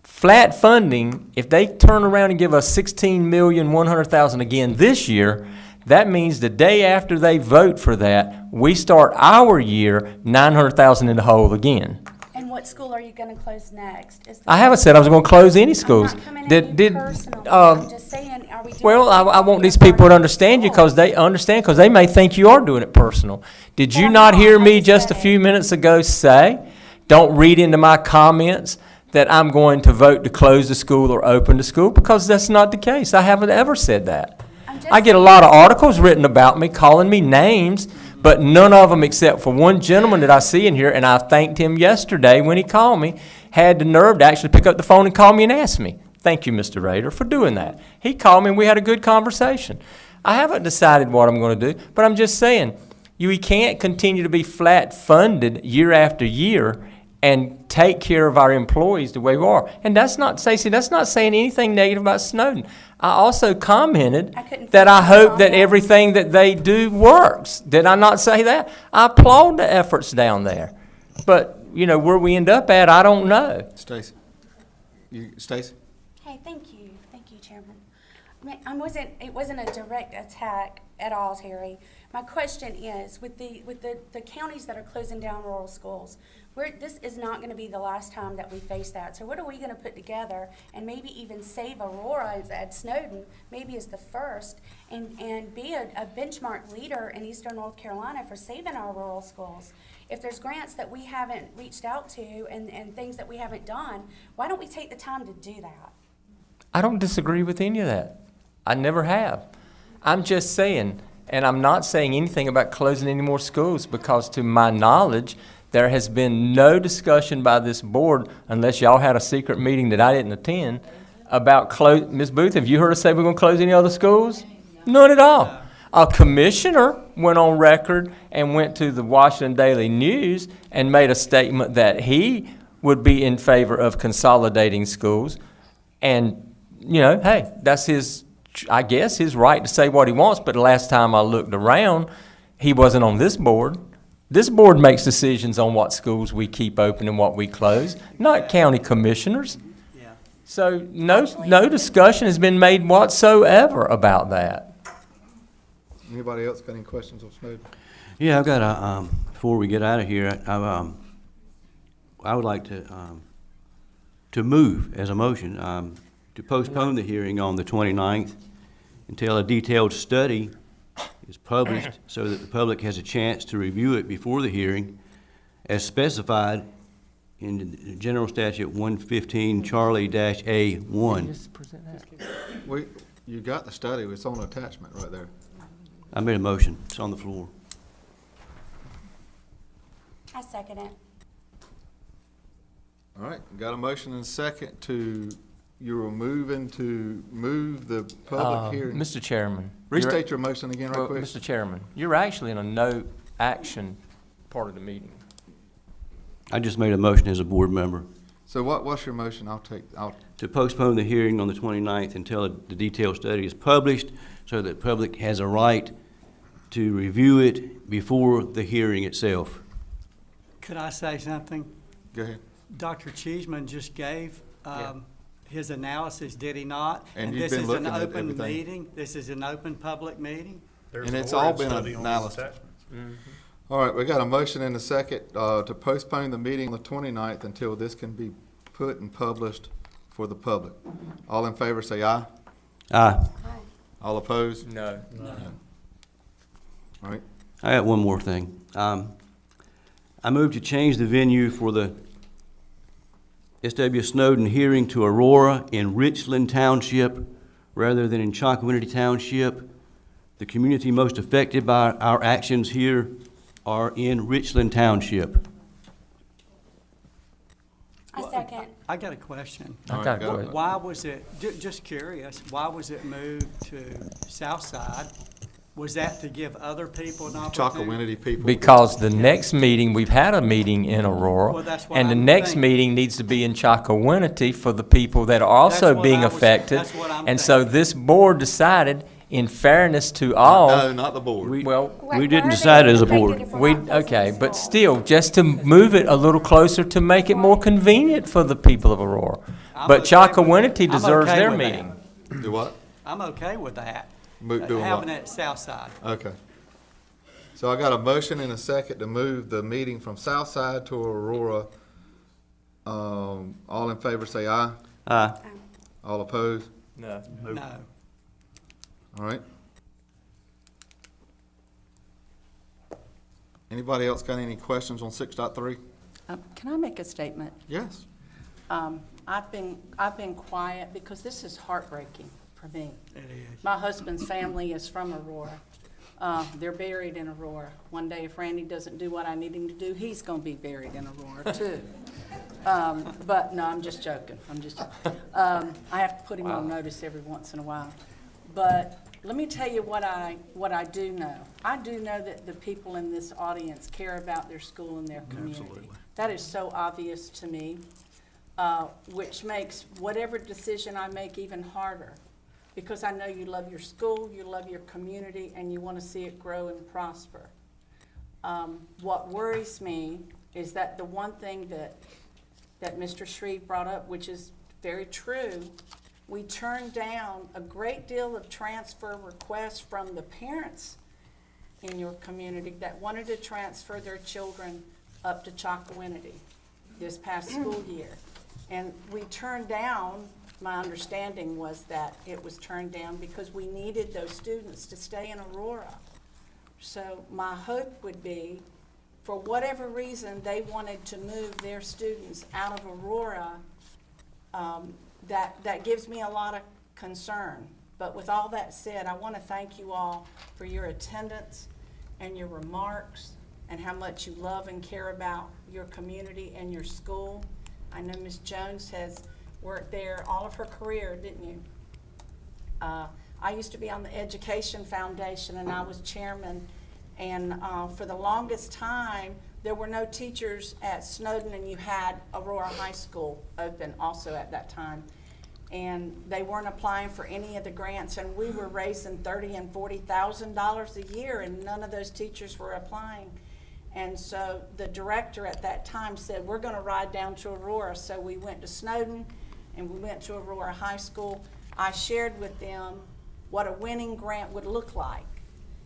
flat funding, if they turn around and give us $16,100,000 again this year, that means the day after they vote for that, we start our year $900,000 in the hole again. And what school are you going to close next? I haven't said I was going to close any schools. I'm not coming at you personally. I'm just saying, are we doing Well, I want these people to understand you because they understand, because they may think you are doing it personal. Did you not hear me just a few minutes ago say, don't read into my comments that I'm going to vote to close the school or open the school? Because that's not the case. I haven't ever said that. I get a lot of articles written about me, calling me names, but none of them except for one gentleman that I see in here, and I thanked him yesterday when he called me, had the nerve to actually pick up the phone and call me and ask me. Thank you, Mr. Rader, for doing that. He called me and we had a good conversation. I haven't decided what I'm going to do, but I'm just saying, we can't continue to be flat funded year after year and take care of our employees the way we are. And that's not, Stacey, that's not saying anything negative about Snowden. I also commented that I hope that everything that they do works. Did I not say that? I applaud the efforts down there. But, you know, where we end up at, I don't know. Stacey? Stacey? Hey, thank you, Chairman. It wasn't a direct attack at all, Terry. My question is, with the counties that are closing down rural schools, this is not going to be the last time that we face that. So what are we going to put together and maybe even save Aurora at Snowden, maybe as the first, and be a benchmark leader in Eastern North Carolina for saving our rural schools? If there's grants that we haven't reached out to and things that we haven't done, why don't we take the time to do that? I don't disagree with any of that. I never have. I'm just saying, and I'm not saying anything about closing any more schools because to my knowledge, there has been no discussion by this board, unless y'all had a secret meeting that I didn't attend, about Ms. Booth, have you heard us say we're going to close any other schools? None at all. A commissioner went on record and went to the Washington Daily News and made a statement that he would be in favor of consolidating schools. And, you know, hey, that's his, I guess, his right to say what he wants, but the last time I looked around, he wasn't on this board. This board makes decisions on what schools we keep open and what we close, not county commissioners. So no discussion has been made whatsoever about that. Anybody else got any questions on Snowden? Yeah, I've got a, before we get out of here, I would like to move as a motion to postpone the hearing on the 29th until a detailed study is published so that the public has a chance to review it before the hearing as specified in the General Statute 115 Charlie-A1. Just present that. You got the study, it's on attachment right there. I made a motion. It's on the floor. I second it. All right, got a motion and a second to, you were moving to move the public hearing. Mr. Chairman. Restate your motion again right Well, quick. Mr. Chairman, you're actually in a no action part of the meeting. I just made a motion as a board member So what's your motion? I'll, to postpone the hearing on the 29th until the detailed study is published so that public has a right to review it before the hearing itself. Could I say something? go ahead. Dr. Cheeseman just gave his analysis, did he not? And you've been looking at This is an open everything. meeting. This is an open public meeting. And it's all been analysis. All right, we got a motion and a second to postpone the meeting on the 29th until this can be put and published for the public. All in favor, say aye. Aye. All opposed? No. All right. I got one more thing. I move to change the venue for the S.W. Snowden hearing to Aurora in Richland Township rather than in Chocowinity Township. The community most affected by our actions here are in Richland Township. I second. I got a question. I got a question. Why was it, just curious, why was it moved to Southside? Was that to give other people an opportunity? Chocowinity people. Because the next meeting, we've had a meeting in Aurora, Well, that's what and the I'm next thinking. meeting needs to be in Chocowinity for the people that are also That's what being I was- affected. that's what I'm And so thinking. this board decided, in fairness to all. No, not the board. Well, We didn't decide as a board. okay, but still, just to move it a little closer to make it more convenient for the people of Aurora. But Chocowinity I'm deserves okay their with that. meeting. Do what? I'm okay with that. Doing Having what? it at Southside. Okay. So I got a motion and a second to move the meeting from Southside to Aurora. All in favor, say aye. Aye. All opposed? No. No. All right. Anybody else got any questions on 6.3? Can I make a statement? Yes. I've been quiet because this is heartbreaking for me. It is. My husband's family is from Aurora. They're buried in Aurora. One day, if Randy doesn't do what I need him to do, he's gonna be buried in Aurora too. But no, I'm just joking. I have to put him on notice every once in a while. But let me tell you what I do know. I do know that the people in this audience care about their school and their community. Absolutely. That is so obvious to me, which makes whatever decision I make even harder. Because I know you love your school, you love your community, and you want to see it grow and prosper. What worries me is that the one thing that Mr. Shreve brought up, which is very true, we turned down a great deal of transfer requests from the parents in your community that wanted to transfer their children up to Chocowinity this past school year. And we turned down, my understanding was that it was turned down because we needed those students to stay in Aurora. So my hope would be, for whatever reason they wanted to move their students out of Aurora, that gives me a lot of concern. But with all that said, I want to thank you all for your attendance and your remarks and how much you love and care about your community and your school. I know Ms. Jones has worked there all of her career, didn't you? I used to be on the Education Foundation and I was chairman, and for the longest time there were no teachers at Snowden, and you had Aurora High School open also at that time, and they weren't applying for any of the grants, and we were raising $30,000 and $40,000 a year, and none of those teachers were applying. And so the director at that time said, we're going to ride down to Aurora. So we went to Snowden and we went to Aurora High School. I shared with them what a winning grant would look like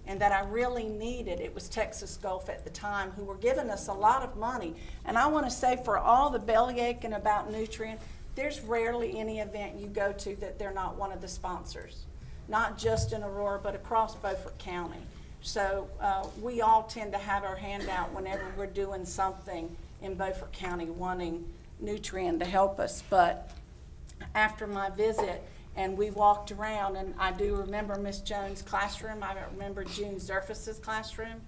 and that I really needed. It was Texas Gulf at the time who were giving us a lot of money. And I want to say, for all the bellyaching about Nutrien, there's rarely any event you go to that they're not one of the sponsors, not just in Aurora, but across Beaufort County. So we all tend to have our hand out whenever we're doing something in Beaufort County wanting Nutrien to help us. But after my visit, and we walked around, and I do remember Miss Jones' classroom, I remember June Zerfus's classroom,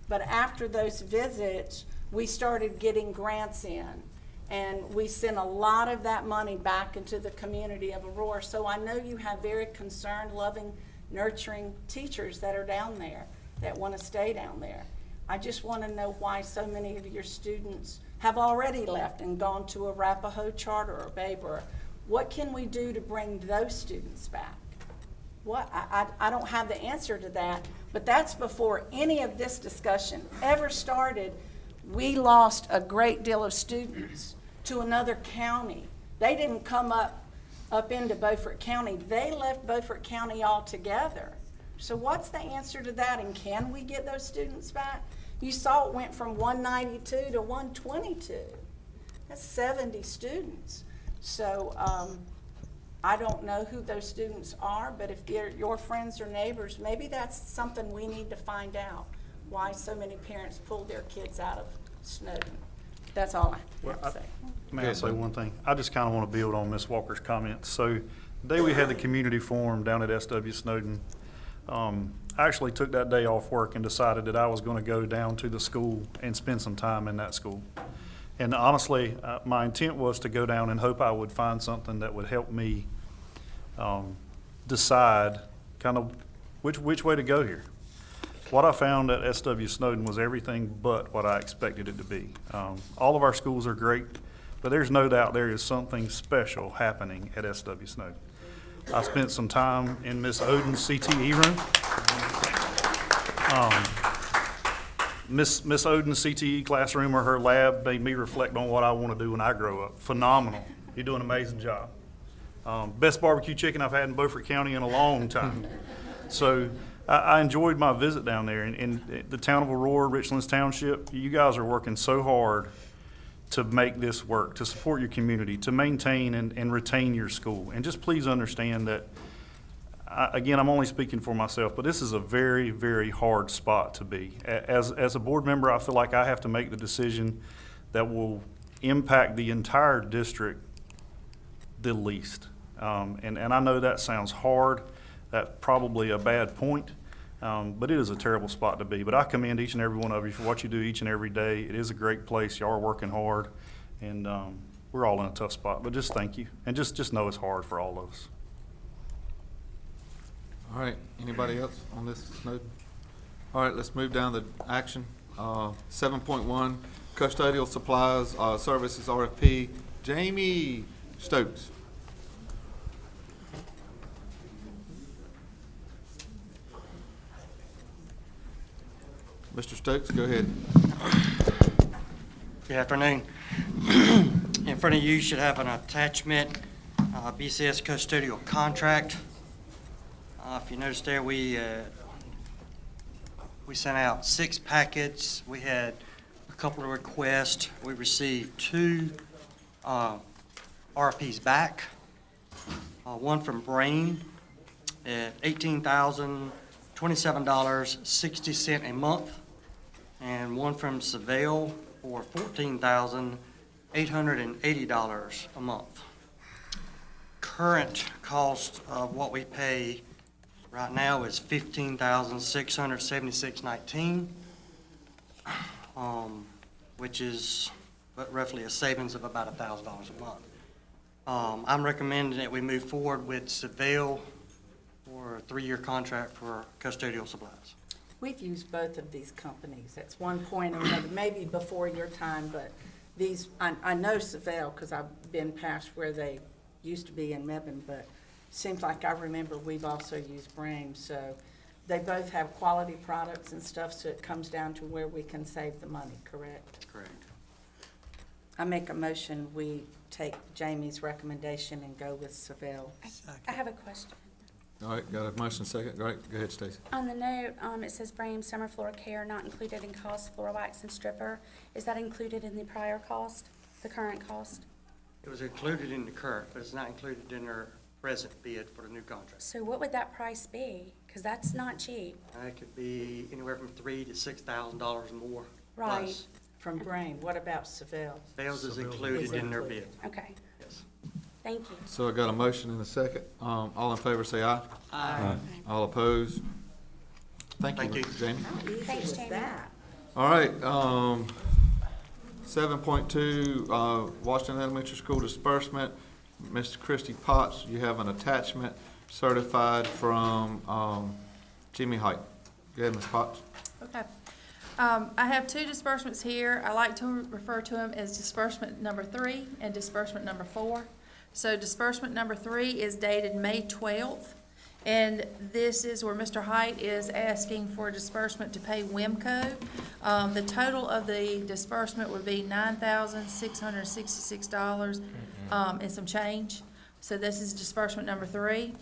but after those visits, we started getting grants in, and we sent a lot of that money back into the community of Aurora. So I know you have very concerned, loving, nurturing teachers that are down there, that want to stay down there. I just want to know why so many of your students have already left and gone to Arapahoe Charter or Baber. What can we do to bring those students back? What, I don't have the answer to that, but that's before any of this discussion ever started. We lost a great deal of students to another county. They didn't come up into Beaufort County. They left Beaufort County altogether. So what's the answer to that, and can we get those students back? You saw it went from 192 to 122. That's 70 students. So I don't know who those students are, but if they're your friends or neighbors, maybe that's something we need to find out, why so many parents pulled their kids out of Snowden. That's all I have to say. May I say one thing? I just kind of want to build on Ms. Walker's comments. So the day we had the community forum down at SW Snowden, I actually took that day off work and decided that I was going to go down to the school and spend some time in that school. And honestly, my intent was to go down and hope I would find something that would help me decide kind of which way to go here. What I found at SW Snowden was everything but what I expected it to be. All of our schools are great, but there's no doubt there is something special happening at SW Snowden. I spent some time in Miss Oden's CTE room. Miss Oden's CTE classroom or her lab made me reflect on what I want to do when I grow up. Phenomenal. You do an amazing job. Best barbecue chicken I've had in Beaufort County in a long time. So I enjoyed my visit down there. In the town of Aurora, Richlands Township, you guys are working so hard to make this work, to support your community, to maintain and retain your school. And just please understand that, again, I'm only speaking for myself, but this is a very, very hard spot to be. As a board member, I feel like I have to make the decision that will impact the entire district the least. And I know that sounds hard. That's probably a bad point, but it is a terrible spot to be. But I commend each and every one of you for what you do each and every day. It is a great place. Y'all are working hard, and we're all in a tough spot. But just thank you, and just know it's hard for all of us. All right, anybody else on this, Snowden? All right, let's move down to action. 7.1, custodial supplies, services, RFP. Jamie Stokes. Mr. Stokes, go ahead. Good afternoon. In front of you should have an attachment, BCS custodial contract. If you notice there, we sent out 6 packets. We had a couple of requests. We received 2 RFPs back. One from Brain at $18,027.60 a month, and one from Seville for $14,880 a month. Current cost of what we pay right now is $15,676.19, which is roughly a savings of about $1,000 a month. I'm recommending that we move forward with Seville for a 3-year contract for custodial supplies. We've used both of these companies at one point or another, maybe before your time, but these, I know Seville because I've been past where they used to be in Mebane, but seems like I remember we've also used Brain. So they both have quality products and stuff, so it comes down to where we can save the money, correct? Correct. I make a motion, we take Jamie's recommendation and go with Seville. I have a question. All right, got a motion second. All right, go ahead, Stacy. On the note, it says Brame Summer Floor Care not included in cost, floor wax and stripper. Is that included in the prior cost, the current cost? It was included in the current, but it's not included in our present bid for the new contract. So what would that price be? Because that's not cheap. It could be anywhere from $3,000 to $6,000 more. Right. plus. from Brain. What about Seville? Sales is included in their bid. Okay, Yes. thank you. So I got a motion and a second. All in favor, say aye. Aye. All opposed? Thank Thank you, you. Jamie. How easy Thanks, was Jamie. that? All right, 7.2, Washington Elementary School disbursement. Mr. Christie Potts, you have an attachment certified from Jimmy Height. Go ahead, Ms. Potts. Okay. I have two disbursements here. I like to refer to them as disbursement number 3 and disbursement number 4. So disbursement number 3 is dated May 12th, and this is where Mr. Height is asking for disbursement to pay WIMCO. The total of the disbursement would be $9,666 and some change. So this is disbursement number 3.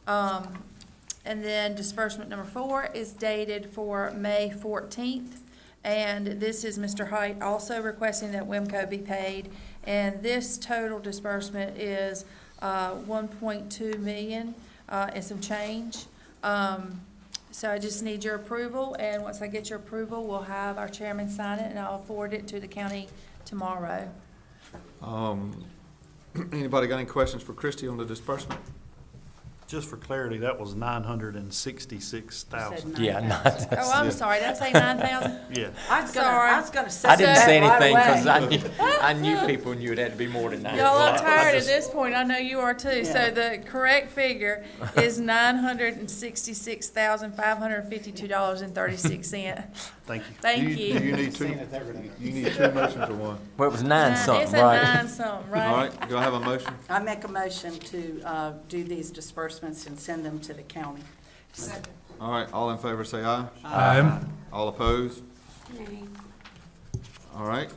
And then disbursement number 4 is dated for May 14th. And this is Mr. Height also requesting that WIMCO be paid. And this total disbursement is 1.2 million and some change. So I just need your approval, and once I get your approval, we'll have our chairman sign it, and I'll forward it to the county tomorrow. Anybody got any questions for Christie on the disbursement? Just for clarity, that was 966,000. Yeah, not. Oh, I'm sorry, did I say 9,000? Yeah. I was gonna say I didn't that say right anything because away. I knew people knew it had to be more than that. Y'all, I'm I tired at just- this point, I know you are too. So Yeah. the correct figure is $966,552.36. Thank you. Thank Do you. you need two? You need two motions or one? Well, it was nine It's something, a right? 9 something, right? All right, do I have a motion? I make a motion to do these disbursements and send them to the county. All right, all in favor, say aye. Aye. All opposed? Nay. All right.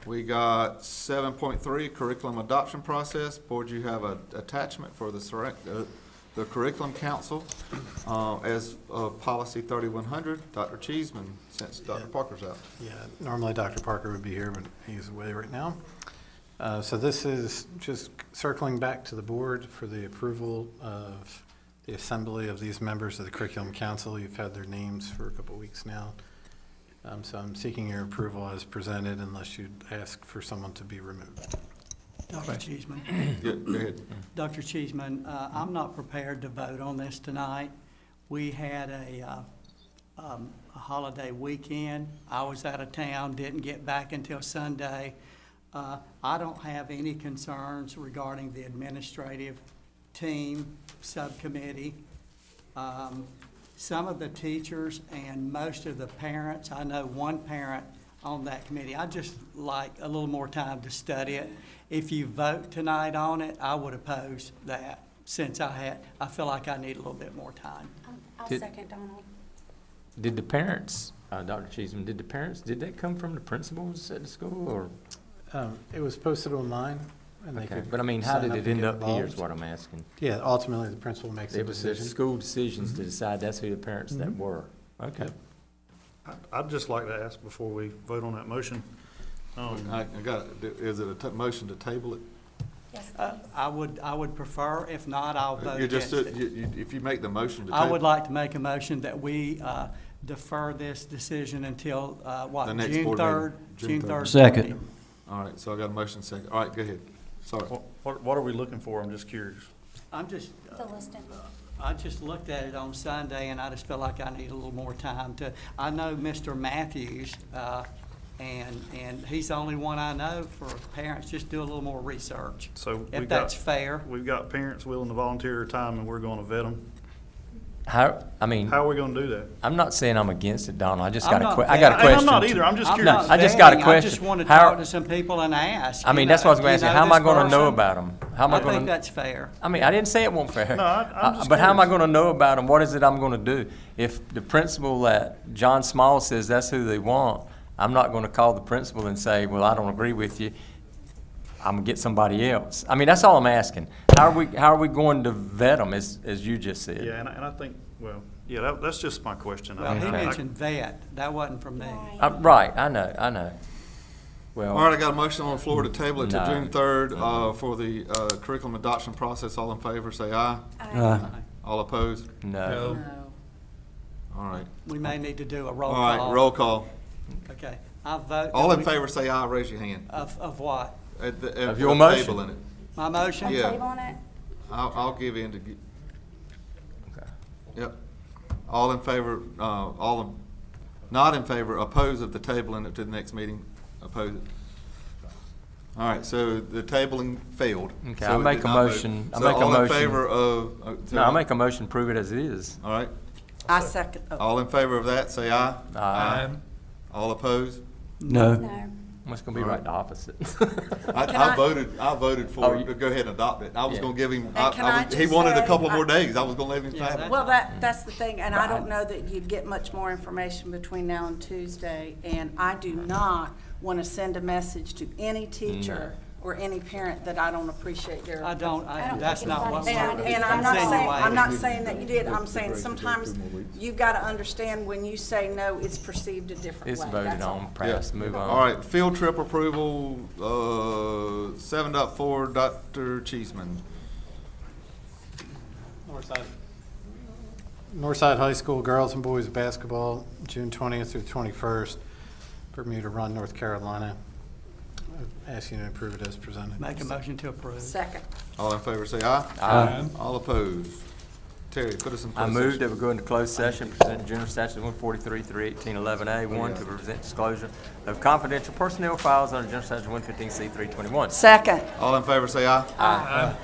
We got 7.3, curriculum adoption process. Board, you have an attachment for the curriculum council as of policy 3100. Dr. Cheeseman, since Dr. Parker's out. Yeah, normally Dr. Parker would be here, but he's away right now. So this is just circling back to the board for the approval of the assembly of these members of the Curriculum Council. You've had their names for a couple of weeks now. So I'm seeking your approval as presented unless you'd ask for someone to be removed. Dr. Cheeseman. Go ahead. Dr. Cheeseman, I'm not prepared to vote on this tonight. We had a holiday weekend. I was out of town, didn't get back until Sunday. I don't have any concerns regarding the administrative team, subcommittee. Some of the teachers and most of the parents, I know one parent on that committee, I'd just like a little more time to study it. If you vote tonight on it, I would oppose that, since I feel like I need a little bit more time. I'll Did- second Donald. Did the parents, Dr. Cheeseman, did they come from the principals at the school or? It was posted online. And they Okay, could but I mean, how sign did up it and end get up here is involved. what I'm asking. Yeah, ultimately, the principal makes a It was the decision. school decisions to decide that's who the parents that Mhm. were. Okay. I'd just like to ask before we vote on that motion. I got it. Is it a motion to table it? Yes, I would prefer, if not, I'll vote You just, against it. if you make the motion to I table. would like to make a motion that we defer this decision until, The next June board 3rd? meeting. June 3rd. Second. All right, so I got a motion second. All right, go ahead. Sorry. What are we looking for? I'm just curious. I'm just, the listing. I just looked at it on Sunday, and I just feel like I need a little more time to, I know Mr. Matthews, and he's the only one I know for parents, just do a little more research. So If that's fair. We've got parents willing to volunteer their time and we're gonna vet them. How are we gonna do that? I'm not saying I'm against it, Donald. I just I'm got not I got a vetting. question. I'm not either. I'm just I'm curious. not I just got a vetting. question. I just want to How- talk to some people and ask. I mean, you that's what I was know, going to do say. you How am I this going to know person? about them? How am I I going think to? that's fair. I mean, I didn't say it wasn't fair. No, I'm just But how am I curious. going to know about them? What is it I'm going to do? If the principal at John Small says that's who they want, I'm not going to call the principal and say, well, I don't agree with you. I'm going to get somebody else. I mean, that's all I'm asking. How are we going to vet them, as you just said? Yeah, and I think, well, yeah, that's just my question. Well, he Okay. mentioned vet. That wasn't from me. Right, I know. Well. All right, I got a motion on the floor to table it to No. June 3rd for the curriculum adoption process. All in favor, say aye. Aye. All opposed? No. All right. We may need to do a roll All call. right, roll call. Okay. I vote. All in favor, say aye, raise your hand. Of what? Of your motion? Table in it. My motion? Yeah. Table on it? I'll give in to, Okay. yep. All in favor, not in favor, oppose of the tabling it to the next meeting, oppose it. All right, so the tabling failed. Okay, So I it make did a not vote. motion, I So make a all in motion. favor of? No, I make a motion, prove it as it is. All right, I second. all in favor of that, say aye. Aye. All opposed? No. No. It's gonna be right the opposite. I voted for Oh, it, to go ahead and adopt it. I was Yeah. gonna give him, And can I he just wanted a say, couple more days. I was gonna let him Yeah, have it. Well, that's the thing, and I don't know that you'd get much more information between now and Tuesday. And I do not want to send a message to any teacher or any parent that I don't appreciate their. I don't, don't that's think not what anybody's we're And I'm not saying, I'm insinuating. not saying that you did, I'm saying sometimes you've got to understand when you say no, it's perceived a different way. It's voted That's all. on, pass, move on. All right, field trip approval, 7.4, Dr. Cheeseman. Northside High School girls and boys basketball, June 20th through 21st, Bermuda Run, North Carolina. I ask you to approve it as presented. Make a motion to approve. Second. All in favor, say aye. Aye. All opposed. Terry, put us in I closed move session. that we go into closed session, pursuant to General Statute 143, 31811A1, to present disclosure of confidential personnel files under General Statute 115C 321. Second. All in favor, say aye. Aye.